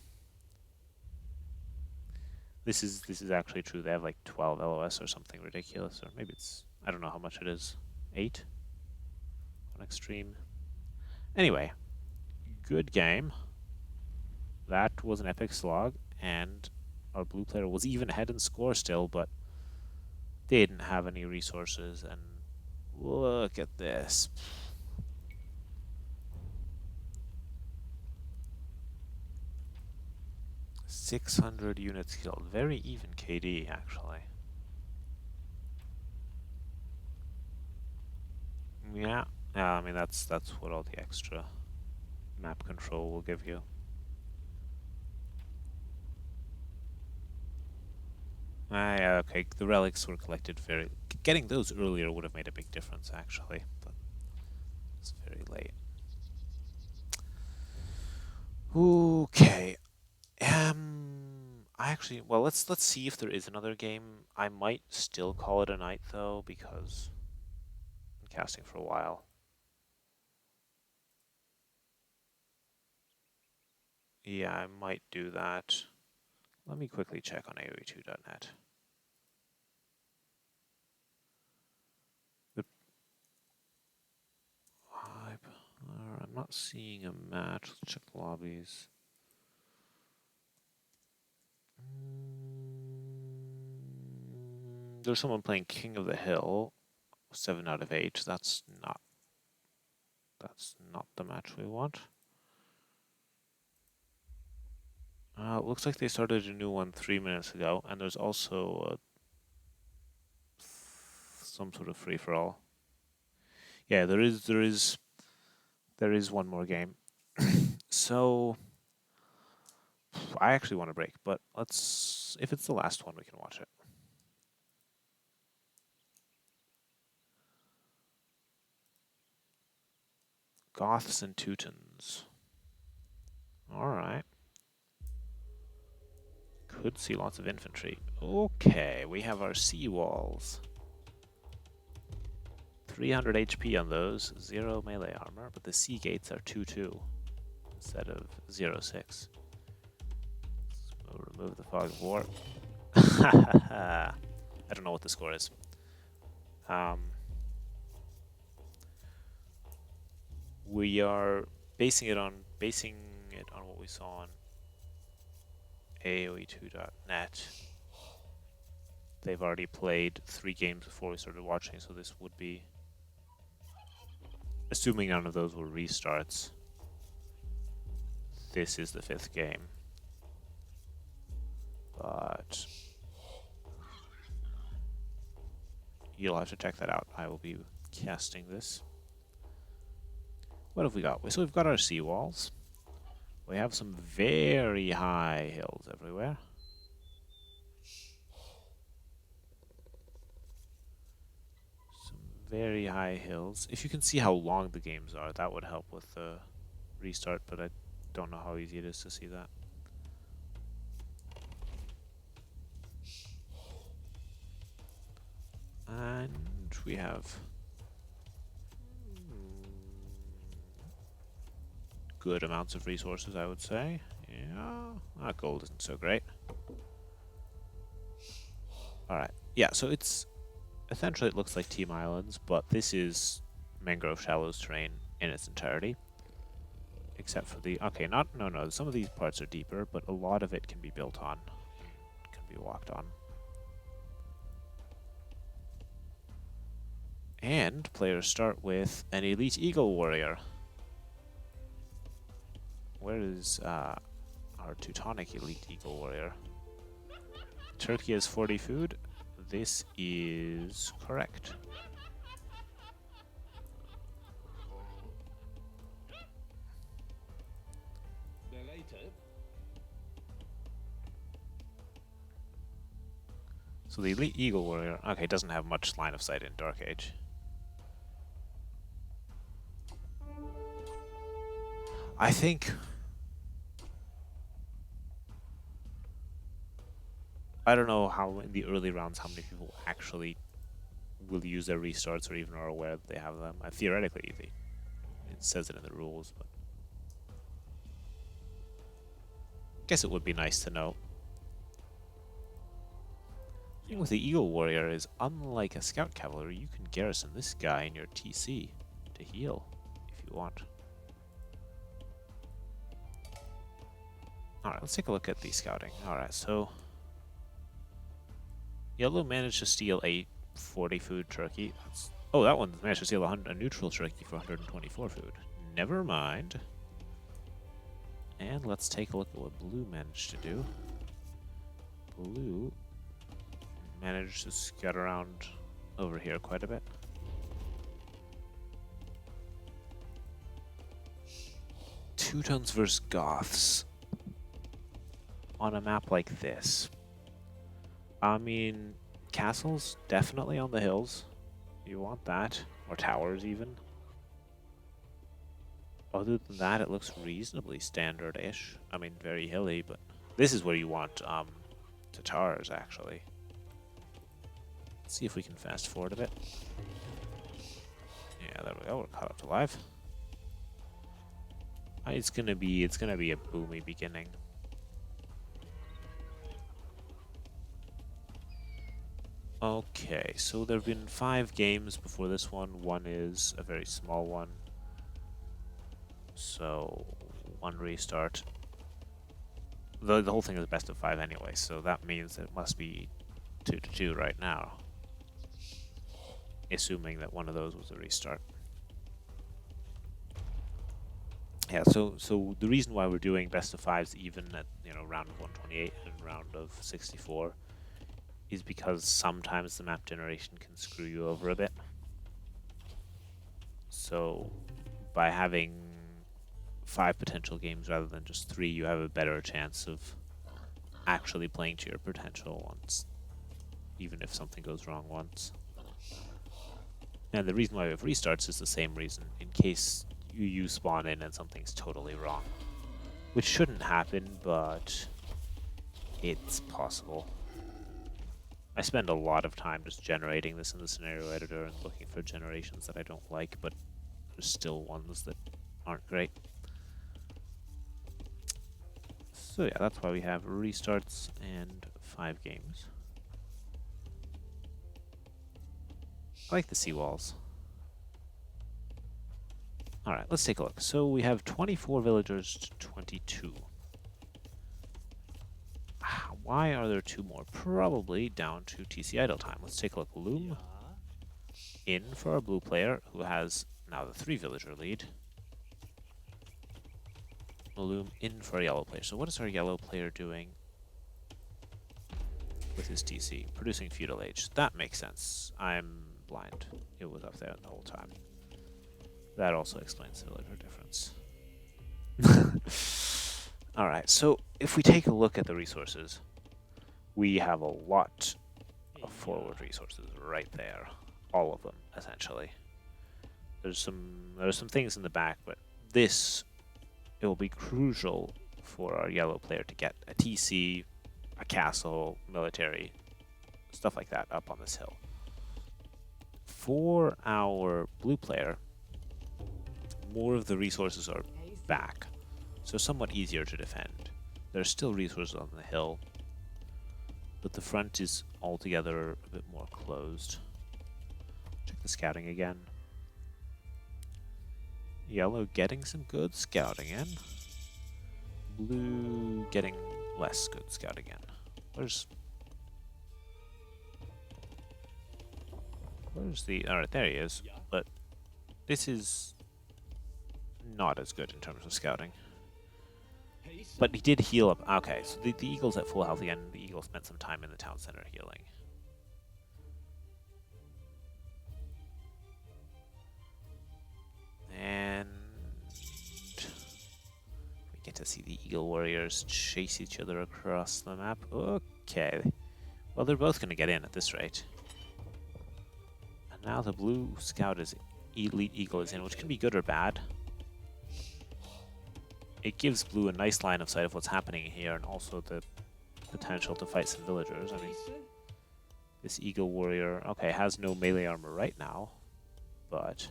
This is actually true. They have like 12 LOS or something ridiculous, or maybe it's, I don't know how much it is. 8 on extreme. Anyway, good game. That was an epic slog, and our blue player was even ahead in score still, but they didn't have any resources, and look at this. .600 units killed. Very even KD, actually. Yeah. I mean, that's what all the extra map control will give you. Yeah, okay, the relics were collected very... Getting those earlier would have made a big difference, actually, but it's very late. Okay. I actually... Well, let's see if there is another game. I might still call it a night, though, because I'm casting for a while. Yeah, I might do that. Let me quickly check on AOE2.net. I'm not seeing a match. Let's check the lobbies. There's someone playing King of the Hill. 7 out of 8. That's not the match we want. looks like they started a new one 3 minutes ago, and there's also some sort of free for all. Yeah, there is one more game. So I actually want to break, but let's, if it's the last one, we can watch it. Goths and Teutons. All right. Could see lots of infantry. Okay, we have our seawalls. 300 HP on those, 0 melee armor, but the sea gates are 2-2 instead of 0-6. We'll remove the fog of war. I don't know what the score is. We are basing it on what we saw on AOE2.net. They've already played 3 games before we started watching, so this would be, assuming none of those were restarts, this is the 5th game. But you'll have to check that out. I will be casting this. What have we got? So we've got our seawalls. We have some very high hills everywhere. Some very high hills. If you can see how long the games are, that would help with the restart, but I don't know how easy it is to see that. And we have good amounts of resources, I would say. Yeah, gold isn't so great. Alright, yeah, so it's essentially, it looks like Team Islands, but this is Mangrove Shallows terrain in its entirety. Except for the, okay, no, some of these parts are deeper, but a lot of it can be built on, can be walked on. And players start with an elite eagle warrior. Where is our Teutonic elite eagle warrior? Turkey has 40 food. This is correct. So the elite eagle warrior, okay, doesn't have much line of sight in Dark Age. I think I don't know how in the early rounds how many people actually will use their restarts or even are aware that they have them. Theoretically, it says it in the rules, but I guess it would be nice to know. The thing with the Eagle Warrior is, unlike a Scout Cavalry, you can garrison this guy in your TC to heal if you want. Alright, let's take a look at the scouting. Alright, so Yellow managed to steal a 40 food turkey. Oh, that one managed to steal a neutral turkey for 124 food. Never mind. And let's take a look at what Blue managed to do. Blue managed to scout around over here quite a bit. Teutons versus Goths on a map like this. I mean, castles definitely on the hills. You want that, or towers even. Other than that, it looks reasonably standard-ish. I mean, very hilly, but this is where you want Tatars actually. Let's see if we can fast forward a bit. Yeah, there we go. We're caught up to live. It's gonna be a boomy beginning. Okay, so there have been 5 games before this one. One is a very small one. So, 1 restart. The whole thing is best of 5 anyway, so that means it must be 2-2 right now. Assuming that one of those was a restart. Yeah, so the reason why we're doing best of fives even at round of 128 and round of 64 is because sometimes the map generation can screw you over a bit. So by having 5 potential games rather than just 3, you have a better chance of actually playing to your potential once, even if something goes wrong once. And the reason why we have restarts is the same reason, in case you spawn in and something's totally wrong. Which shouldn't happen, but it's possible. I spend a lot of time just generating this in the scenario editor and looking for generations that I don't like, but there's still ones that aren't great. So yeah, that's why we have restarts and 5 games. I like the seawalls. Alright, let's take a look. So we have 24 villagers to 22. Why are there 2 more? Probably down to TC idle time. Let's take a look. Loom in for our blue player, who has now the 3 villager lead. Loom in for a yellow player. So what is our yellow player doing with his TC? Producing feudal age. That makes sense. I'm blind. It was up there the whole time. That also explains the villager difference. Alright, so if we take a look at the resources, we have a lot of forward resources right there. All of them, essentially. There's some things in the back, but it will be crucial for our yellow player to get a TC, a castle, military, stuff like that up on this hill. For our blue player, more of the resources are back, so somewhat easier to defend. There's still resources on the hill, but the front is altogether a bit more closed. Check the scouting again. Yellow getting some good scouting in. Blue getting less good scouting in. Where's the... Alright, there he is. But this is not as good in terms of scouting. But he did heal up. Okay, so the eagle's at full health again. The eagle spent some time in the town center healing. And we get to see the eagle warriors chase each other across the map. Okay. Well, they're both going to get in at this rate. And now the blue scout is elite eagle is in, which can be good or bad. It gives blue a nice line of sight of what's happening here, and also the potential to fight some villagers. I mean, this eagle warrior, okay, has no melee armor right now, but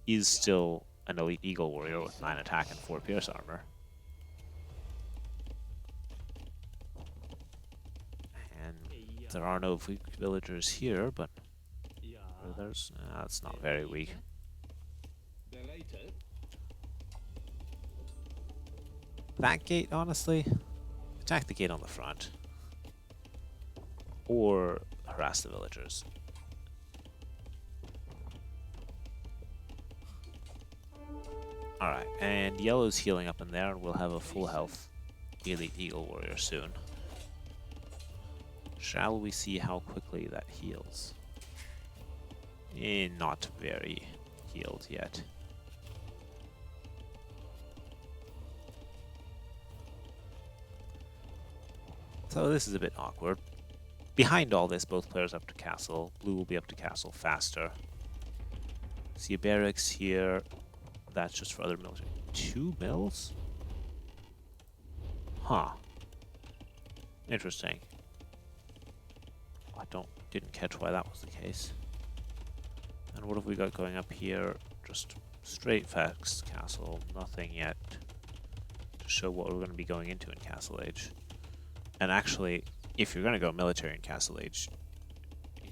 is still an elite eagle warrior with 9 attack and 4 pierce armor. And there are no weak villagers here, but there's that's not very weak. That gate, honestly, attack the gate on the front, or harass the villagers. Alright, and yellow's healing up in there, and we'll have a full health elite eagle warrior soon. Shall we see how quickly that heals? Not very healed yet. So this is a bit awkward. Behind all this, both players up to castle. Blue will be up to castle faster. See a barracks here. That's just for other military. 2 mills? Huh. Interesting. I didn't catch why that was the case. And what have we got going up here? Just straight facts castle. Nothing yet to show what we're going to be going into in Castle Age. And actually, if you're going to go military in Castle Age,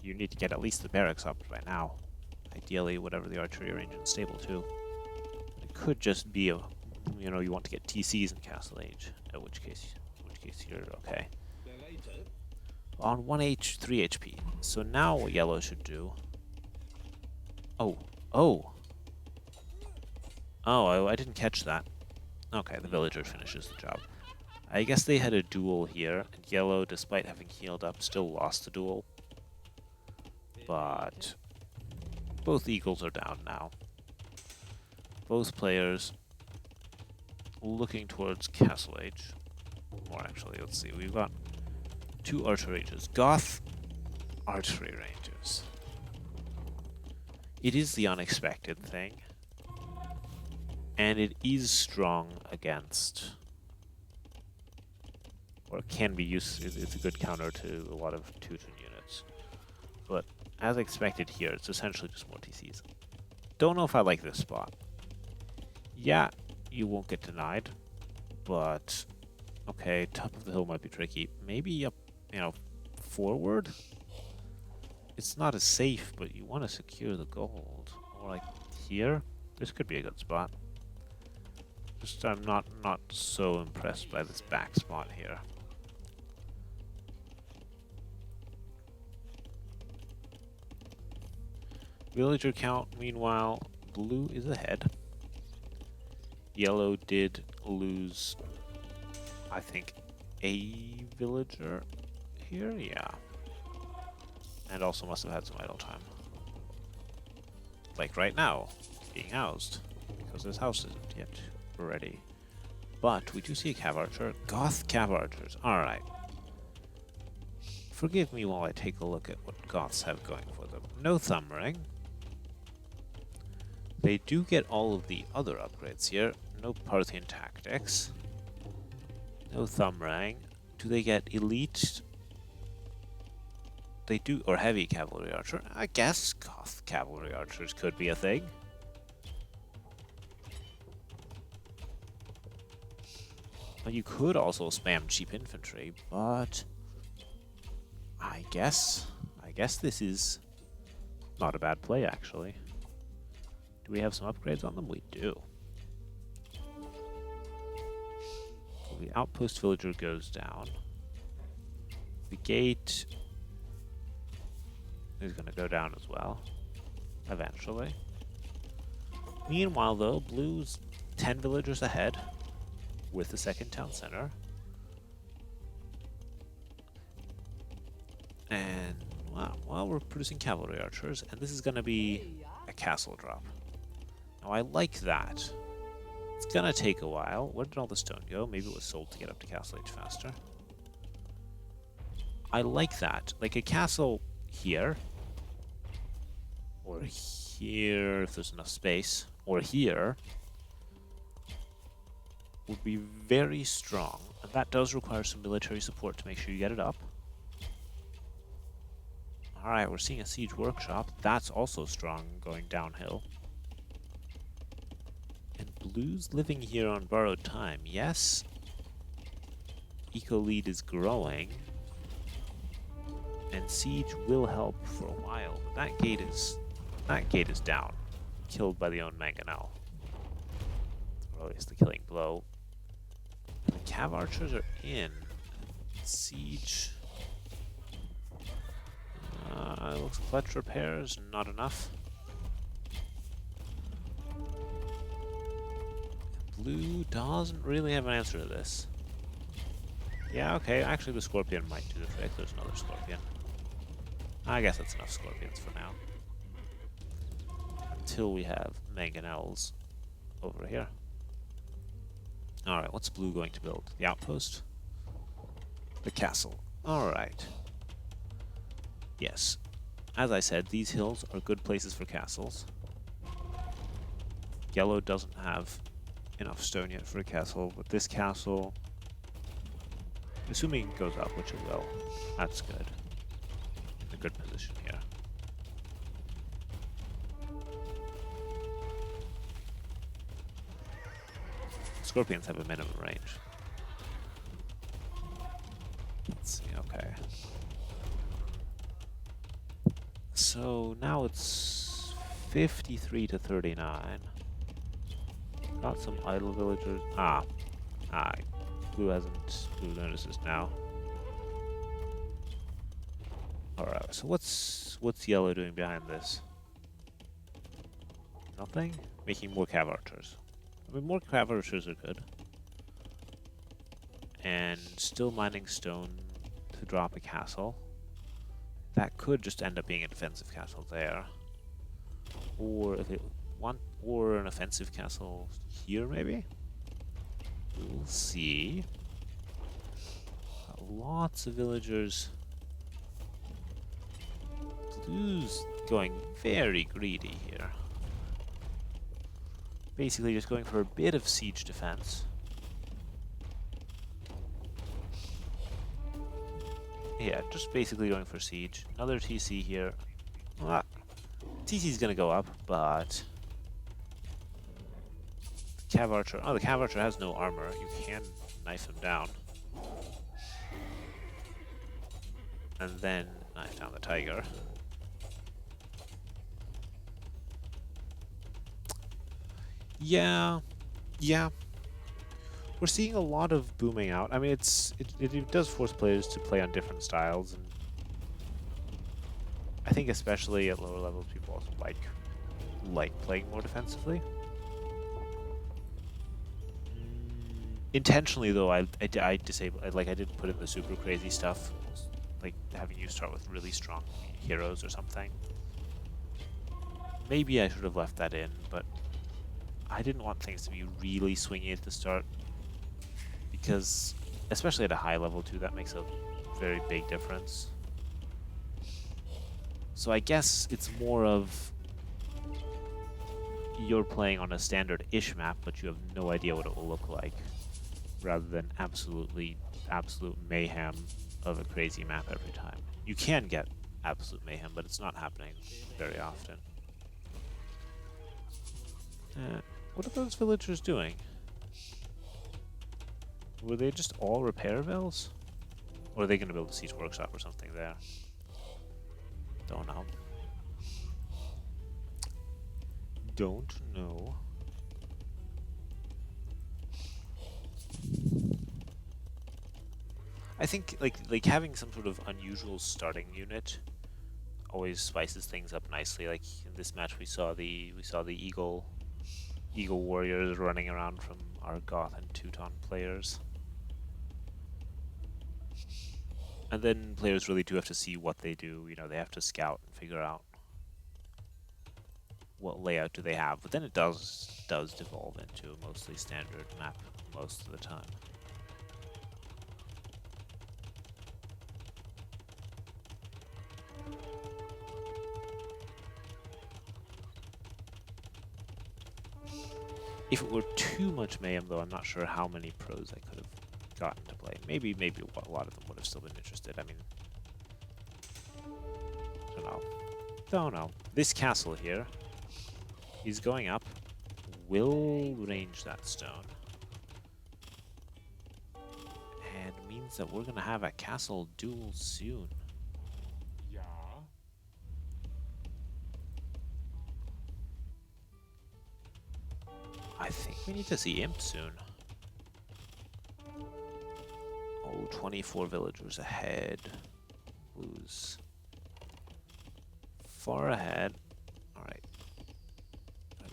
you need to get at least the barracks up by now. Ideally, whatever the archery arrangement stable too. But it could just be a, you want to get TCs in Castle Age. In which case you're okay. On 3 HP. So now what yellow should do. Oh, I didn't catch that. Okay, the villager finishes the job. I guess they had a duel here, and yellow, despite having healed up, still lost the duel. But both eagles are down now. Both players looking towards Castle Age. Or actually, let's see, we've got 2 archer ranges. Goth archery rangers. It is the unexpected thing. And it is strong against, or it can be used, it's a good counter to a lot of Teuton units. But as expected here, it's essentially just more TCs. Don't know if I like this spot. Yeah, you won't get denied, but okay, top of the hill might be tricky. Maybe up, forward? It's not as safe, but you want to secure the gold. Or like here, this could be a good spot. Just I'm not so impressed by this back spot here. Villager count, meanwhile, blue is ahead. Yellow did lose, I think, a villager here, yeah. And also must have had some idle time. Like right now, being housed, because this house isn't yet ready. But we do see a cav archer. Goth cav archers. Alright. Forgive me while I take a look at what Goths have going for them. No thumb ring. They do get all of the other upgrades here. No Parthian tactics. No thumb ring. Do they get elite? They do, or heavy cavalry archer. I guess Goth cavalry archers could be a thing. You could also spam cheap infantry, but I guess this is not a bad play, actually. Do we have some upgrades on them? We do. So the outpost villager goes down. The gate is going to go down as well, eventually. Meanwhile, though, blue's 10 villagers ahead with the second town center. And, well, we're producing cavalry archers, and this is going to be a castle drop. Now, I like that. It's going to take a while. Where did all the stone go? Maybe it was sold to get up to Castle Age faster. I like that. Like a castle here, or here if there's enough space, or here, would be very strong, and that does require some military support to make sure you get it up. Alright, we're seeing a siege workshop. That's also strong going downhill. And blue's living here on borrowed time. Yes, eco lead is growing, and siege will help for a while. But that gate is down, killed by the own mangonel. Or at least the killing blow. The cav archers are in. Siege. Looks clutch repairs, not enough. Blue doesn't really have an answer to this. Yeah, okay, actually the scorpion might do the trick. There's another scorpion. I guess that's enough scorpions for now. Until we have mangonels over here. Alright, what's blue going to build? The outpost? The castle. Alright. Yes. As I said, these hills are good places for castles. Yellow doesn't have enough stone yet for a castle, but this castle, assuming it goes up, which it will, that's good. In a good position here. Scorpions have a minimum range. Let's see, okay. So now it's 53 to 39. Got some idle villagers. Blue notices now. Alright, so what's yellow doing behind this? Nothing? Making more cav archers. I mean, more cav archers are good. and still mining stone to drop a castle. That could just end up being a defensive castle there. Or if it or an offensive castle here maybe? We'll see. Lots of villagers. Blue's going very greedy here. Basically just going for a bit of siege defense. Yeah, just basically going for siege. Another TC here. Well, TC's gonna go up, but the Cav Archer. Oh, the Cav Archer has no armor. You can knife him down. And then knife down the tiger. Yeah. We're seeing a lot of booming out. I mean, it does force players to play on different styles, and I think especially at lower levels, people also like playing more defensively. Intentionally, though, I disabled. I didn't put in the super crazy stuff, like having you start with really strong heroes or something. Maybe I should have left that in, but I didn't want things to be really swingy at the start, because especially at a high level too, that makes a very big difference. So I guess it's more of you're playing on a standard-ish map, but you have no idea what it will look like, rather than absolute mayhem of a crazy map every time. You can get absolute mayhem, but it's not happening very often. What are those villagers doing? Were they just all repair bells? Or are they going to build a siege workshop or something there? Don't know. Don't know. I think like having some sort of unusual starting unit always spices things up nicely. Like in this match, we saw the eagle warriors running around from our Goth and Teuton players. And then players really do have to see what they do. You know, they have to scout and figure out what layout do they have. But then it does devolve into a mostly standard map most of the time. If it were too much mayhem, though, I'm not sure how many pros I could have gotten to play. Maybe a lot of them would have still been interested. I mean, don't know. This castle here, he's going up, will range that stone, and means that we're gonna have a castle duel soon. Yeah. I think we need to see Imp soon. Oh, 24 villagers ahead. Blues far ahead. Alright.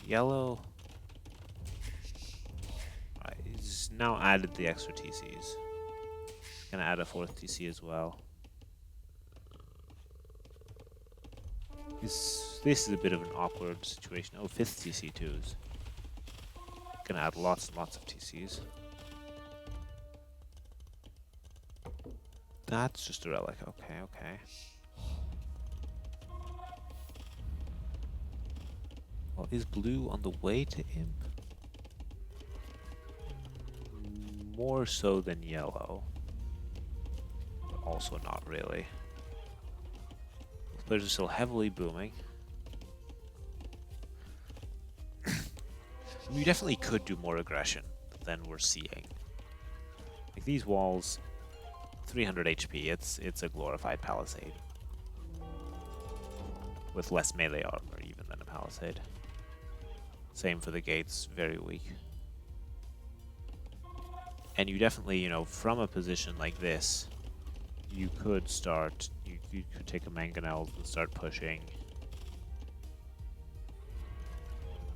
Yellow. Alright, he's now added the extra TCs. Gonna add a 4th TC as well. This is a bit of an awkward situation. Oh, 5th TC twos. Gonna add lots and lots of TCs. That's just a relic. Okay. Well, is blue on the way to Imp? More so than yellow. But also not really. Both players are still heavily booming. We definitely could do more aggression than we're seeing. Like these walls, 300 HP, it's a glorified palisade. With less melee armor even than a palisade. Same for the gates, very weak. And you definitely, you know, from a position like this, you could start, you could take a mangonels and start pushing.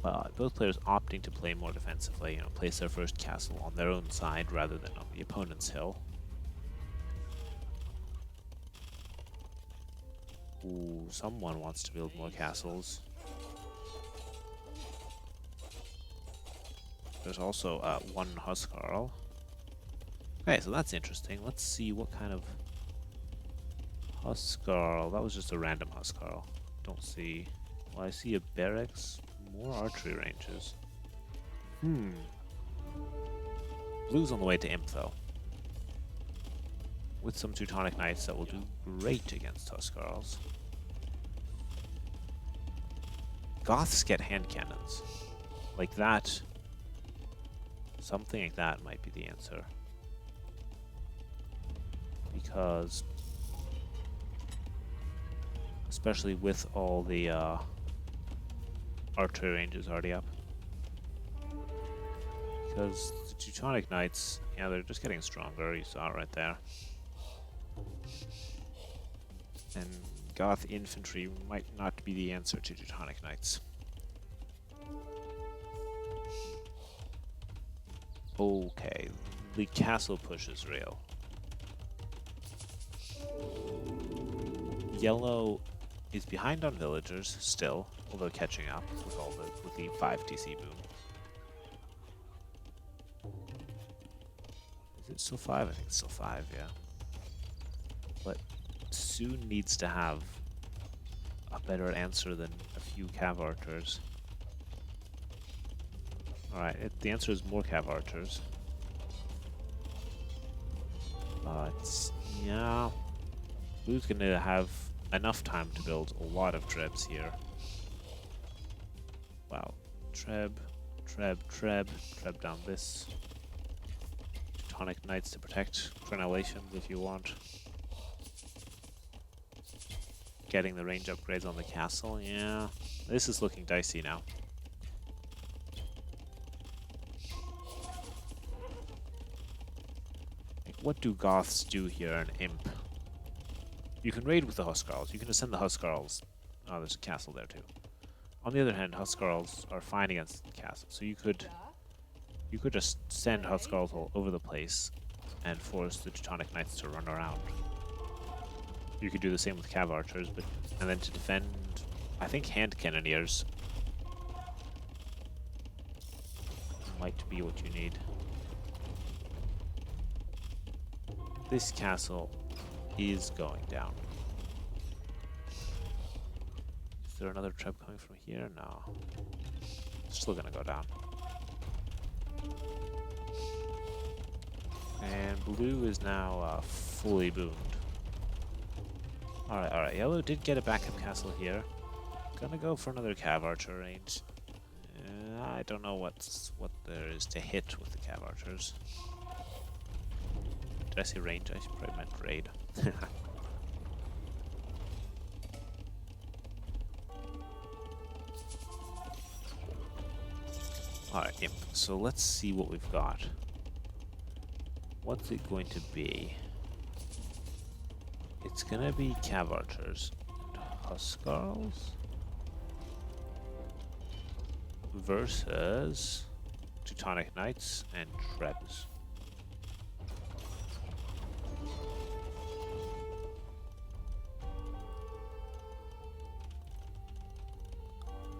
but both players opting to play more defensively, you know, place their first castle on their own side rather than on the opponent's hill. Ooh, someone wants to build more castles. There's also one Huskarl. Okay, so that's interesting. Let's see what kind of Huskarl. That was just a random Huskarl. Don't see. Well, I see a barracks. More archery ranges. Blue's on the way to Imp, though. With some Teutonic Knights that will do great against Huskarls. Goths get hand cannons. Like that. Something like that might be the answer. Because, especially with all the archery ranges already up. Because the Teutonic Knights, yeah, they're just getting stronger. You saw it right there. And Goth infantry might not be the answer to Teutonic Knights. Okay, the castle push is real. Yellow is behind on villagers still, although catching up with the 5 TC boom. Is it still 5? I think it's still 5, yeah. But soon needs to have a better answer than a few cav archers. Alright, the answer is more cav archers. But, yeah. Blue's gonna have enough time to build a lot of trebs here. Wow. Treb down this. Teutonic Knights to protect crenellations if you want. Getting the range upgrades on the castle, yeah. This is looking dicey now. Like, what do Goths do here in Imp? You can raid with the Huskarls. You can ascend the Huskarls. Oh, there's a castle there too. On the other hand, Huskarls are fine against the castle, so you could just send Huskarls all over the place and force the Teutonic Knights to run around. You could do the same with cav archers, and then to defend, I think hand cannoneers might be what you need. This castle is going down. Is there another treb coming from here? No. It's still gonna go down. And blue is now fully boomed. Alright, yellow did get a backup castle here. Gonna go for another cav archer range. I don't know what there is to hit with the cav archers. Did I say range? I probably meant raid. Alright, yep. So let's see what we've got. What's it going to be? It's gonna be cav archers and Huskarls versus Teutonic Knights and Trebs.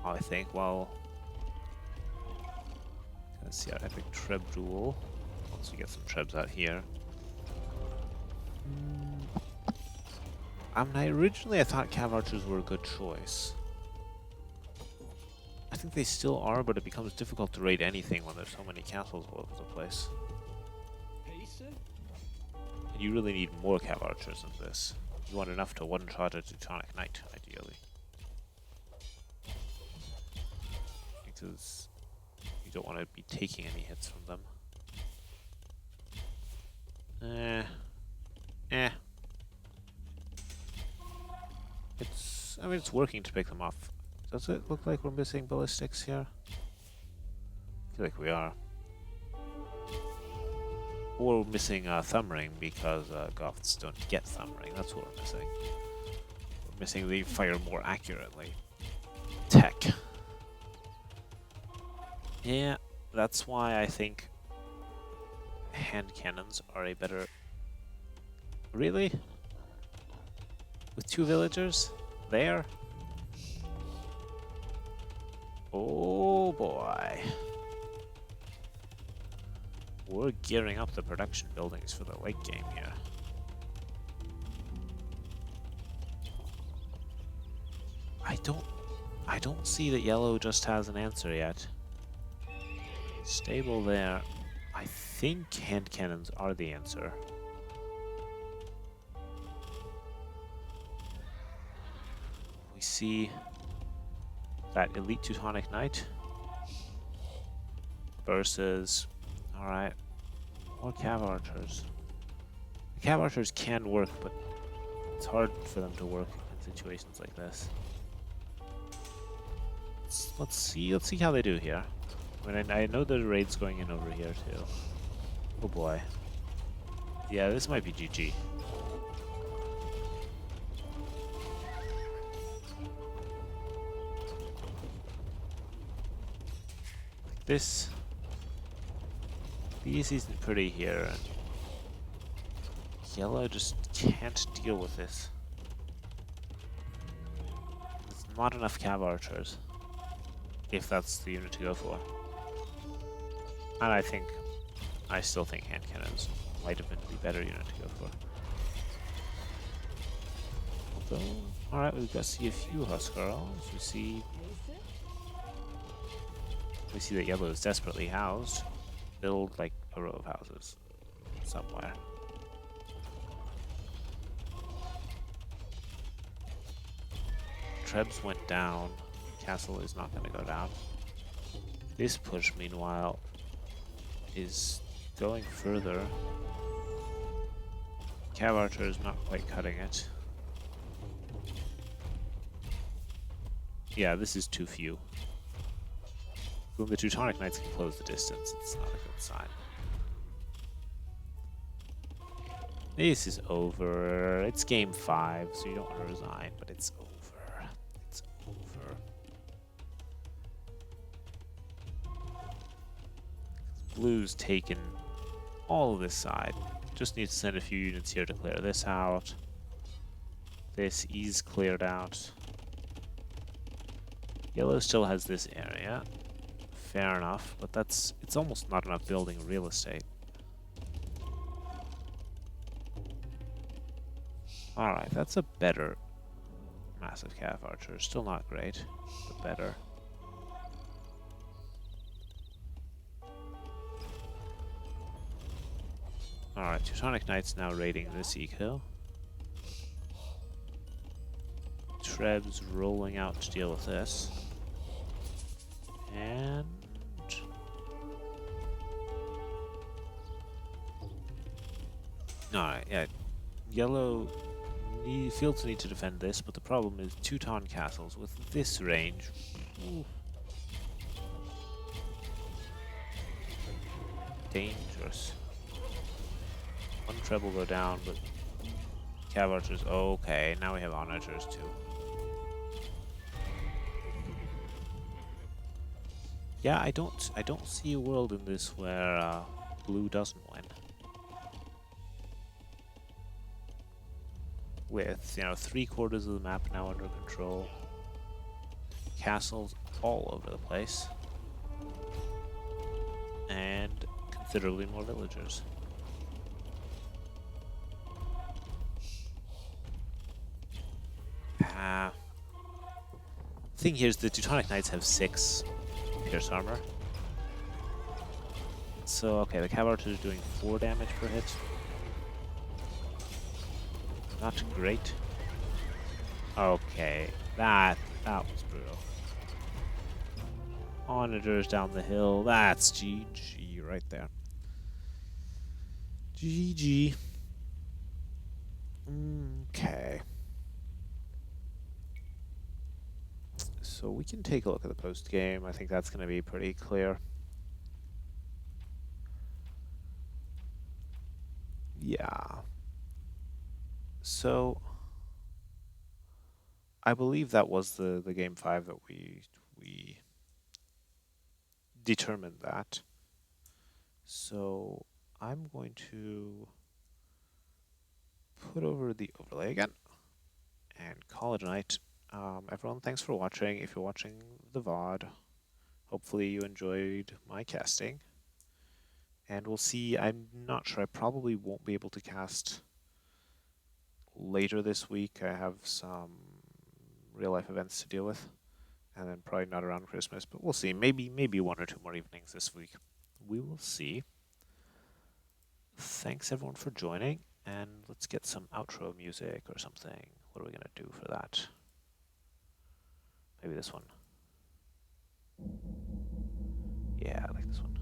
I think, well, let's see our epic Treb duel. Once we get some Trebs out here. Originally I thought cav archers were a good choice. I think they still are, but it becomes difficult to raid anything when there's so many castles all over the place. And you really need more cav archers than this. You want enough to one-shot a Teutonic Knight, ideally. Because you don't want to be taking any hits from them. I mean, it's working to pick them off. Does it look like we're missing ballistics here? I feel like we are. Or we're missing thumb ring because Goths don't get thumb ring. That's what we're missing. We're missing the fire more accurately. Tech. Yeah, that's why I think hand cannons are a better... Really? With 2 villagers? There? Oh boy. We're gearing up the production buildings for the late game here. I don't see that yellow just has an answer yet. Stable there. I think hand cannons are the answer. We see that elite Teutonic Knight versus, alright, more Cav Archers. The Cav Archers can work, but it's hard for them to work in situations like this. Let's see how they do here. I mean, I know the raid's going in over here too. Oh boy. Yeah, this might be GG. This isn't pretty here. And yellow just can't deal with this. There's not enough Cav Archers, if that's the unit to go for. And I still think hand cannons might have been the better unit to go for. Although, alright, we've got to see a few Huskarls. We see that yellow is desperately housed. Build like a row of houses somewhere. Trebs went down. Castle is not going to go down. This push, meanwhile, is going further. Cav Archer is not quite cutting it. Yeah, this is too few. When the Teutonic Knights can close the distance, it's not a good sign. This is over. It's game 5, so you don't want to resign, but it's over. It's over. Blue's taken all of this side. Just need to send a few units here to clear this out. This is cleared out. Yellow still has this area. Fair enough, but it's almost not enough building real estate. Alright, that's a better massive Cav Archer. Still not great, but better. Alright, Teutonic Knights now raiding this eco. Trebs rolling out to deal with this. And... Alright, yeah. Yellow feels the need to defend this, but the problem is Teuton castles with this range. Ooh. Dangerous. One treble go down, but Cav Archers, okay, now we have Onagers too. Yeah, I don't see a world in this where blue doesn't win. With, you know, 3/4 of the map now under control. Castles all over the place. And considerably more villagers. Thing here is the Teutonic Knights have 6 pierce armor. So, okay, the Cav Archer is doing 4 damage per hit. Not great. Okay, that was brutal. Onagers down the hill. That's GG right there. GG. Okay. So we can take a look at the post game. I think that's going to be pretty clear. Yeah. So I believe that was the game 5 that we determine that. So I'm going to put over the overlay again and call it a night. Everyone, thanks for watching. If you're watching the VOD, hopefully you enjoyed my casting. And we'll see. I'm not sure. I probably won't be able to cast later this week. I have some real life events to deal with, and then probably not around Christmas. But we'll see. Maybe 1 or 2 more evenings this week. We will see. Thanks everyone for joining, and let's get some outro music or something. What are we gonna do for that? Maybe this one. Yeah, I like this one.